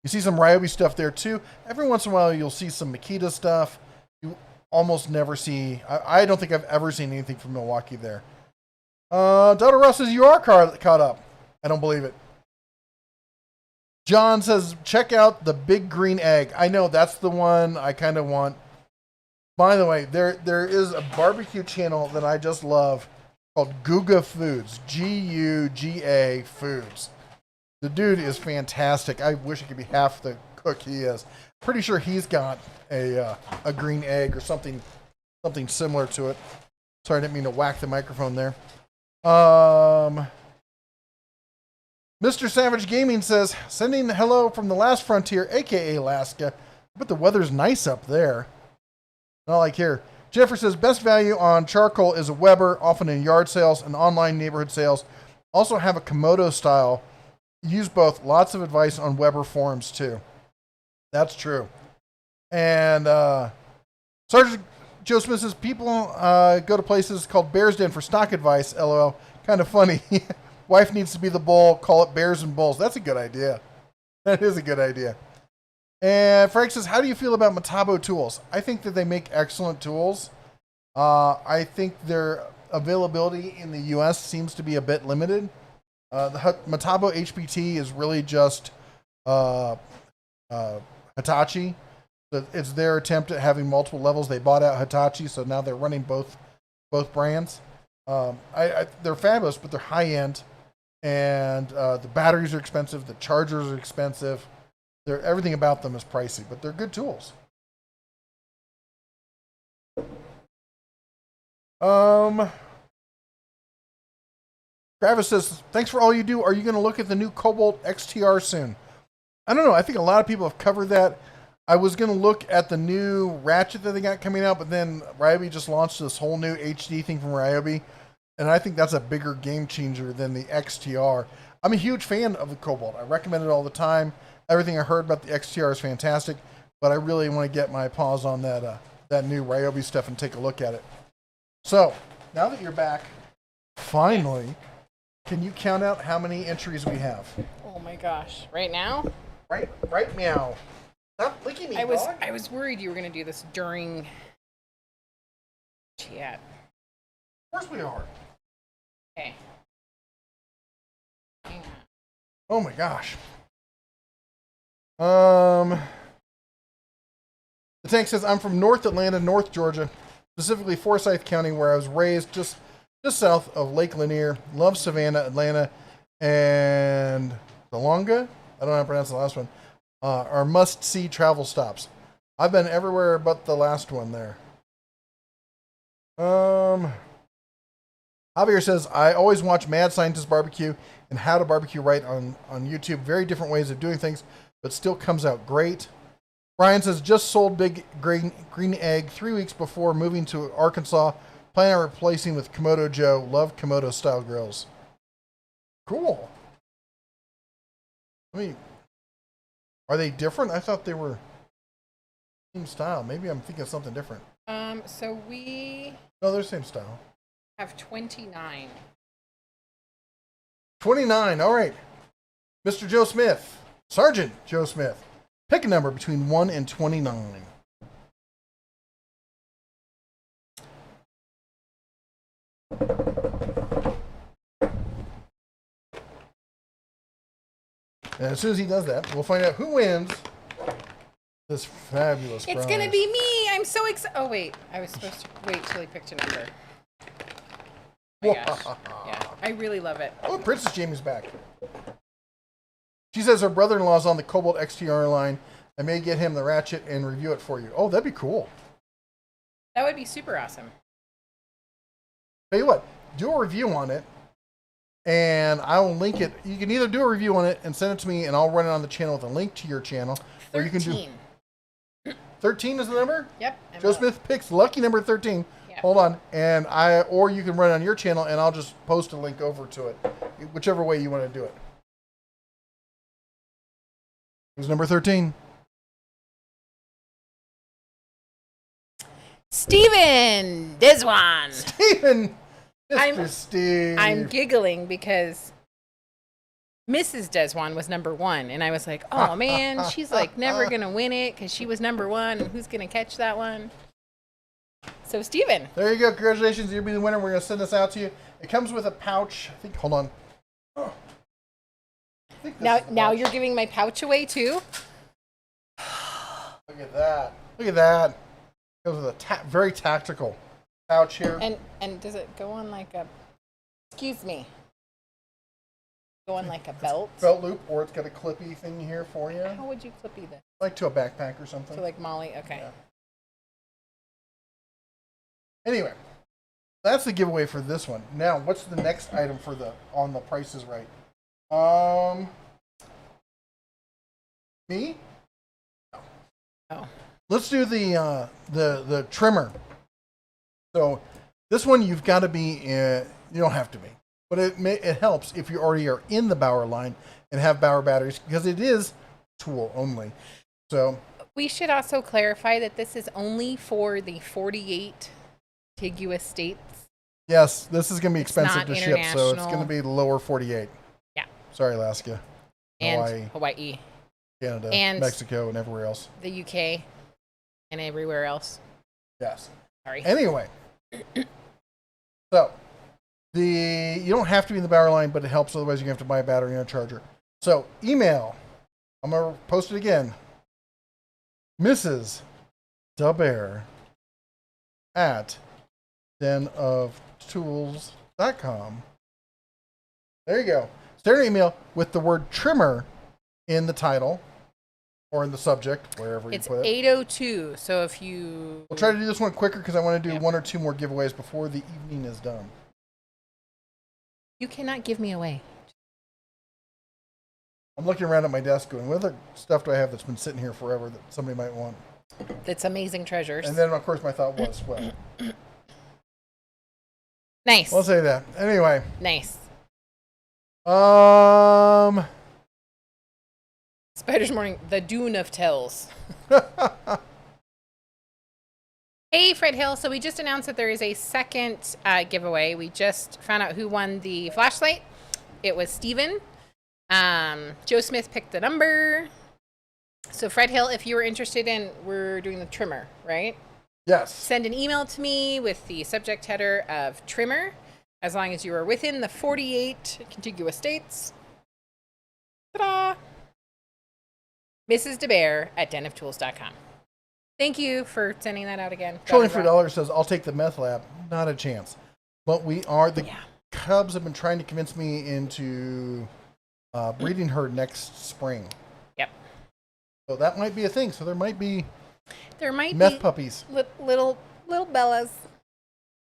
You see some Ryobi stuff there too. Every once in a while you'll see some Makita stuff. You almost never see, I don't think I've ever seen anything from Milwaukee there. Dr. Russ says, you are caught up. I don't believe it. John says, check out the big green egg. I know, that's the one I kind of want. By the way, there is a barbecue channel that I just love called Guga Foods. Guga Foods. The dude is fantastic. I wish he could be half the cook he is. Pretty sure he's got a green egg or something similar to it. Sorry, I didn't mean to whack the microphone there. Mr. Savage Gaming says, sending hello from the last frontier, aka Alaska. But the weather's nice up there. Not like here. Jennifer says, best value on charcoal is a Weber, often in yard sales and online neighborhood sales. Also have a Komodo style. Use both. Lots of advice on Weber forums too. That's true. And Sergeant Joe Smith says, people go to places called Bear's Den for stock advice. LOL. Kind of funny. Wife needs to be the bull. Call it Bears and Bulls. That's a good idea. That is a good idea. And Frank says, how do you feel about Metabo tools? I think that they make excellent tools. I think their availability in the U.S. seems to be a bit limited. The Metabo HPT is really just Hitachi. It's their attempt at having multiple levels. They bought out Hitachi, so now they're running both brands. They're fabulous, but they're high end, and the batteries are expensive. The chargers are expensive. Everything about them is pricey, but they're good tools. Travis says, thanks for all you do. Are you going to look at the new Cobalt XTR soon? I don't know. I think a lot of people have covered that. I was going to look at the new ratchet that they got coming out, but then Ryobi just launched this whole new HD thing from Ryobi, and I think that's a bigger game changer than the XTR. I'm a huge fan of the Cobalt. I recommend it all the time. Everything I heard about the XTR is fantastic, but I really want to get my paws on that new Ryobi stuff and take a look at it. So, now that you're back, finally, can you count out how many entries we have? Oh my gosh. Right now? Right meow. Stop licking me, dog. I was worried you were going to do this during chat. Of course we are. Okay. Hang on. Oh my gosh. The Tank says, I'm from North Atlanta, North Georgia, specifically Forsyth County, where I was raised just south of Lake Lanier. Love Savannah, Atlanta, and Delonga. I don't know how to pronounce the last one. Are must-see travel stops. I've been everywhere but the last one there. Javier says, I always watch Mad Scientist Barbecue and How to Barbecue Right on YouTube. Very different ways of doing things, but still comes out great. Brian says, just sold big green egg 3 weeks before moving to Arkansas. Plan on replacing with Komodo Joe. Love Komodo style grills. Cool. I mean, are they different? I thought they were same style. Maybe I'm thinking of something different. So we No, they're same style. have 29. 29. All right. Mr. Joe Smith. Sergeant Joe Smith. Pick a number between 1 and 29. And as soon as he does that, we'll find out who wins this fabulous prize. It's going to be me. I'm so excited. Oh, wait. I was supposed to wait till he picked a number. Oh, my gosh. Yeah, I really love it. Oh, Princess Jamie's back. She says her brother-in-law's on the Cobalt XTR line. I may get him the ratchet and review it for you. Oh, that'd be cool. That would be super awesome. Tell you what, do a review on it, and I will link it. You can either do a review on it and send it to me, and I'll run it on the channel with a link to your channel. 13. Or you can do 13 is the number? Yep. Joe Smith picks lucky number 13. Yep. Hold on, or you can run it on your channel, and I'll just post a link over to it, whichever way you want to do it. Who's number 13? Steven Deswan. Steven! Mr. Steve. I'm giggling because Mrs. Deswan was number 1. And I was like, oh, man, she's like never going to win it because she was number 1. And who's going to catch that one? So, Steven. There you go. Congratulations. You'll be the winner. We're going to send this out to you. It comes with a pouch. I think, hold on. Oh. Now you're giving my pouch away, too? Look at that. Look at that. It goes with a very tactical pouch here. And does it go on like a, excuse me, go on like a belt? Belt loop, or it's got a clippy thing here for you. How would you clippy this? Like to a backpack or something. To like Molly? Okay. Yeah. Anyway, that's the giveaway for this one. Now, what's the next item for on the Price is Right? Me? Oh. Let's do the trimmer. So this one you've got to be. You don't have to be, but it helps if you already are in the Bauer line and have Bauer batteries because it is tool only. So we should also clarify that this is only for the 48 contiguous states. Yes, this is going to be expensive to ship, so it's going to be the lower 48. Yeah. Sorry, Alaska, and Hawaii, Canada, and Mexico, and everywhere else. The UK, and everywhere else. Yes. Sorry. Anyway, so you don't have to be in the Bauer line, but it helps. Otherwise, you're going to have to buy a battery and a charger. So email. I'm going to post it again. Mrs. Daber at denoftools.com. There you go. Start an email with the word trimmer in the title or in the subject, wherever you put it. It's 8:02, so if you... We'll try to do this one quicker because I want to do one or two more giveaways before the evening is done. You cannot give me away. I'm looking around at my desk going, what other stuff do I have that's been sitting here forever that somebody might want? That's amazing treasures. And then, of course, my thought was, well... Nice. I'll say that. Anyway. Nice. Spider's Morning, the Dune of Tells. Hey, Fred Hill. So we just announced that there is a second giveaway. We just found out who won the flashlight. It was Steven. Joe Smith picked the number. So Fred Hill, if you were interested in, we're doing the trimmer, right? Yes. Send an email to me with the subject header of trimmer, as long as you are within the 48 contiguous states. Ta-da! Mrs. DeBear at denoftools.com. Thank you for sending that out again. $24 says, I'll take the meth lab. Not a chance. But we are, the Cubs have been trying to convince me into breeding her next spring. Yep. So that might be a thing. So there might be meth be puppies. Little Bellas.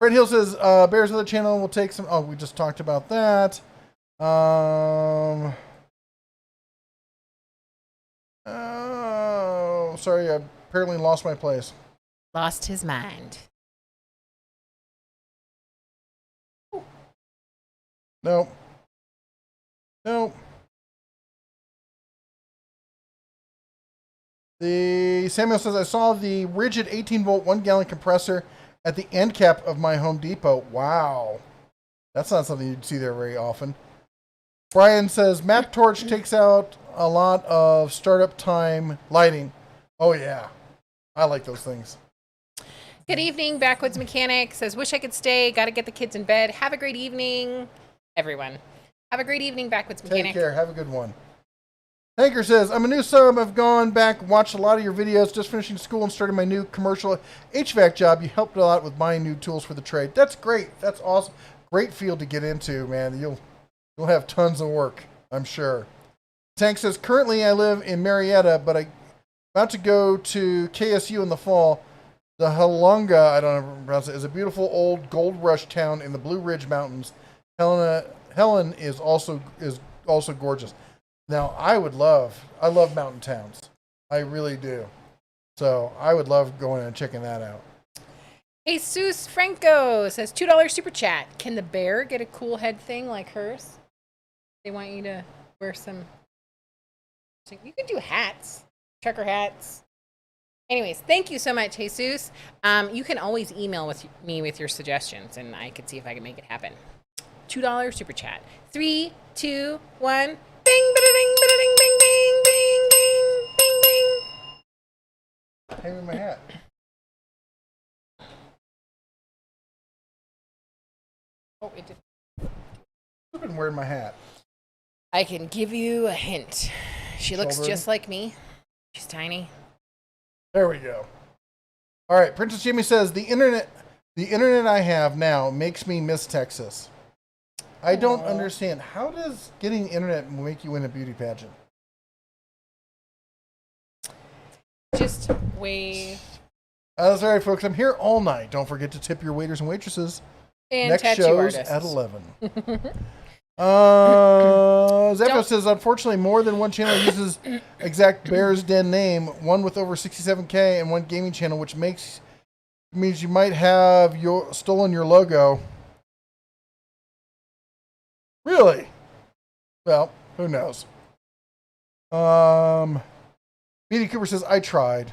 Fred Hill says, Bear's other channel will take some. Oh, we just talked about that. Oh, sorry. I apparently lost my place. Lost his mind. Nope. The Samuel says, I saw the rigid 18-volt 1-gallon compressor at the end cap of my Home Depot. Wow. That's not something you'd see there very often. Brian says, map torch takes out a lot of startup time lighting. Oh, yeah. I like those things. Good evening, Backwoods Mechanic says, wish I could stay. Got to get the kids in bed. Have a great evening, everyone. Have a great evening, Backwoods Mechanic. Take care. Have a good one. Hanker says, I'm a new sub. I've gone back, watched a lot of your videos, just finishing school and starting my new commercial HVAC job. You helped a lot with buying new tools for the trade. That's great. That's awesome. Great field to get into, man. You'll have tons of work, I'm sure. Tank says, currently I live in Marietta, but I'm about to go to KSU in the fall. The Halunga, I don't know how to pronounce it, is a beautiful old gold rush town in the Blue Ridge Mountains. Helen is also gorgeous. Now, I love mountain towns. I really do. So I would love going and checking that out. Jesus Franco says, $2 super chat. Can the bear get a cool head thing like hers? They want you to wear some. You could do hats, trucker hats. Anyways, thank you so much, Jesus. You can always email me with your suggestions, and I could see if I can make it happen. $2 super chat. 3, 2, 1. Bing, ba-da-ding, ba-da-ding, bing, bing, bing, bing, bing, bing. Hang with my hat. Oh, it did. I've been wearing my hat. I can give you a hint. She looks just like me. She's tiny. There we go. All right, Princess Jimmy says, the internet I have now makes me miss Texas. I don't understand. How does getting internet make you win a beauty pageant? Just wait. That's all right, folks. I'm here all night. Don't forget to tip your waiters and waitresses. And next tattoo show's artists. at 11. Zephyr says, unfortunately, more than one channel uses exact Bear's Den name, one with over 67K and one gaming channel, which means you might have stolen your logo. Really? Well, who knows? B.D. Cooper says, I tried.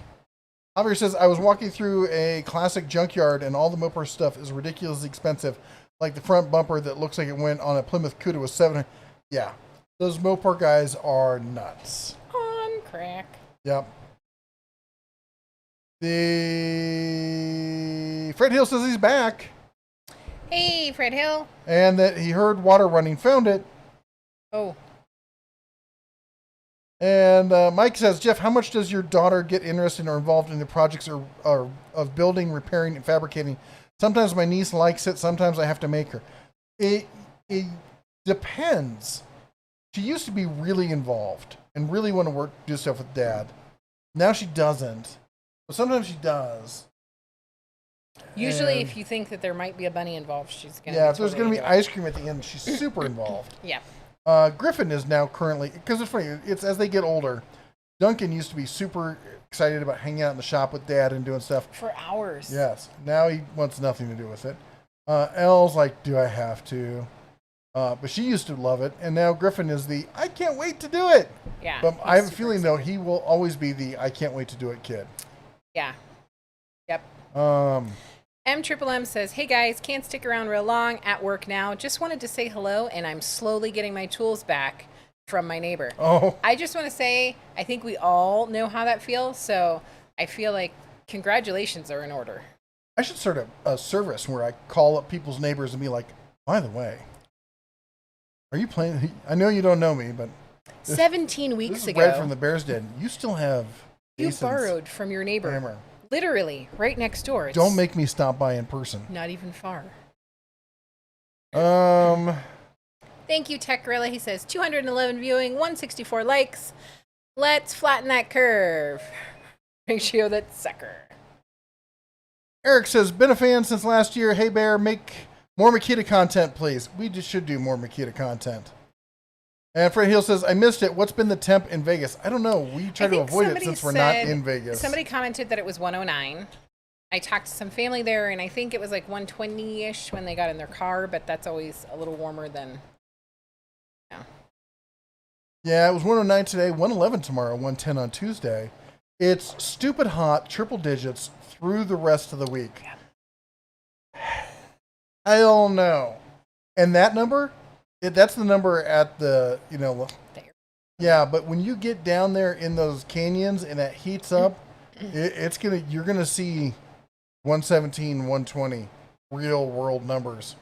Javier says, I was walking through a classic junkyard and all the Mopar stuff is ridiculously expensive. Like the front bumper that looks like it went on a Plymouth Cuda was $700. Yeah. Those Mopar guys are nuts. On crack. Yep. The Fred Hill says he's back. Hey, Fred Hill. And that he heard water running, found it. Oh. And Mike says, Jeff, how much does your daughter get interested or involved in the projects or of building, repairing, and fabricating? Sometimes my niece likes it. Sometimes I have to make her. It depends. She used to be really involved and really want to do stuff with Dad. Now she doesn't. But sometimes she does. Usually, if you think that there might be a bunny involved, she's going to. Yeah, if there's going to be ice cream at the end, she's super involved. Yeah. Griffin is now currently, because it's funny, it's as they get older. Duncan used to be super excited about hanging out in the shop with Dad and doing stuff. For hours. Yes. Now he wants nothing to do with it. Elle's like, do I have to? But she used to love it. And now Griffin is the, I can't wait to do it. Yeah. But I have a feeling, though, he will always be the, I can't wait to do it kid. Yeah. Yep. M says, hey guys, can't stick around real long, at work now. Just wanted to say hello, and I'm slowly getting my tools back from my neighbor. Oh. I just want to say, I think we all know how that feels, so I feel like congratulations are in order. I should start a service where I call up people's neighbors and be like, by the way, are you playing? I know you don't know me, but 17 weeks ago, Red from the Bear's Den. You still have you borrowed from your neighbor. Hammer. Literally, right next door. Don't make me stop by in person. Not even far. Thank you, Tech Gorilla. He says 211 viewing, 164 likes. Let's flatten that curve. Ratio that sucker. Eric says, been a fan since last year. Hey Bear, make more Makita content, please. We just should do more Makita content. And Fred Hill says, I missed it. What's been the temp in Vegas? I don't know. We try to avoid it since we're not in Vegas. Somebody commented that it was 109. I talked to some family there, and I think it was like 120-ish when they got in their car, but that's always a little warmer than... Yeah, it was 109 today, 111 tomorrow, 110 on Tuesday. It's stupid hot, triple digits through the rest of the week. I don't know. And that number That's the number at the, There. yeah, but when you get down there in those canyons and that heats up, you're gonna see 117, 120 real world numbers.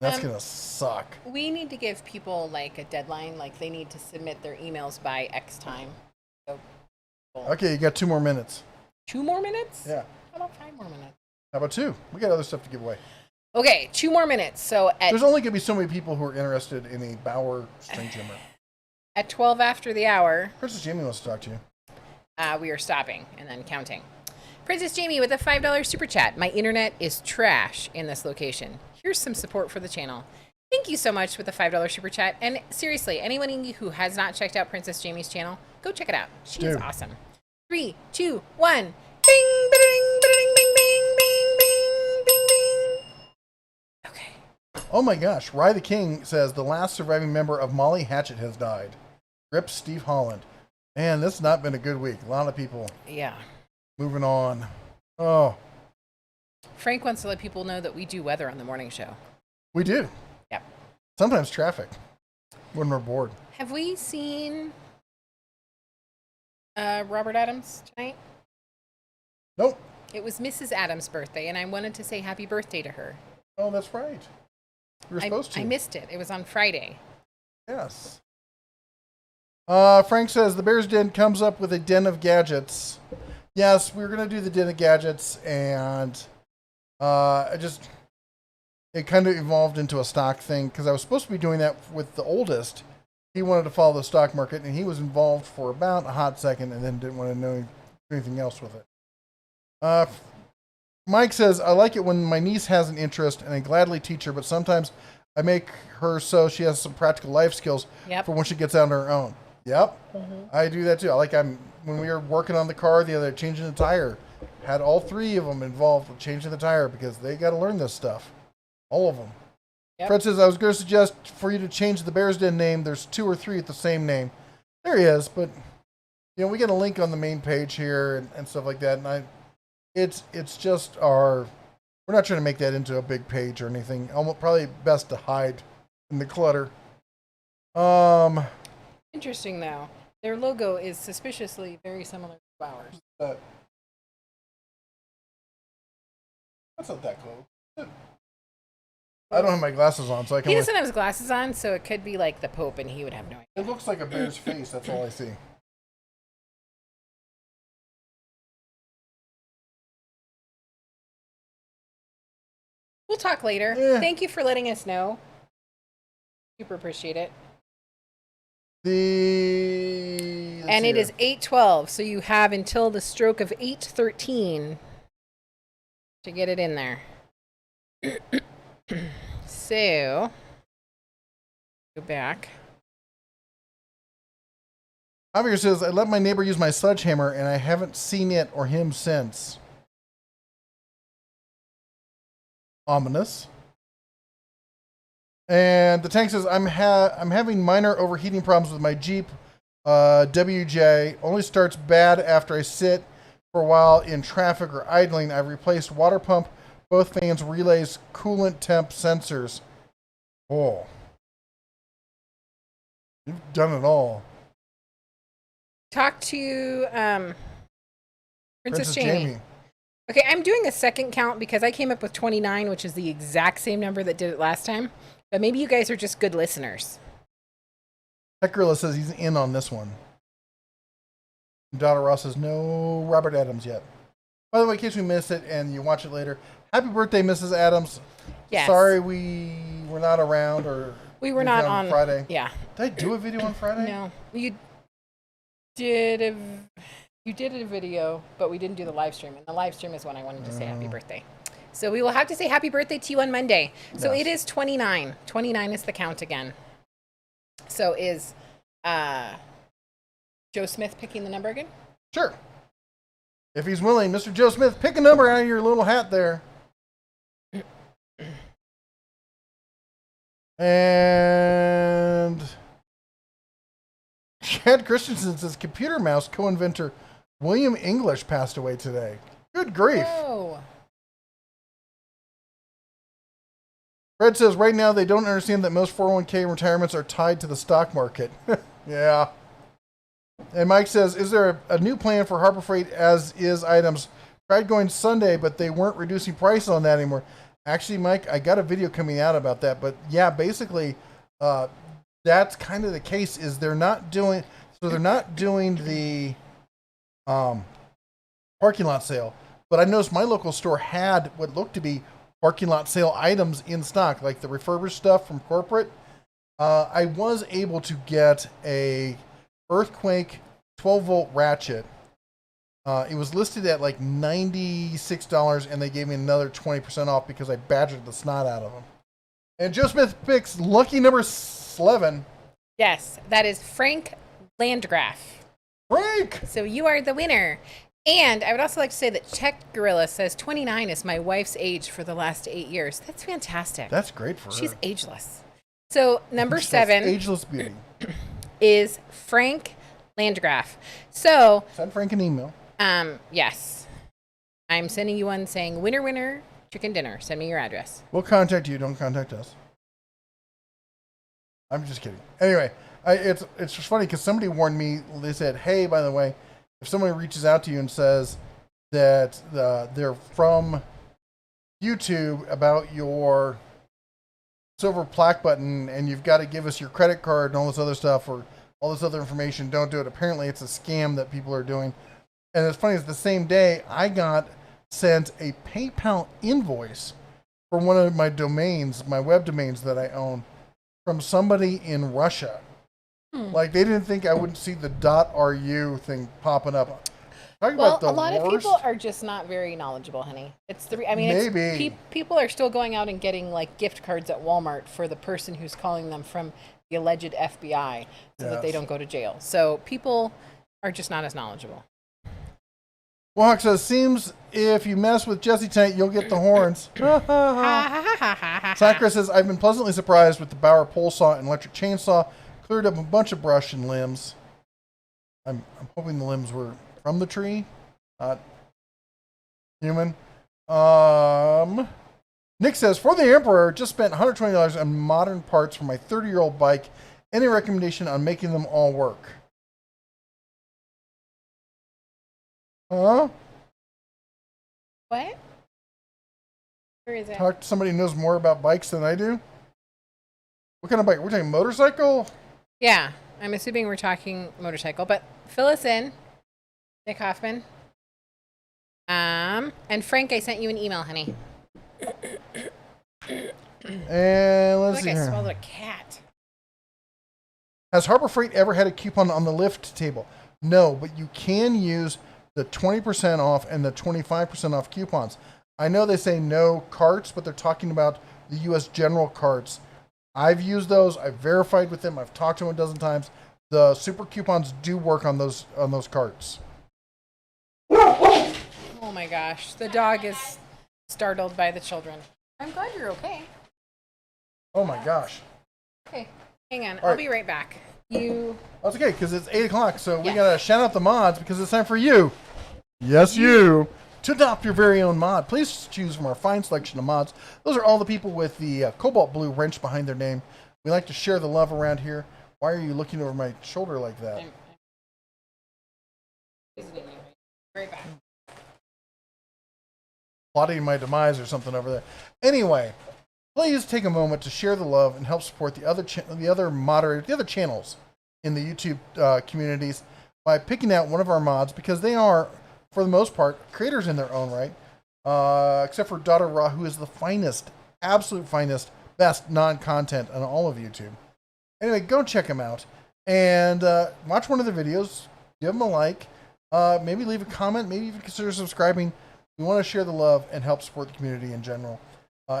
That's gonna suck. We need to give people like a deadline, like they need to submit their emails by X time. So, Okay, you got 2 more minutes. 2 more minutes? Yeah. How about 5 more minutes? How about 2? We got other stuff to give away. Okay, 2 more minutes. So there's only gonna be so many people who are interested in a Bauer string trimmer. At 12 after the hour, Princess Jamie wants to talk to you. We are stopping and then counting. Princess Jamie with a $5 super chat. My internet is trash in this location. Here's some support for the channel. Thank you so much with the $5 super chat. And seriously, anyone who has not checked out Princess Jamie's channel, go check it out. She is awesome. 3, 2, 1. Bing, bing, bing, bing, bing, bing, bing, bing, bing. Okay. Oh my gosh, Rye the King says the last surviving member of Molly Hatchet has died. Rip Steve Holland. Man, this has not been a good week. A lot of people. Yeah. Moving on. Oh. Frank wants to let people know that we do weather on the morning show. We do. Yep. Sometimes traffic when we're bored. Have we seen Robert Adams tonight? Nope. It was Mrs. Adams' birthday, and I wanted to say happy birthday to her. Oh, that's right. You were supposed to. I missed it. It was on Friday. Yes. Frank says the Bears Den comes up with a den of gadgets. Yes, we were going to do the den of gadgets, and it kind of evolved into a stock thing because I was supposed to be doing that with the oldest. He wanted to follow the stock market, and he was involved for about a hot second and then didn't want to know anything else with it. Mike says, I like it when my niece has an interest, and I gladly teach her, but sometimes I make her so she has some practical life skills for when she gets out on her own. Yep. Mm-hmm. I do that too. When we were working on the car the other day, changing the tire, had all 3 of them involved with changing the tire because they got to learn this stuff. All of them. Yep. Fred says, I was going to suggest for you to change the Bears Den name. There's 2 or 3 with the same name. There he is, but we get a link on the main page here and stuff like that. And it's just we're not trying to make that into a big page or anything. Probably best to hide in the clutter. Interesting, though. Their logo is suspiciously very similar to ours. That's not that close. I don't have my glasses on, so I can. He doesn't have his glasses on, so it could be like the Pope, and he would have no idea. It looks like a bear's face. That's all I see. We'll talk later. Yeah. Thank you for letting us know. Super appreciate it. And it is 8:12, so you have until the stroke of 8:13 to get it in there. So, go back. Javier says, I let my neighbor use my sledgehammer, and I haven't seen it or him since. Ominous. And the tank says, I'm having minor overheating problems with my Jeep WJ. Only starts bad after I sit for a while in traffic or idling. I've replaced water pump, both fans, relays, coolant temp sensors. Oh. You've done it all. Talk to Princess Jamie. Okay, I'm doing a second count because I came up with 29, which is the exact same number that did it last time. But maybe you guys are just good listeners. Tech Gorilla says he's in on this one. Donna Ross says no Robert Adams yet. By the way, in case we miss it and you watch it later, happy birthday, Mrs. Adams. Yes. Sorry we were not around or we were not on Friday. Yeah. Did I do a video on Friday? No. You did a video, but we didn't do the live stream. And the live stream is when I wanted to say happy birthday. So we will have to say happy birthday to you on Monday. So It is 29. 29 is the count again. So is Joe Smith picking the number again? Sure. If he's willing, Mr. Joe Smith, pick a number out of your little hat there. And Chad Christensen says computer mouse co-inventor William English passed away today. Good grief. Whoa. Fred says right now they don't understand that most 401k retirements are tied to the stock market. Yeah. And Mike says, is there a new plan for Harbor Freight as is items? Tried going Sunday, but they weren't reducing prices on that anymore. Actually, Mike, I got a video coming out about that. But yeah, basically, that's kind of the case. Is they're not doing the parking lot sale. But I noticed my local store had what looked to be parking lot sale items in stock, like the refurbished stuff from corporate. I was able to get a Earthquake 12-volt ratchet. It was listed at like $96, and they gave me another 20% off because I badgered the snot out of them. And Joe Smith picks lucky number 11. Yes, that is Frank Landgraf. Frank! So you are the winner. And I would also like to say that Czech Gorilla says 29 is my wife's age for the last 8 years. That's fantastic. That's great for her. She's ageless. So number 7. Ageless beauty. Is Frank Landgraf. So send Frank an email. Yes. I'm sending you one saying winner, winner, chicken dinner. Send me your address. We'll contact you. Don't contact us. I'm just kidding. Anyway, it's just funny because somebody warned me. They said, hey, by the way, if somebody reaches out to you and says that they're from YouTube about your silver plaque button and you've got to give us your credit card and all this other stuff or all this other information, don't do it. Apparently it's a scam that people are doing. And it's funny, it's the same day I got sent a PayPal invoice for one of my domains, my web domains that I own, from somebody in Russia. Like, they didn't think I wouldn't see the .ru thing popping up. Talk about a lot of people are just not very knowledgeable, honey. Maybe people are still going out and getting like gift cards at Walmart for the person who's calling them from the alleged FBI so that they don't go to jail. So people are just not as knowledgeable. Mohawk says, seems if you mess with Jesse tonight, you'll get the horns. Sakura says, I've been pleasantly surprised with the Bauer pole saw and electric chainsaw. Cleared up a bunch of brush and limbs. I'm hoping the limbs were from the tree, not human. Nick says, for the Emperor, just spent $120 on modern parts for my 30-year-old bike. Any recommendation on making them all work? Huh? What? Where is it? Talk to somebody who knows more about bikes than I do. What kind of bike? We're talking motorcycle? Yeah, I'm assuming we're talking motorcycle, but fill us in, Nick Hoffman. And Frank, I sent you an email, honey. And let's see here. I here. swallowed a cat. Has Harbor Freight ever had a coupon on the lift table? No, but you can use the 20% off and the 25% off coupons. I know they say no carts, but they're talking about the U.S. General carts. I've used those. I've verified with them. I've talked to them a dozen times. The super coupons do work on those carts. Oh my gosh, the dog is startled by the children. I'm glad you're okay. Oh my gosh. Okay, hang on. I'll be right back. That's okay, because it's 8 o'clock, so we gotta shout out the mods because it's time for you. Yes, you. To adopt your very own mod, please choose from our fine selection of mods. Those are all the people with the cobalt blue wrench behind their name. We like to share the love around here. Why are you looking over my shoulder like that? I'm visiting you. Right back. Plotting my demise or something over there. Anyway, please take a moment to share the love and help support the other channels in the YouTube communities by picking out one of our mods because they are, for the most part, creators in their own right, except for Daughter Raw, who is the finest, absolute finest, best non-content on all of YouTube. Anyway, go check them out and watch one of the videos, give them a like, maybe leave a comment, maybe even consider subscribing. We want to share the love and help support the community in general.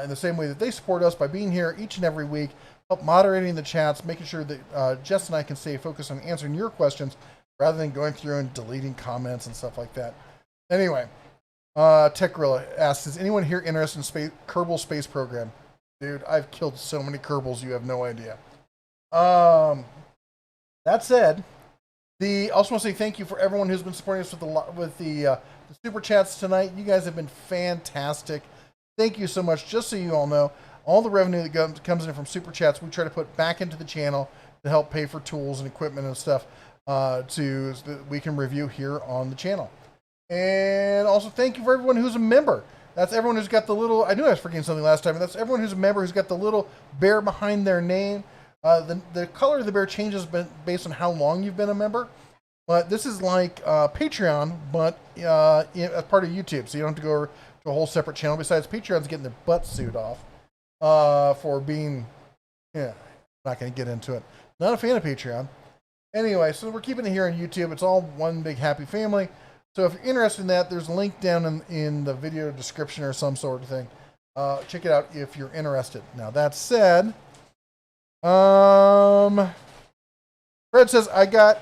In the same way that they support us by being here each and every week, help moderating the chats, making sure that Jess and I can stay focused on answering your questions rather than going through and deleting comments and stuff like that. Anyway, Tech Gorilla asks, is anyone here interested in Kerbal Space Program? Dude, I've killed so many Kerbals, you have no idea. That said, I also want to say thank you for everyone who's been supporting us with the super chats tonight. You guys have been fantastic. Thank you so much. Just so you all know, All the revenue that comes in from super chats, we try to put back into the channel to help pay for tools and equipment and stuff so that we can review here on the channel. And also thank you for everyone who's a member. That's everyone who's got the little, I knew I was forgetting something last time, but that's everyone who's a member who's got the little bear behind their name. The color of the bear changes based on how long you've been a member. But this is like Patreon, but as part of YouTube. So you don't have to go to a whole separate channel. Besides, Patreon's getting their butt suit off for being, not going to get into it. Not a fan of Patreon. Anyway, so we're keeping it here on YouTube. It's all one big happy family. So if you're interested in that, there's a link down in the video description or some sort of thing. Check it out if you're interested. Now, that said, Fred says, I got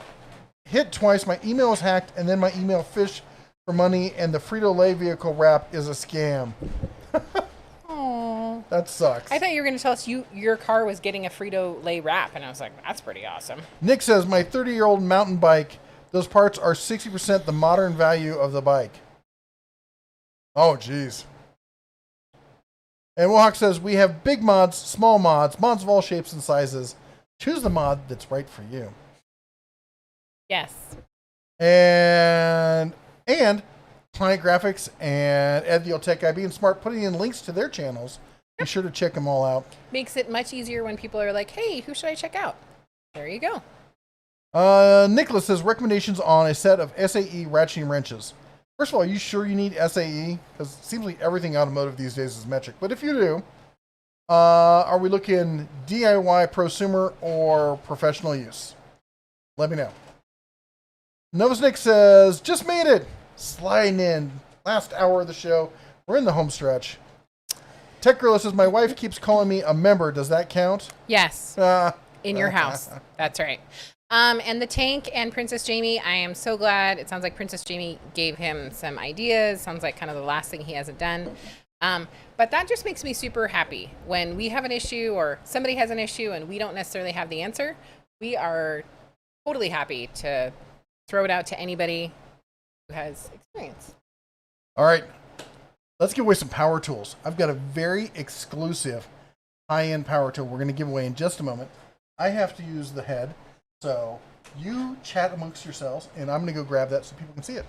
hit twice. My email was hacked, and then my email fished for money, and the Frito-Lay vehicle wrap is a scam. Aww. That sucks. I thought you were going to tell us your car was getting a Frito-Lay wrap, and I was like, that's pretty awesome. Nick says, my 30-year-old mountain bike, those parts are 60% the modern value of the bike. Oh, geez. And Mohawk says, we have big mods, small mods, mods of all shapes and sizes. Choose the mod that's right for you. Yes. And Client Graphics and Ed the Old Tech Guy being smart, putting in links to their channels. Be sure to check them all out. Makes it much easier when people are like, hey, who should I check out? There you go. Nicholas says, recommendations on a set of SAE ratcheting wrenches. First of all, are you sure you need SAE? Because it seems like everything automotive these days is metric. But if you do, are we looking DIY, prosumer, or professional use? Let me know. Novus Nick says, just made it. Sliding in. Last hour of the show. We're in the home stretch. Tech Gorilla says, my wife keeps calling me a member. Does that count? Yes. In your house. That's right. And the tank and Princess Jamie, I am so glad. It sounds like Princess Jamie gave him some ideas. Sounds like kind of the last thing he hasn't done. But that just makes me super happy. When we have an issue or somebody has an issue and we don't necessarily have the answer, we are totally happy to throw it out to anybody who has experience. All right. Let's give away some power tools. I've got a very exclusive high-end power tool we're going to give away in just a moment. I have to use the head. So you chat amongst yourselves, and I'm going to go grab that so people can see it.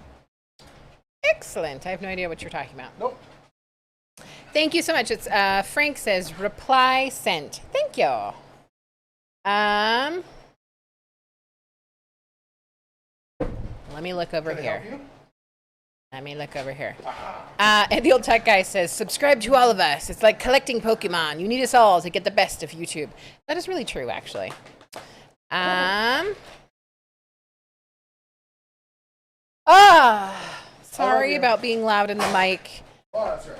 Excellent. I have no idea what you're talking about. Nope. Thank you so much. It's Frank says, reply sent. Thank you. Let me look over here. Let me look over here. And the old tech guy says, subscribe to all of us. It's like collecting Pokemon. You need us all to get the best of YouTube. That is really true, actually. Sorry about being loud in the mic. Oh, that's right.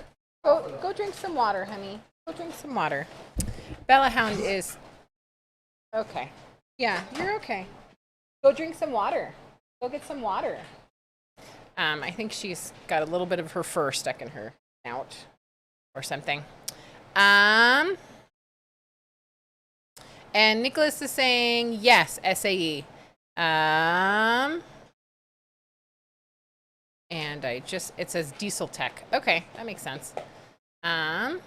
Go drink some water, honey. Go drink some water. Bella Hound is okay. Yeah, you're okay. Go drink some water. Go get some water. I think she's got a little bit of her fur stuck in her snout or something. And Nicholas is saying, yes, SAE. And it says Diesel Tech. Okay, that makes sense. And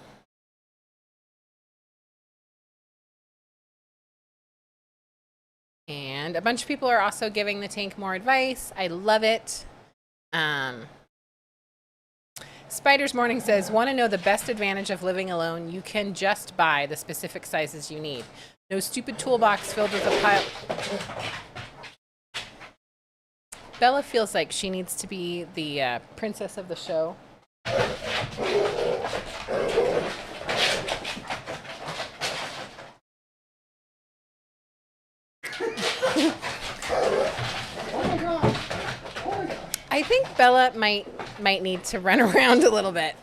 a bunch of people are also giving the tank more advice. I love it. Spider's Morning says, want to know the best advantage of living alone? You can just buy the specific sizes you need. No stupid toolbox filled with a pile. Bella feels like she needs to be the princess of the show. I think Bella might need to run around a little bit.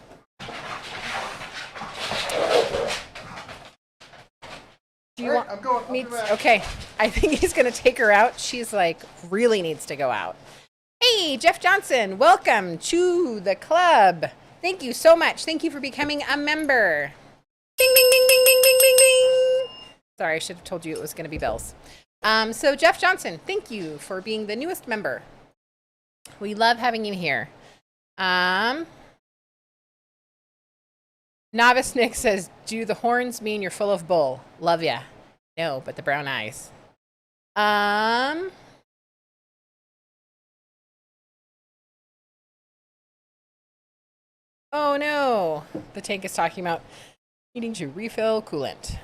Do you want? I'm going. Me? Okay, I think he's gonna take her out. She's like really needs to go out. Hey, Jeff Johnson, welcome to the club. Thank you so much. Thank you for becoming a member. Ding ding ding ding ding ding ding ding. Sorry, I should have told you it was gonna be bells. So Jeff Johnson, thank you for being the newest member. We love having you here. Novice Nick says, do the horns mean you're full of bull? Love ya. No, but the brown eyes. Oh no. The tank is talking about needing to refill coolant.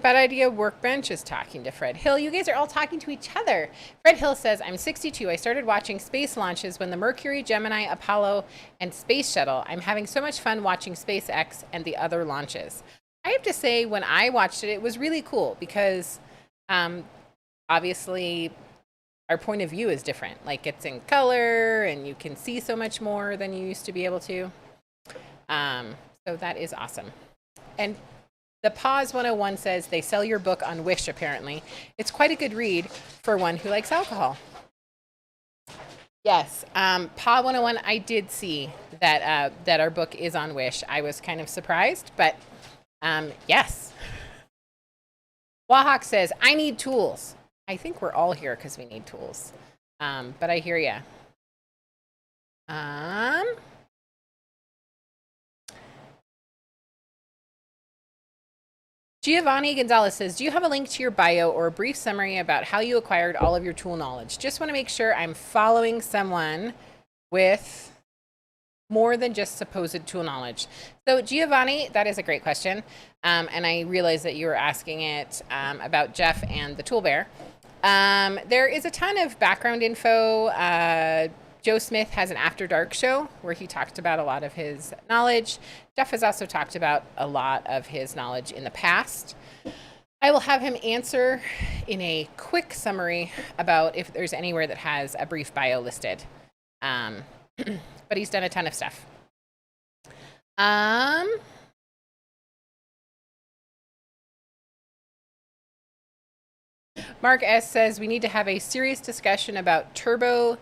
Bad idea. Workbench is talking to Fred Hill. You guys are all talking to each other. Fred Hill says, I'm 62. I started watching space launches when the Mercury, Gemini, Apollo, and Space Shuttle. I'm having so much fun watching SpaceX and the other launches. I have to say, when I watched it, it was really cool because obviously our point of view is different. Like, it's in color and you can see so much more than you used to be able to. So that is awesome. And the Pause 101 says they sell your book on Wish, apparently. It's quite a good read for one who likes alcohol. Yes, Paw 101, I did see that that our book is on Wish. I was kind of surprised, but yes. Wahawk says, I need tools. I think we're all here because we need tools. But I hear ya. Giovanni Gonzalez says, do you have a link to your bio or a brief summary about how you acquired all of your tool knowledge? Just want to make sure I'm following someone with more than just supposed tool knowledge. So Giovanni, that is a great question. And I realize that you were asking it about Jeff and the Tool Bear. There is a ton of background info. Joe Smith has an After Dark show where he talked about a lot of his knowledge. Jeff has also talked about a lot of his knowledge in the past. I will have him answer in a quick summary about if there's anywhere that has a brief bio listed. But he's done a ton of stuff. Mark S. says, we need to have a serious discussion about turbo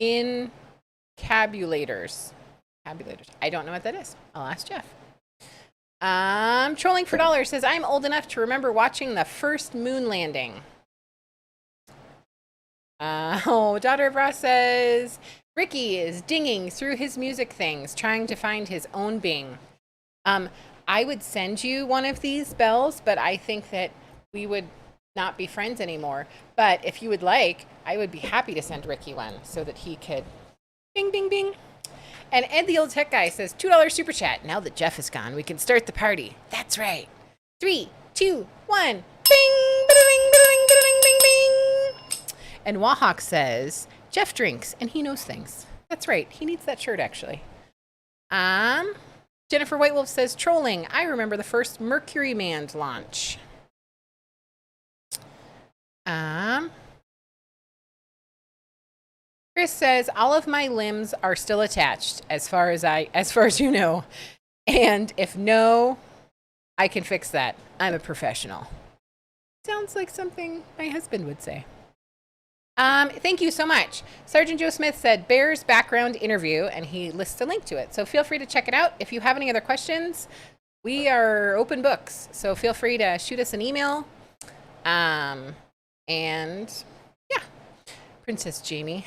incabulators. I don't know what that is. I'll ask Jeff. Trolling for Dollars says, I'm old enough to remember watching the first moon landing. Daughter of Ross says, Ricky is dinging through his music things, trying to find his own Bing. I would send you one of these bells, but I think that we would not be friends anymore. But if you would like, I would be happy to send Ricky one so that he could bing, bing, bing. And Ed the Old Tech Guy says, $2 super chat. Now that Jeff is gone, we can start the party. That's right. 3, 2, 1. Bing, bing, bing, bing, bing, bing. And Wahawk says, Jeff drinks and he knows things. That's right. He needs that shirt, actually. Jennifer Whitewolf says, trolling. I remember the first Mercury manned launch. Chris says, all of my limbs are still attached as far as you know. And if no, I can fix that. I'm a professional. Sounds like something my husband would say. Thank you so much. Sergeant Joe Smith said, Bear's background interview, and he lists a link to it. So feel free to check it out. If you have any other questions, we are open books. So feel free to shoot us an email. And yeah, Princess Jamie.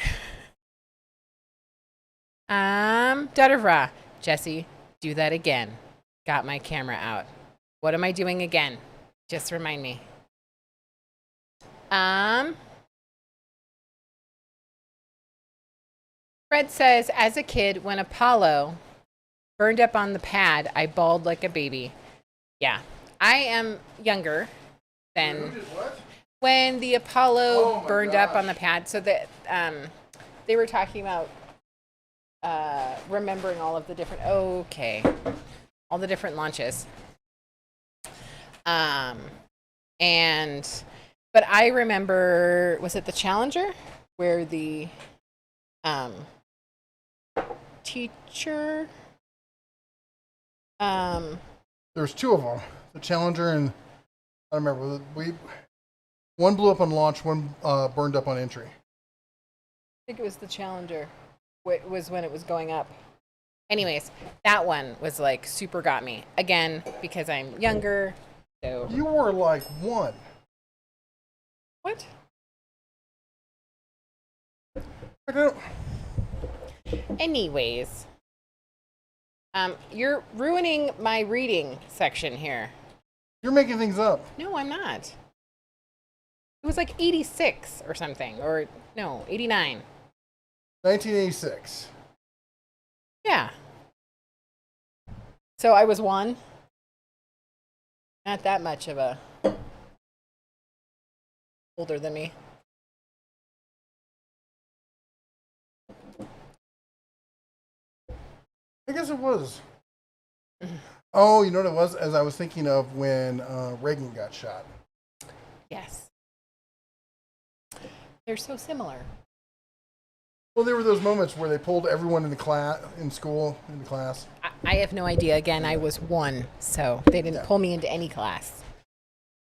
Daughter of Ra, Jesse, do that again. Got my camera out. What am I doing again? Just remind me. Fred says, as a kid, when Apollo burned up on the pad, I bawled like a baby. Yeah, I am younger than when the Apollo burned up on the pad. So that they were talking about remembering all of the different, all the different launches. But I remember, was it the Challenger where the teacher? There's two of them, the Challenger and I don't remember. One blew up on launch, one burned up on entry. I think it was the Challenger. It was when it was going up. Anyways, that one was like super got me. Again, because I'm younger. So you were like one. What? I don't. Anyways, you're ruining my reading section here. You're making things up. No, I'm not. It was like 86 or something, or no, 89. 1986. Yeah. So I was one. Not that much of a older than me. I guess it was. Oh, you know what it was? As I was thinking of when Reagan got shot. Yes. They're so similar. Well, there were those moments where they pulled everyone in the class, in school, into class. I have no idea. Again, I was one, so they didn't pull me into any class.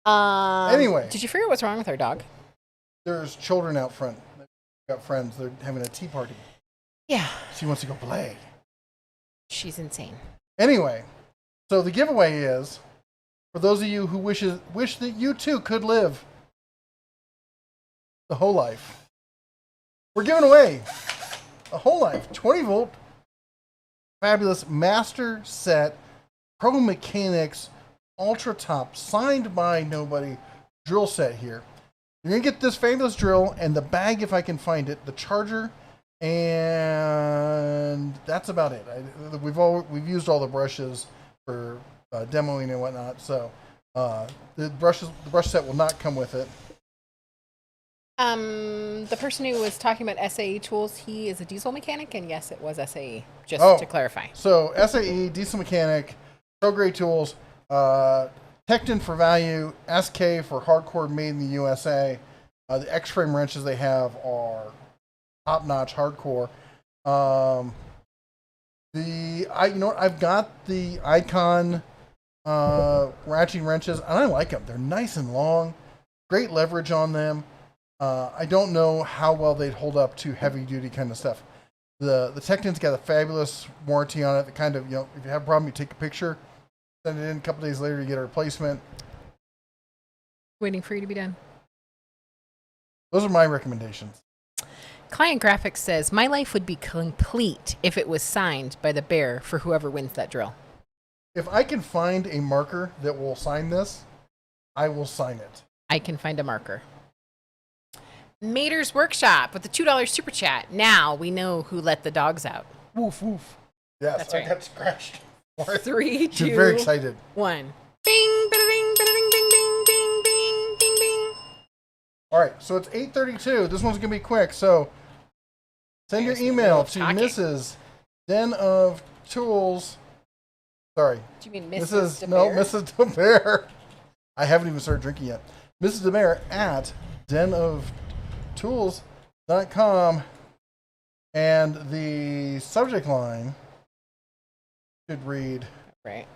Anyway. Did you figure out what's wrong with our dog? There's children out front. They've got friends. They're having a tea party. Yeah. She wants to go play. She's insane. Anyway, so the giveaway is, for those of you who wish that you too could live the whole life, we're giving away a whole life 20-volt fabulous master set Pro Mechanics Ultra Top signed by nobody drill set here. You're gonna get this fabulous drill and the bag if I can find it, the charger, and that's about it. We've used all the brushes for demoing and whatnot, so the brush set will not come with it. The person who was talking about SAE tools, he is a diesel mechanic, and yes, it was SAE, just to clarify. So SAE, diesel mechanic, pro grade tools, Tecton for value, SK for hardcore made in the USA. The X-frame wrenches they have are top-notch hardcore. I've got the Icon ratcheting wrenches, and I like them. They're nice and long, great leverage on them. I don't know how well they'd hold up to heavy-duty kind of stuff. The Tecton's got a fabulous warranty on it. The kind of, if you have a problem, you take a picture, send it in a couple days later, you get a replacement. Waiting for you to be done. Those are my recommendations. Client Graphics says, my life would be complete if it was signed by the bear for whoever wins that drill. If I can find a marker that will sign this, I will sign it. I can find a marker. Mater's Workshop with the $2 super chat. Now we know who let the dogs out. Woof, woof. Yes, that's I right. got scratched. 3, 2, She's very excited. 1. Bing, bing, bing, bing, bing, bing, bing, bing, bing. All right, so it's 8:32. This one's going to be quick. So send your email to Mrs. Den of Tools. Sorry. Do you mean Mrs. DeBear? No, Mrs. DeBear. I haven't even started drinking yet. Mrs. DeBear at denoftools.com. And the subject line should read. Right.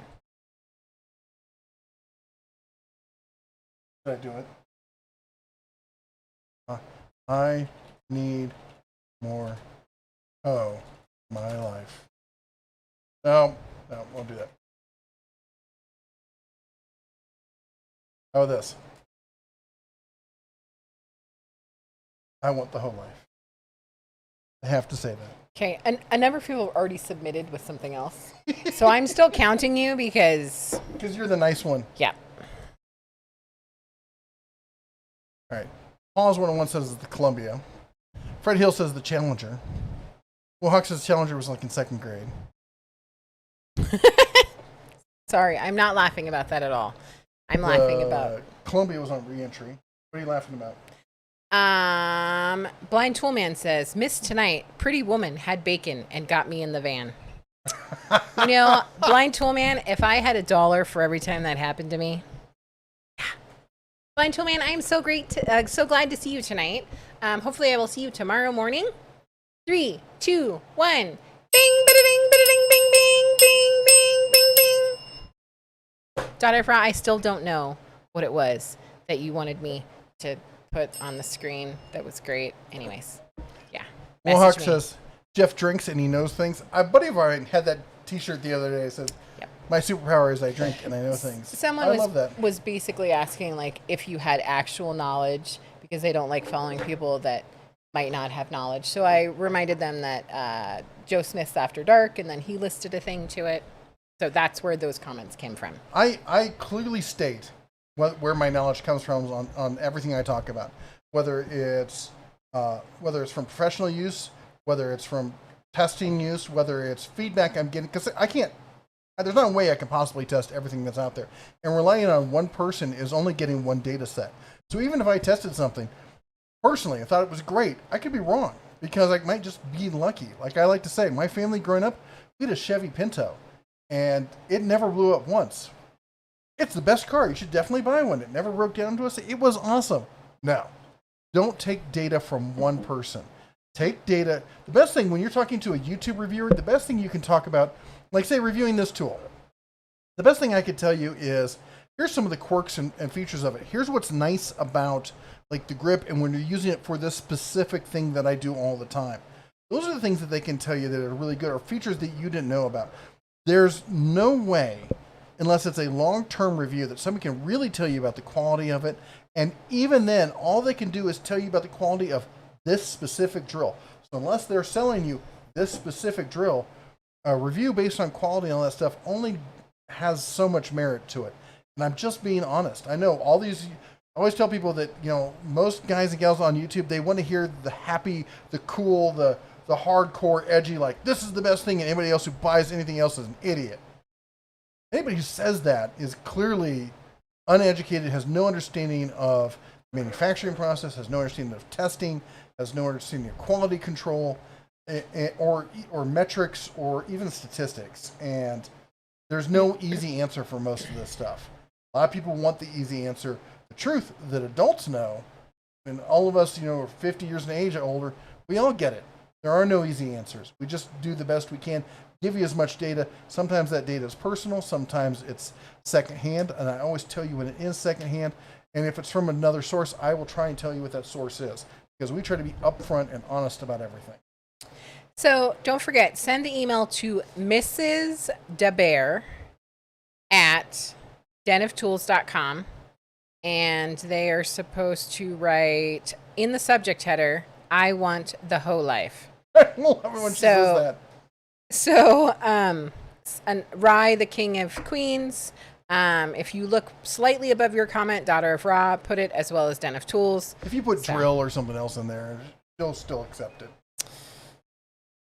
Did I do it? I need more. Oh, my life. No, won't do that. How about this? I want the whole life. I have to say that. Okay, a number of people have already submitted with something else. So I'm still counting you because... Because you're the nice one. Yeah. All right. Paul's 101 says it's the Columbia. Fred Hill says the Challenger. Will Hawk says Challenger was like in second grade. Sorry, I'm not laughing about that at all. I'm laughing about... Columbia was on re-entry. What are you laughing about? Blind Toolman says, missed tonight. Pretty woman had bacon and got me in the van. You know, Blind Toolman, if I had $1 for every time that happened to me... Blind Toolman, I am so so glad to see you tonight. Hopefully I will see you tomorrow morning. 3, 2, 1. Bing, bing, bing, bing, bing, bing, bing, bing, bing. Daughter Fra, I still don't know what it was that you wanted me to put on the screen. That was great. Anyways, yeah. Mohawk says, Jeff drinks and he knows things. A buddy of mine had that t-shirt the other day. It says, yep. My superpower is I drink and I know things. Someone was basically asking, like, if you had actual knowledge, because they don't like following people that might not have knowledge. So I reminded them that Joe Smith's After Dark, and then he listed a thing to it. So that's where those comments came from. I clearly state where my knowledge comes from on everything I talk about, whether it's from professional use, whether it's from testing use, whether it's feedback I'm getting, because I can't. There's no way I can possibly test everything that's out there, and relying on one person is only getting one data set. So even if I tested something personally, I thought it was great, I could be wrong because I might just be lucky. Like I like to say, my family growing up, we had a Chevy Pinto, and it never blew up once. It's the best car. You should definitely buy one. It never broke down to us. It was awesome. No, don't take data from one person. Take data. The best thing when you're talking to a YouTube reviewer, the best thing you can talk about, like say reviewing this tool, the best thing I could tell you is here's some of the quirks and features of it. Here's what's nice about like the grip and when you're using it for this specific thing that I do all the time. Those are the things that they can tell you that are really good or features that you didn't know about. There's no way, unless it's a long-term review, that somebody can really tell you about the quality of it. And even then, all they can do is tell you about the quality of this specific drill. So unless they're selling you this specific drill, a review based on quality and all that stuff only has so much merit to it. And I'm just being honest. I know all these, I always tell people that, you know, most guys and gals on YouTube, they want to hear the happy, the cool, the hardcore, edgy, like this is the best thing, and anybody else who buys anything else is an idiot. Anybody who says that is clearly uneducated, has no understanding of the manufacturing process, has no understanding of testing, has no understanding of quality control, or metrics, or even statistics. And there's no easy answer for most of this stuff. A lot of people want the easy answer. The truth that adults know, and all of us, you know, are 50 years in age or older, we all get it. There are no easy answers. We just do the best we can, give you as much data. Sometimes that data is personal, sometimes it's secondhand, and I always tell you when it is secondhand. And if it's from another source, I will try and tell you what that source is, because we try to be upfront and honest about everything. So don't forget, send the email to Mrs. DeBear at denoftools.com, and they are supposed to write in the subject header, I want the whole life. Everyone says that. So, Rye, the King of Queens, if you look slightly above your comment, Daughter of Ra, put it, as well as Den of Tools. If you put drill or something else in there, they'll still accept it.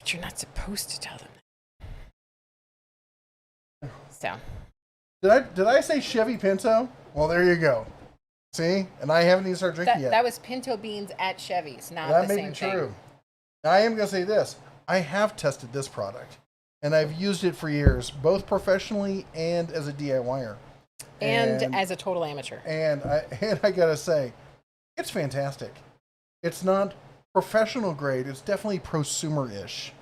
But you're not supposed to tell them that. So. Did I say Chevy Pinto? Well, there you go. See? And I haven't even started drinking yet. That was pinto beans at Chevy's, not that the same thing. That may be true. Now, I am going to say this. I have tested this product, and I've used it for years, both professionally and as a DIYer. And as a total amateur. And I got to say, it's fantastic. It's not professional grade. It's definitely prosumer-ish.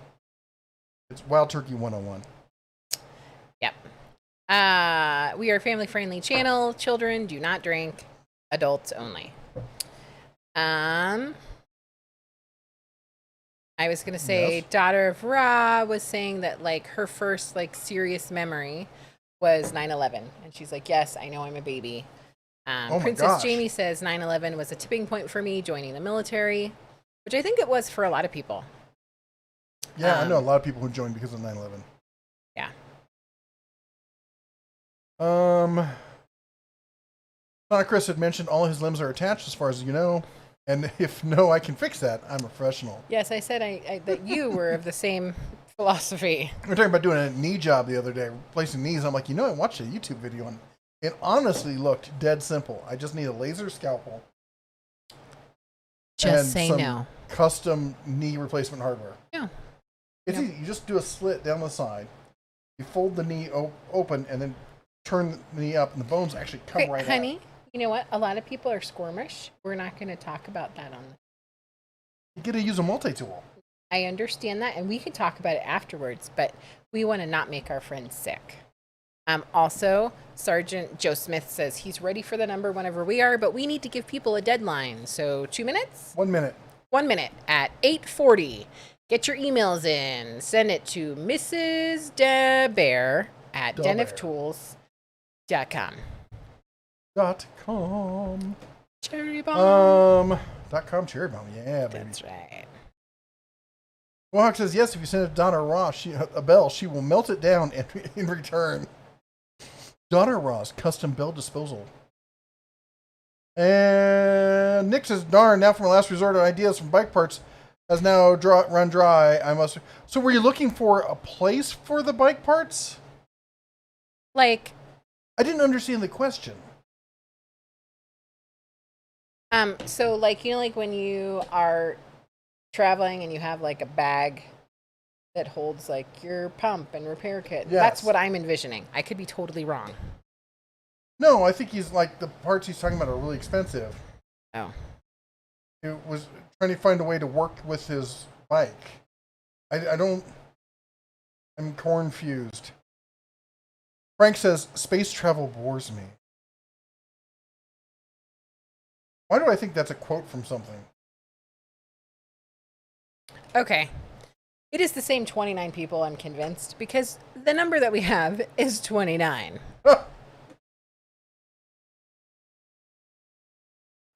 It's Wild Turkey 101. Yep. We are a family-friendly channel. Children do not drink. Adults only. I was going to say, yes. Daughter of Ra was saying that, like, her first, like, serious memory was 9/11. And she's like, yes, I know I'm a baby. Princess Jamie says 9/11 was a tipping point for me joining the military, which I think it was for a lot of people. Yeah, I know a lot of people who joined because of 9/11. Yeah. Chris had mentioned all his limbs are attached as far as you know. And if no, I can fix that. I'm a professional. Yes, I said I that you were of the same philosophy. We were talking about doing a knee job the other day, replacing knees. I'm like, you know, I watched a YouTube video and it honestly looked dead simple. I just need a laser scalpel. Just and say some no. Custom knee replacement hardware. No. It's easy. You just do a slit down the side. You fold the knee open and then turn the knee up, and the bones actually come right out. Honey, you know what? A lot of people are squirmish. We're not going to talk about that on this. You get to use a multi-tool. I understand that, and we can talk about it afterwards, but we want to not make our friends sick. Also, Sergeant Joe Smith says he's ready for the number whenever we are, but we need to give people a deadline. So 2 minutes? 1 minute. 1 minute at 8:40. Get your emails in. Send it to Mrs. DeBear at denoftools.com. .com. Cherry bomb. .com cherry bomb. Yeah, baby. That's right. Mohawk says, yes, if you send it to Donna Ross, a bell, she will melt it down in return. Donna Ross, custom bell disposal. And Nick says, darn, now for my last resort on ideas from bike parts has now run dry. So were you looking for a place for the bike parts? Like, I didn't understand the question. So like, you know, like when you are traveling and you have like a bag that holds like your pump and repair kit. Yes. That's what I'm envisioning. I could be totally wrong. No, I think he's like, the parts he's talking about are really expensive. Oh. He was trying to find a way to work with his bike. I'm confused. Frank says, space travel bores me. Why do I think that's a quote from something? Okay. It is the same 29 people, I'm convinced, because the number that we have is 29. All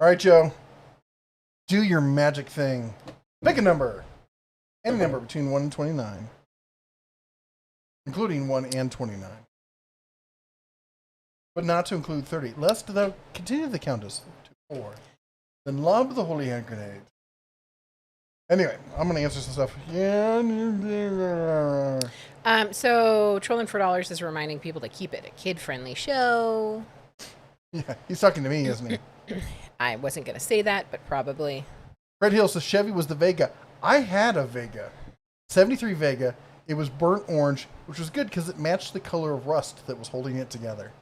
right, Joe. Do your magic thing. Pick a number. Any number between 1 and 29. Including 1 and 29. But not to include 30. Lest thou continue the countess to 4. Then lob the holy hand grenade. Anyway, I'm going to answer some stuff. Yeah. So Trolling for Dollars is reminding people to keep it a kid-friendly show. Yeah, he's talking to me, isn't he? I wasn't going to say that, but probably. Fred Hill says Chevy was the Vega. I had a Vega. 73 Vega. It was burnt orange, which was good because it matched the color of rust that was holding it together.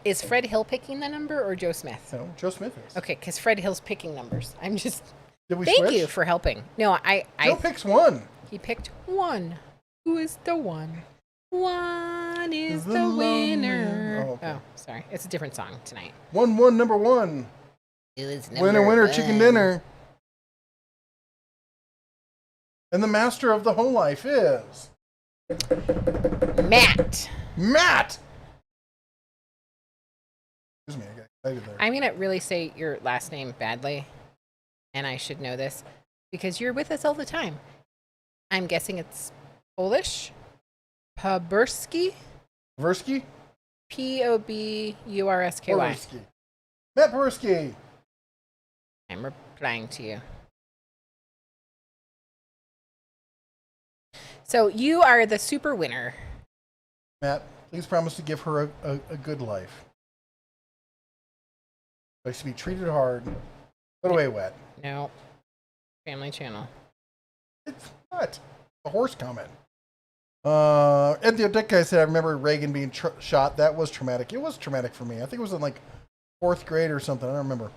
Is Fred Hill picking the number or Joe Smith? No, Joe Smith is. Okay, because Fred Hill's picking numbers. I'm just... Did we Thank switch? you for helping. No, Joe picks 1. He picked 1. Who is the 1? 1 is the winner. Oh, okay. Oh, sorry. It's a different song tonight. 1-1, number 1. It was Winner, chicken dinner. And the master of the whole life is... Matt. Excuse me, I got excited there. I'm going to really say your last name badly, and I should know this, because you're with us all the time. I'm guessing it's Polish? Pobursky? Versky? Pobursky. Pobursky. Matt Pobursky. I'm replying to you. So you are the super winner. Matt, please promise to give her a good life. Likes to be treated hard. Put away wet. No. Family Channel. It's not. A horse comment. And the deck guy said, I remember Reagan being shot. That was traumatic. It was traumatic for me. I think it was in like 4th grade or something. I don't remember.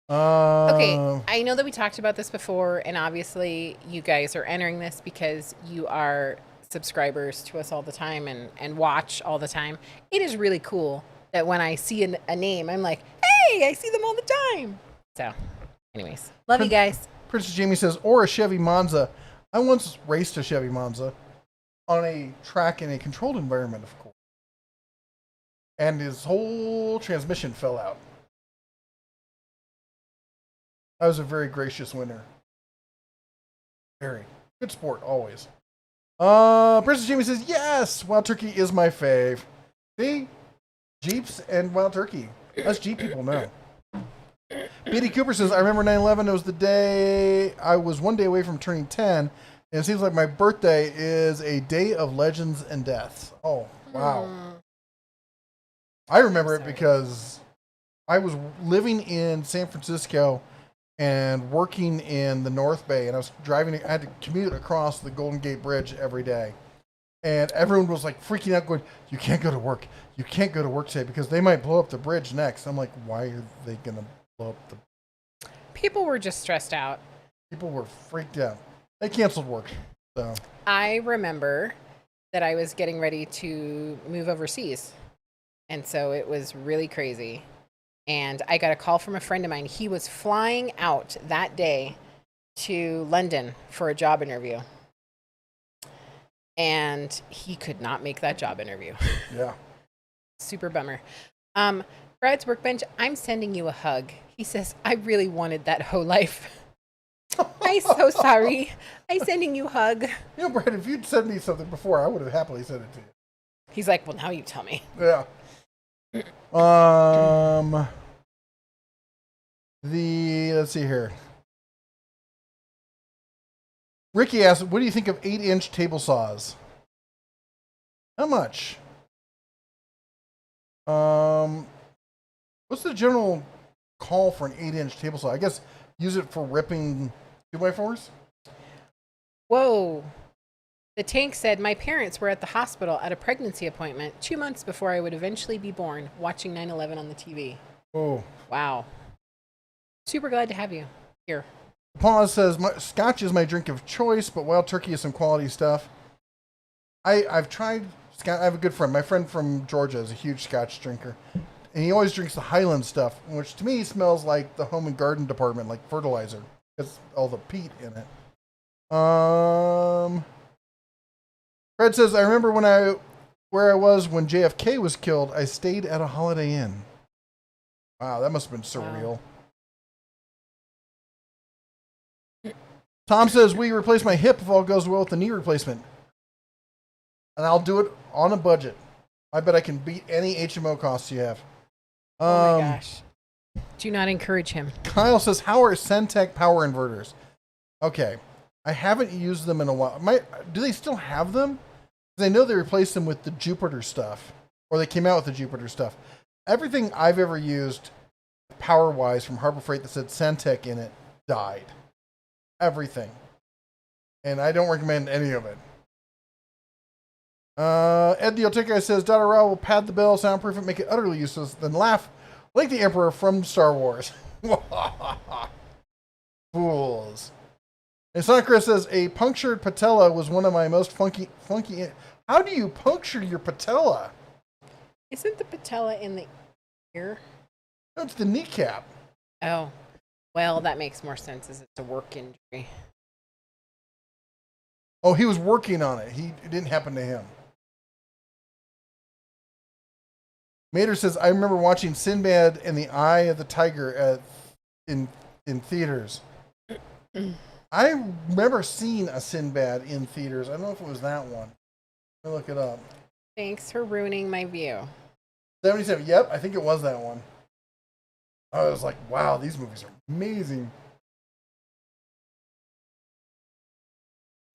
Okay, I know that we talked about this before, and obviously you guys are entering this because you are subscribers to us all the time and watch all the time. It is really cool that when I see a name, I'm like, hey, I see them all the time. So, anyways, love you guys. Princess Jamie says, or a Chevy Monza. I once raced a Chevy Monza on a track in a controlled environment, of course. And his whole transmission fell out. I was a very gracious winner. Very. Good sport, always. Princess Jamie says, yes, Wild Turkey is my fave. See? Jeeps and Wild Turkey. Us Jeep people know. B.D. Cooper says, I remember 9/11. It was the day I was one day away from turning 10. And it seems like my birthday is a day of legends and deaths. Oh, wow. I remember it because I was living in San Francisco and working in the North Bay, and I had to commute across the Golden Gate Bridge every day. And everyone was like freaking out, going, you can't go to work. You can't go to work today because they might blow up the bridge next. I'm like, why are they going to blow up the... People were just stressed out. People were freaked out. They canceled work. So I remember that I was getting ready to move overseas. And so it was really crazy. And I got a call from a friend of mine. He was flying out that day to London for a job interview. And he could not make that job interview. Yeah. Super bummer. Brad's workbench, I'm sending you a hug. He says, I really wanted that whole life. I'm so sorry. I'm sending you a hug. You know, Brad, if you'd sent me something before, I would have happily sent it to you. He's like, well, now you tell me. Yeah. Let's see here. Ricky asked, what do you think of 8-inch table saws? How much? What's the general call for an 8-inch table saw? I guess use it for ripping 2x4s? Whoa. The tank said, my parents were at the hospital at a pregnancy appointment 2 months before I would eventually be born, watching 9/11 on the TV. Oh. Wow. Super glad to have you here. Paul says, Scotch is my drink of choice, but Wild Turkey is some quality stuff. I've tried Scotch. I have a good friend. My friend from Georgia is a huge Scotch drinker. And he always drinks the Highland stuff, which to me smells like the home and garden department, like fertilizer. Because all the peat in it. Fred says, I remember where I was when JFK was killed. I stayed at a Holiday Inn. Wow, that must have been surreal. Wow. Tom says, we replace my hip if all goes well with the knee replacement. And I'll do it on a budget. I bet I can beat any HMO costs you have. Oh my gosh. Do not encourage him. Kyle says, how are Centec power inverters? Okay. I haven't used them in a while. Do they still have them? Because I know they replaced them with the Jupiter stuff. Or they came out with the Jupiter stuff. Everything I've ever used power-wise from Harbor Freight that said Centec in it died. Everything. And I don't recommend any of it. Ed the Oteka says, Dr. Rao will pad the bell, soundproof it, make it utterly useless, then laugh like the Emperor from Star Wars. Fools. And Sonic Chris says, a punctured patella was one of my most funky. How do you puncture your patella? Isn't the patella in the ear? No, it's the kneecap. Oh, well, that makes more sense as it's a work injury. Oh, he was working on it. It didn't happen to him. Mater says, I remember watching Sinbad and the Eye of the Tiger in theaters. I remember seeing a Sinbad in theaters. I don't know if it was that one. Let me look it up. Thanks for ruining my view. 77. Yep, I think it was that one. I was like, wow, these movies are amazing.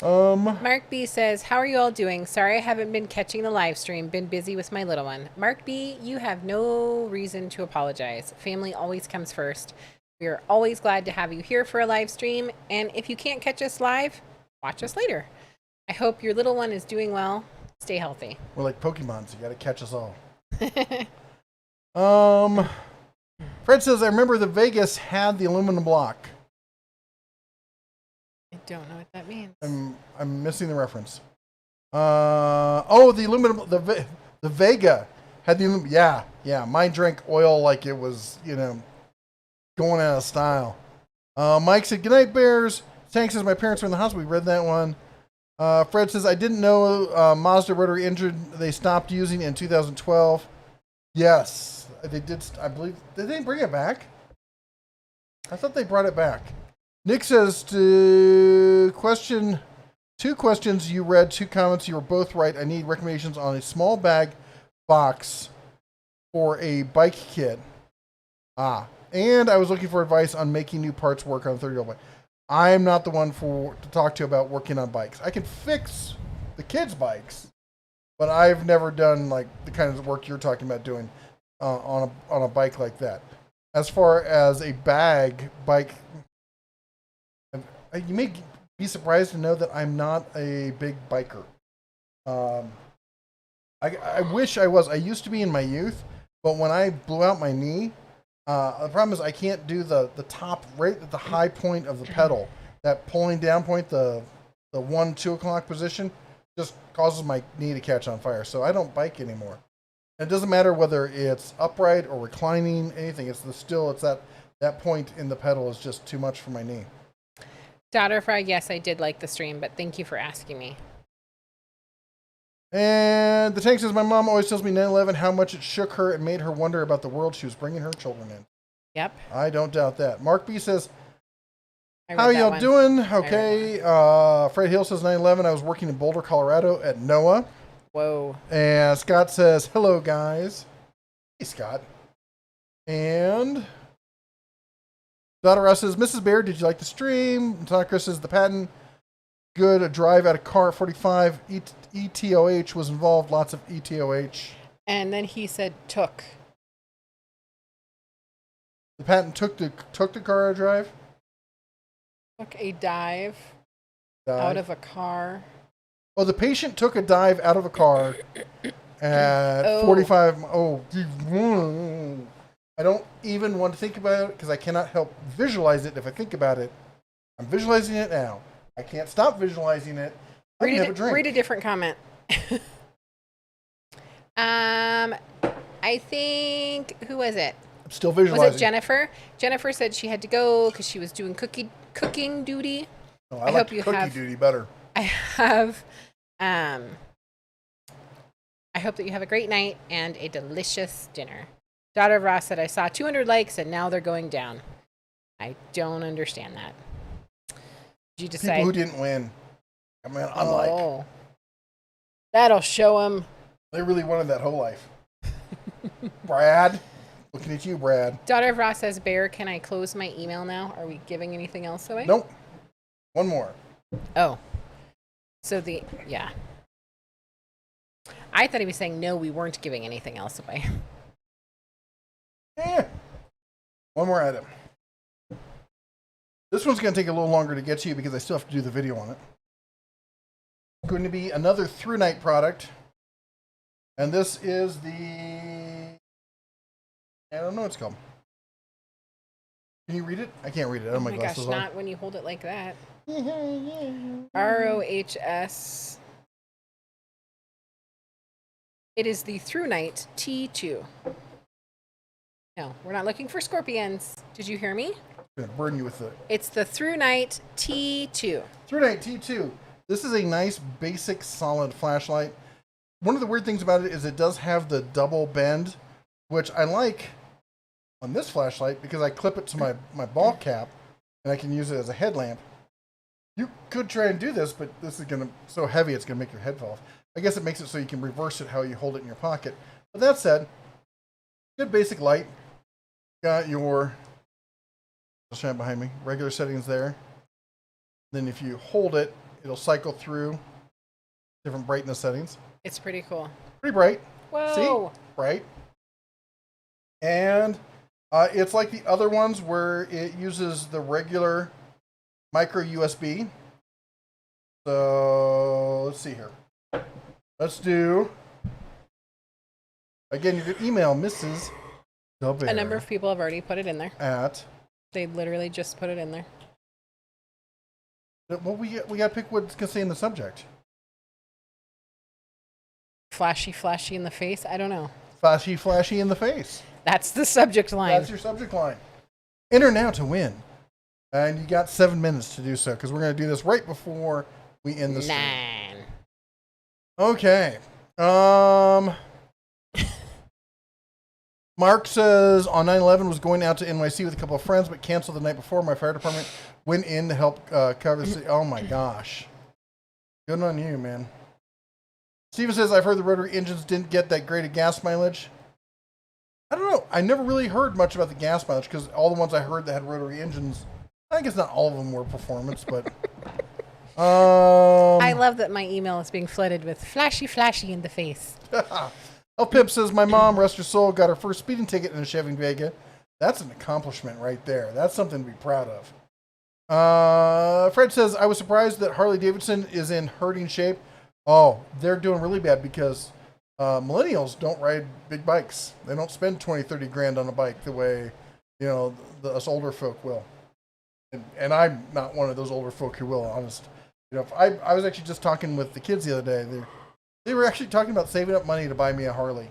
Mark B says, how are you all doing? Sorry I haven't been catching the live stream. Been busy with my little one. Mark B, you have no reason to apologize. Family always comes first. We are always glad to have you here for a live stream. And if you can't catch us live, watch us later. I hope your little one is doing well. Stay healthy. We're like Pokemon, so you gotta catch us all. Fred says, I remember the Vegas had the aluminum block. I don't know what that means. I'm missing the reference. The aluminum, the Vega had the aluminum. Yeah. Mine drank oil like it was, going out of style. Mike said, good night, Bears. Tank says, my parents were in the hospital. We read that one. Fred says, I didn't know Mazda rotary engine they stopped using in 2012. Yes, they did. I believe. Did they bring it back? I thought they brought it back. Nick says, two questions you read, 2 comments. You were both right. I need recommendations on a small bag box for a bike kit. And I was looking for advice on making new parts work on a 30-year-old bike. I'm not the one to talk to about working on bikes. I can fix the kids' bikes, but I've never done like the kind of work you're talking about doing on a bike like that. As far as a bike, you may be surprised to know that I'm not a big biker. I wish I was. I used to be in my youth, but when I blew out my knee, the problem is I can't do the top right at the high point of the pedal. That pulling down point, the 1-2 o'clock position, just causes my knee to catch on fire. So I don't bike anymore. And it doesn't matter whether it's upright or reclining, anything. It's that point in the pedal is just too much for my knee. Daughter Fry, yes, I did like the stream, but thank you for asking me. And the tank says, my mom always tells me 9/11 how much it shook her and made her wonder about the world she was bringing her children in. Yep. I don't doubt that. Mark B says, how y'all doing? Okay. Fred Hill says 9/11. I was working in Boulder, Colorado at NOAA. Whoa. And Scott says, hello, guys. Hey, Scott. And Daughter Russ says, Mrs. Bear, did you like the stream? And Todd Chris says, the patent. Good. A drive out of car at 45. ETOH was involved. Lots of ETOH. And then he said, took. The patent took the car out of drive? Took a dive out of a car. Oh, the patient took a dive out of a car at 45. Oh, I don't even want to think about it because I cannot help visualize it. If I think about it, I'm visualizing it now. I can't stop visualizing it. Read a different comment. I think, who was it? I'm still visualizing. Was it Jennifer? Jennifer said she had to go because she was doing cooking duty. Oh, I like cookie duty better. I have, I hope that you have a great night and a delicious dinner. Daughter of Ross said, I saw 200 likes and now they're going down. I don't understand that. Did you decide? People who didn't win. I mean, unlike. Oh. That'll show them. They really wanted that whole life. Brad. Looking at you, Brad. Daughter of Ross says, Bear, can I close my email now? Are we giving anything else away? Nope. One more. Oh. So yeah. I thought he was saying, no, we weren't giving anything else away. Yeah. One more item. This one's going to take a little longer to get to you because I still have to do the video on it. It's going to be another Through Night product. And this is the... I don't know what it's called. Can you read it? I can't read it. I don't have my glasses on. Not when you hold it like that. ROHS. It is the Through Night T2. No, we're not looking for scorpions. Did you hear me? I'm going to burn you with it. It's the Through Night T2. Through Night T2. This is a nice, basic, solid flashlight. One of the weird things about it is it does have the double bend, which I like on this flashlight because I clip it to my ball cap and I can use it as a headlamp. You could try and do this, but this is going to so heavy it's going to make your head fall off. I guess it makes it so you can reverse it how you hold it in your pocket. But that said, good basic light. Got your, I'll shine behind me, regular settings there. Then if you hold it, it'll cycle through different brightness settings. It's pretty cool. Pretty bright. Whoa. See? Bright. And it's like the other ones where it uses the regular micro USB. So let's see here. Let's do, again, you can email Mrs. A number of people have already put it in there. They literally just put it in there. Well, we got to pick what's going to say in the subject. Flashy in the face? I don't know. Flashy in the face. That's the subject line. That's your subject line. Enter now to win. And you got 7 minutes to do so, because we're going to do this right before we end the stream. 9. Okay. Mark says, on 9/11 was going out to NYC with a couple of friends, but canceled the night before. My fire department went in to help cover the city. Oh my gosh. Good on you, man. Steven says, I've heard the rotary engines didn't get that great a gas mileage. I don't know. I never really heard much about the gas mileage because all the ones I heard that had rotary engines, I guess not all of them were performance, but... I love that my email is being flooded with flashy in the face. El Pip says, my mom, rest her soul, got her first speeding ticket in a Chevy Vega. That's an accomplishment right there. That's something to be proud of. Fred says, I was surprised that Harley Davidson is in hurting shape. Oh, they're doing really bad because millennials don't ride big bikes. They don't spend 20, 30 grand on a bike the way, us older folk will. And I'm not one of those older folk who will, honest. I was actually just talking with the kids the other day. They were actually talking about saving up money to buy me a Harley.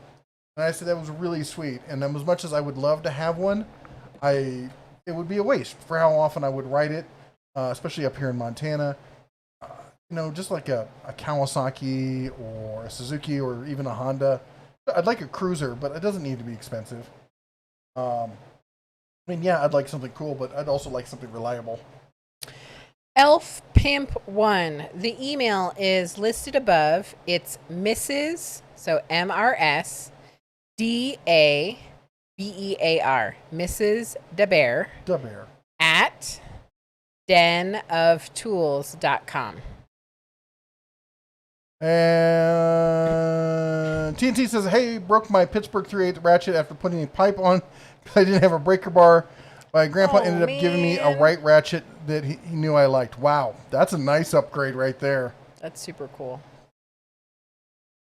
And I said that was really sweet. And as much as I would love to have one, it would be a waste for how often I would ride it, especially up here in Montana. just like a Kawasaki or a Suzuki or even a Honda. I'd like a cruiser, but it doesn't need to be expensive. I'd like something cool, but I'd also like something reliable. Elf Pimp 1. The email is listed above. It's Mrs. So MRS DABEAR. Mrs. DeBear. DeBear. At denoftools.com. And TNT says, hey, broke my Pittsburgh 3/8 ratchet after putting a pipe on because I didn't have a breaker bar. My grandpa ended up giving me a right ratchet that he knew I liked. Wow, that's a nice upgrade right there. That's super cool.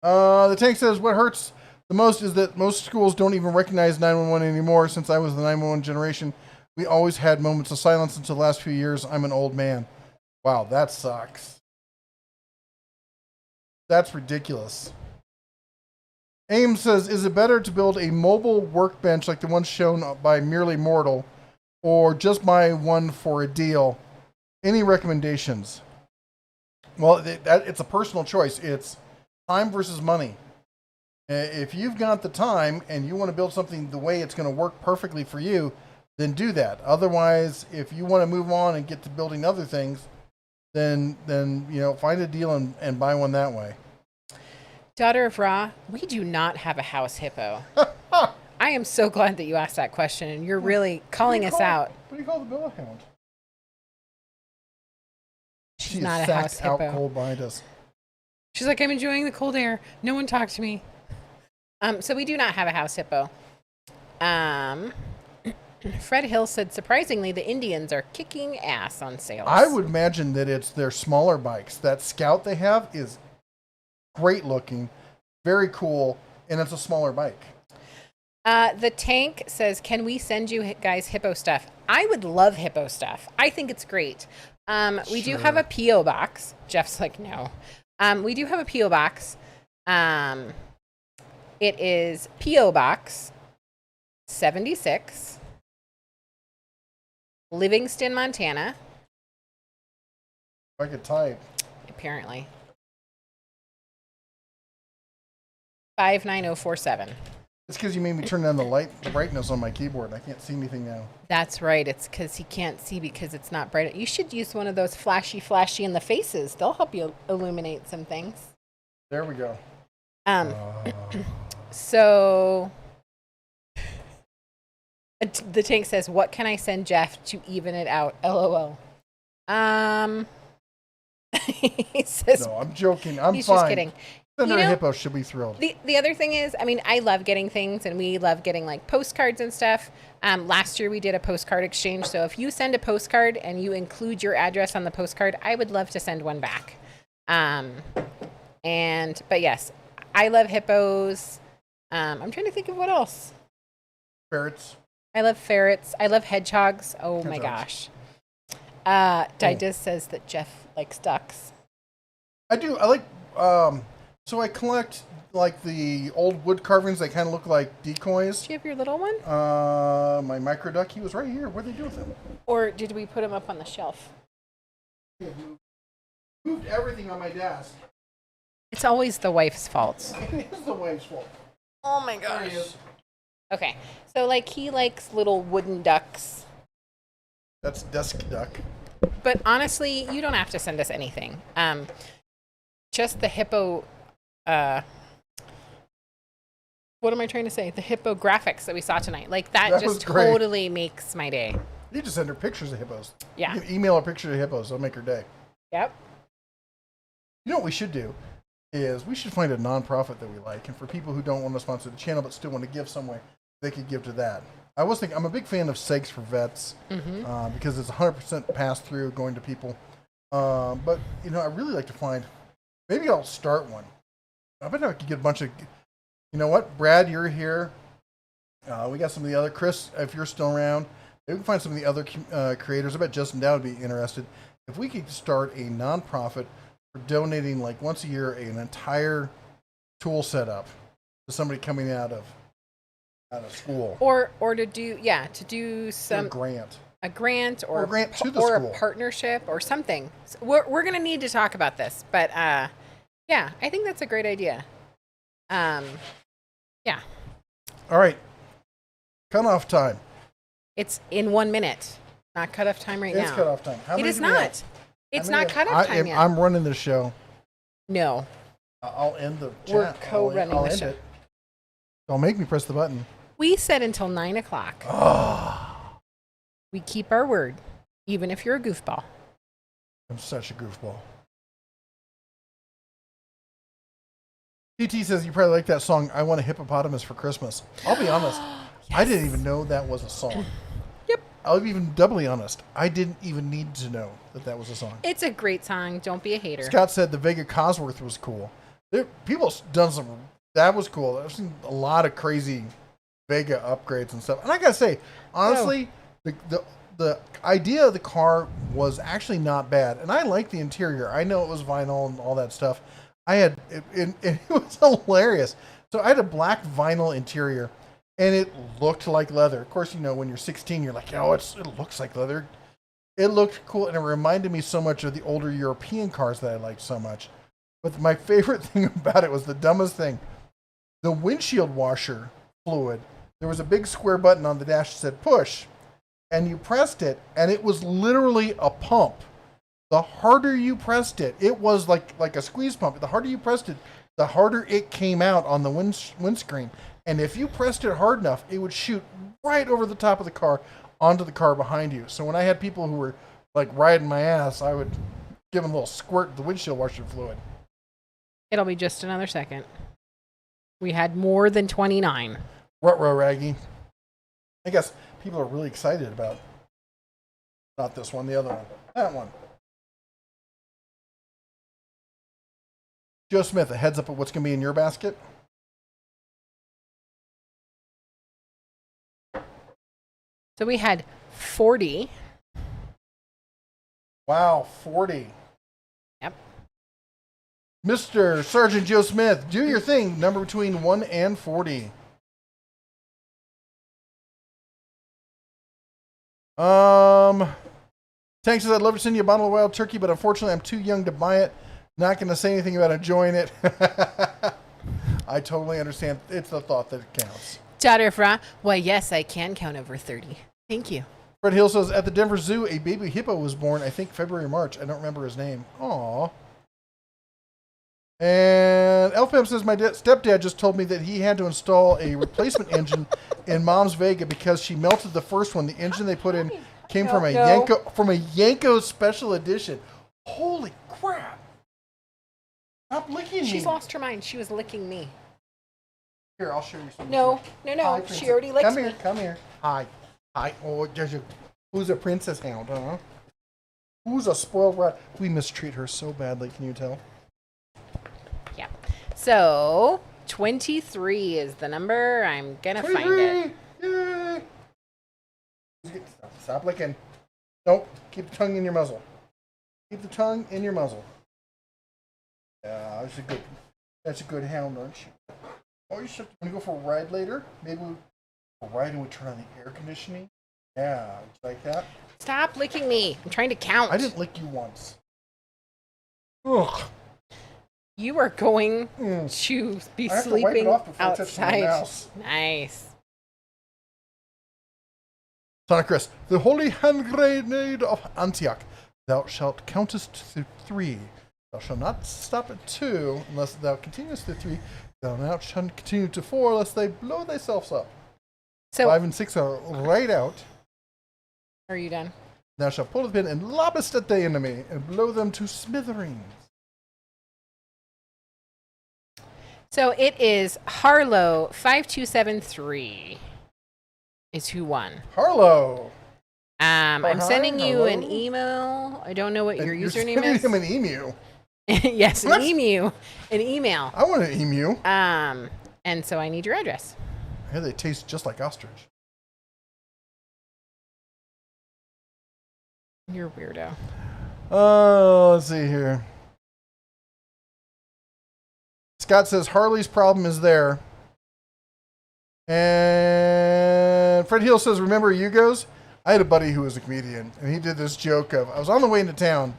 The tank says, what hurts the most is that most schools don't even recognize 911 anymore. Since I was the 911 generation, we always had moments of silence until the last few years. I'm an old man. Wow, that sucks. That's ridiculous. Ames says, is it better to build a mobile workbench like the one shown by Merely Mortal, or just buy one for a deal? Any recommendations? Well, it's a personal choice. It's time versus money. If you've got the time and you want to build something the way it's going to work perfectly for you, then do that. Otherwise, if you want to move on and get to building other things, then find a deal and buy one that way. Daughter of Ra, we do not have a house hippo. I am so glad that you asked that question, and you're really calling us out. What do you call the Billa Hound? She's not a house hippo. Out cold behind us. She's like, I'm enjoying the cold air. No one talk to me. So we do not have a house hippo. Fred Hill said, surprisingly, the Indians are kicking ass on sales. I would imagine that it's their smaller bikes. That Scout they have is great looking, very cool, and it's a smaller bike. The Tank says, can we send you guys hippo stuff? I would love hippo stuff. I think it's great. We do have a P.O. box. Jeff's like, no. We do have a P.O. box. It is P.O. Box 76, Livingston, Montana. I could type. Apparently. 59047. It's because you made me turn down the brightness on my keyboard. I can't see anything now. That's right. It's because he can't see because it's not bright. You should use one of those flashy in the faces. They'll help you illuminate some things. There we go. So the Tank says, what can I send Jeff to even it out? LOL. He says, no, I'm joking. I'm he's fine. Just kidding. Send her a hippo. She'll be thrilled. The other thing is, I love getting things, and we love getting like postcards and stuff. Last year we did a postcard exchange. So if you send a postcard and you include your address on the postcard, I would love to send one back. But yes, I love hippos. I'm trying to think of what else. Ferrets. I love ferrets. I love hedgehogs. Oh my gosh. Digest says that Jeff likes ducks. I do. I like, so I collect like the old wood carvings that kind of look like decoys. Do you have your little one? My micro duck, he was right here. What did they do with him? Or did we put him up on the shelf? Moved everything on my desk. It's always the wife's fault. It is the wife's fault. Oh my gosh. Okay, so like he likes little wooden ducks. That's desk duck. But honestly, you don't have to send us anything. Just the hippo. What am I trying to say? The hippo graphics that we saw tonight. Like that just totally makes my day. You need to send her pictures of hippos. Yeah. You can email her pictures of hippos. It'll make her day. Yep. You know what we should do is we should find a nonprofit that we like, and for people who don't want to sponsor the channel but still want to give some way, they could give to that. I was thinking, I'm a big fan of Segs for Vets because it's 100% pass through going to people. But I really like to find. Maybe I'll start one. I bet I could get a bunch of. You know what, Brad, you're here. We got some of the other Chris, if you're still around. Maybe we can find some of the other creators. I bet Justin Dow would be interested if we could start a nonprofit for donating like once a year an entire tool setup to somebody coming out of school, or to do some a a grant or a grant to the or school. A partnership or something. So we're going to need to talk about this, but yeah, I think that's a great idea. Yeah. All right. Cutoff time. It's in 1 minute. Not cutoff time right now. It's cutoff time. It is not. It's not cutoff time yet. I'm running the show. No. I'll end the chat. We're co-running the show. Don't make me press the button. We said until 9 o'clock. Oh. We keep our word, even if you're a goofball. I'm such a goofball. TT says you probably like that song, I Want a Hippopotamus for Christmas. I'll be honest. Yes. I didn't even know that was a song. Yep. I'll be even doubly honest. I didn't even need to know that was a song. It's a great song. Don't be a hater. Scott said the Vega Cosworth was cool. People done some. That was cool. I've seen a lot of crazy Vega upgrades and stuff. And I gotta say, honestly, the idea of the car was actually not bad. And I like the interior. I know it was vinyl and all that stuff. It was hilarious. So I had a black vinyl interior, and it looked like leather. Of course, when you're 16, you're like, it looks like leather. It looked cool, and it reminded me so much of the older European cars that I liked so much. But my favorite thing about it was the dumbest thing. The windshield washer fluid, there was a big square button on the dash that said push, and you pressed it, and it was literally a pump. The harder you pressed it, it was like a squeeze pump. The harder you pressed it, the harder it came out on the windscreen. And if you pressed it hard enough, it would shoot right over the top of the car onto the car behind you. So when I had people who were like riding my ass, I would give them a little squirt of the windshield washer fluid. It'll be just another second. We had more than 29. Ruh-roh, Raggy. I guess people are really excited about not this one, the other one. That one. Joe Smith, a heads up of what's going to be in your basket. So we had 40. Wow, 40. Yep. Mr. Sergeant Joe Smith, do your thing. Number between 1 and 40. Tank says, I'd love to send you a bottle of wild turkey, but unfortunately I'm too young to buy it. Not going to say anything about enjoying it. I totally understand. It's the thought that counts. Daughter Fra, why yes, I can count over 30. Thank you. Fred Hill says, at the Denver Zoo, a baby hippo was born, I think February or March. I don't remember his name. Aww. And Elfpam says, my stepdad just told me that he had to install a replacement engine in Mom's Vega because she melted the first one. The engine they put in came from a Yanko special edition. Holy crap. Stop licking me. She's lost her mind. She was licking me. Here, I'll show you something. No. Hi, she already licked me. Come here. Hi. Oh, who's a princess hound, huh? Who's a spoiled rat? We mistreat her so badly, can you tell? Yeah. So, 23 is the number. I'm going to find it. Yay! Stop licking. Nope. Keep the tongue in your muzzle. Keep the tongue in your muzzle. Yeah, that's a good hound, aren't you? Oh, you should want to go for a ride later? Maybe we'll ride and we turn on the air conditioning. Yeah, like that. Stop licking me. I'm trying to count. I didn't lick you once. Ugh. You are going to be sleeping outside. Nice. Sonic Chris, the holy hand grenade of Antioch. Thou shalt countest to 3. Thou shalt not stop at 2 unless thou continuest to 3. Thou shalt continue to 4 lest they blow thyself up. So 5 and 6 are right out. Are you done? Thou shalt pull the pin and lobbest at the enemy and blow them to smithereens. So it is Harlow 5273 is who won. Harlow. I'm sending you an email. I don't know what your username is. Him an emu. Yes, an emu. An email. I want an emu. And so I need your address. I hear they taste just like ostrich. You're a weirdo. Oh, let's see here. Scott says Harley's problem is there. And Fred Hill says, remember Yugos? I had a buddy who was a comedian, and he did this joke of, I was on the way into town,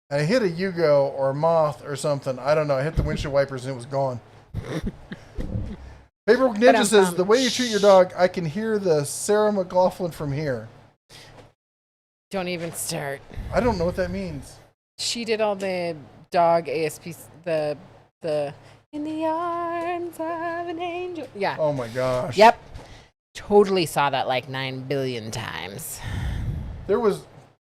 and I hit a Yugo or a moth or something. I don't know. I hit the windshield wipers, and it was gone. Paperwork Ninja says, the way you treat your dog, I can hear the Sarah McLaughlin from here. Don't even start. I don't know what that means. She did all the dog ASP, the in the arms of an angel. Yeah. Oh my gosh. Yep. Totally saw that like 9 billion times. There was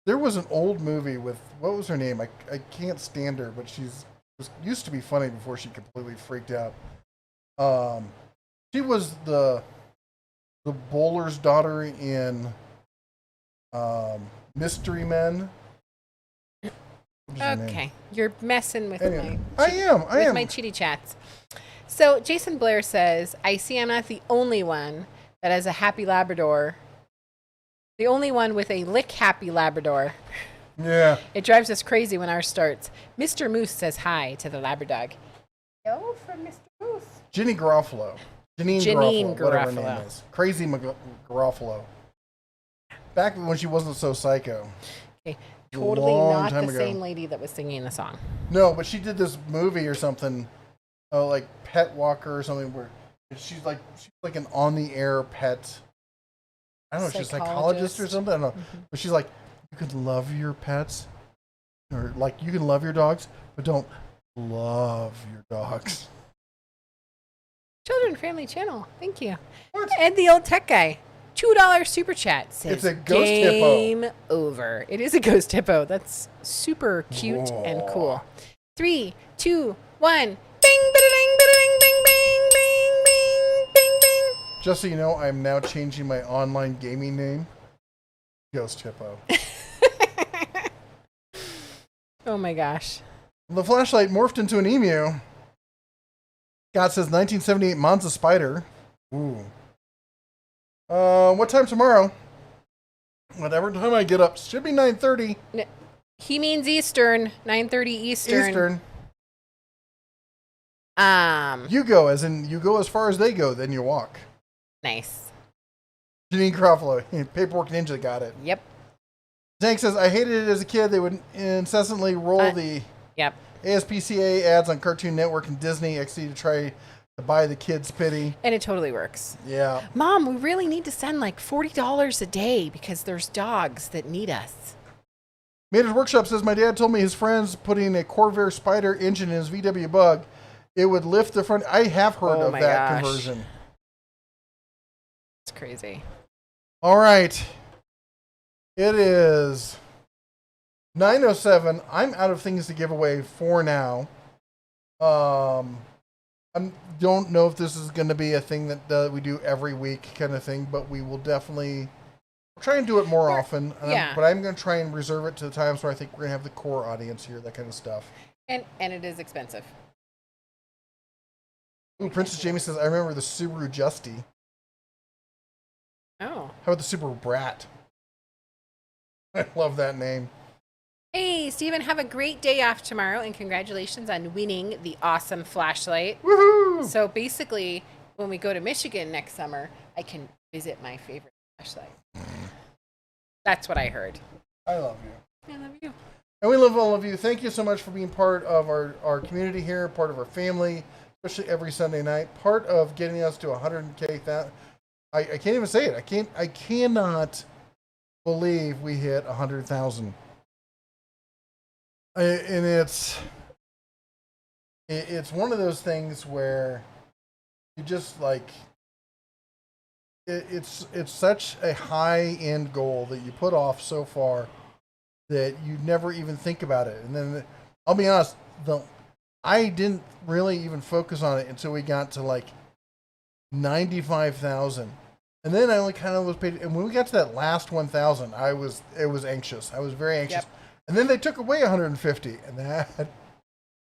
an old movie with, what was her name? I can't stand her, but used to be funny before she completely freaked out. She was the bowler's daughter in Mystery Men. Okay, you're messing with anyway, my chitty chats. So Jason Blair says, I see I'm not the only one that has a happy Labrador. The only one with a lick happy Labrador. Yeah. It drives us crazy when ours starts. Mr. Moose says hi to the Labradog. Yo, from Mr. Moose. Janine Garofalo. Janine Garofalo. Whatever her name is. Crazy Garofalo. Back when she wasn't so psycho. Okay. Totally not the same lady that was singing the song. No, but she did this movie or something, like Pet Walker or something, where she's like an on-the-air pet. I don't know, she's a psychologist or something. I don't know. Mm-hmm. But she's like, you can love your pets, or like you can love your dogs, but don't love your dogs. Children Family Channel. Thank you. What? And the old tech guy. $2 super chat says, it's a ghost game hippo. Over. It is a ghost hippo. That's super cute and cool. 3, 2, 1. Bing, bing, bing, bing, bing, bing, bing, bing, bing. Just so you know, I'm now changing my online gaming name. Ghost Hippo. Oh my gosh. The flashlight morphed into an emu. Scott says 1978 Monza Spider. Ooh. What time tomorrow? Whatever time I get up. Should be 9:30. He means Eastern. 9:30 Eastern. You go, as in you go as far as they go, then you walk. Nice. Janine Garofalo. Paperwork Ninja got it. Yep. Zank says, I hated it as a kid. They would incessantly roll the ASPCA ads on Cartoon Network and Disney XD to try to buy the kids pity. And it totally works. Yeah. Mom, we really need to send like $40 a day because there's dogs that need us. Mater's Workshop says, my dad told me his friends putting a Corvair Spider engine in his VW Bug, it would lift the front. I have heard of that conversion. It's crazy. All right. It is 9:07. I'm out of things to give away for now. I don't know if this is going to be a thing that we do every week kind of thing, but we will definitely try and do it more often. But I'm going to try and reserve it to the times where I think we're going to have the core audience here, that kind of stuff. And it is expensive. Ooh, Princess Jamie says, I remember the Subaru Justy. Oh. How about the Subaru Brat? I love that name. Hey, Steven, have a great day off tomorrow, and congratulations on winning the awesome flashlight. Woohoo! So basically, when we go to Michigan next summer, I can visit my favorite flashlight. That's what I heard. I love you. I love you. And we love all of you. Thank you so much for being part of our community here, part of our family, especially every Sunday night, part of getting us to 100K. I can't even say it. I cannot believe we hit 100,000. And it's one of those things where you just like it's such a high end goal that you put off so far that you never even think about it. And then I'll be honest, I didn't really even focus on it until we got to like 95,000. And then I only kind of was paid. And when we got to that last 1,000, it was anxious. I was very anxious. Yep. And then they took away 150, and that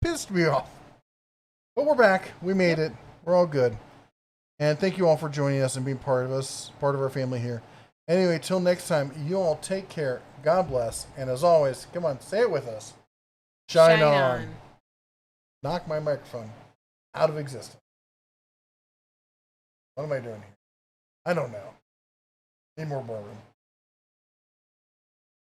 pissed me off. But we're back. We made it. We're all good. And thank you all for joining us and being part of us, part of our family here. Anyway, till next time, you all take care. God bless. And as always, come on, say it with us. Shine on. Knock my microphone out of existence. What am I doing here? I don't know. Need more bourbon.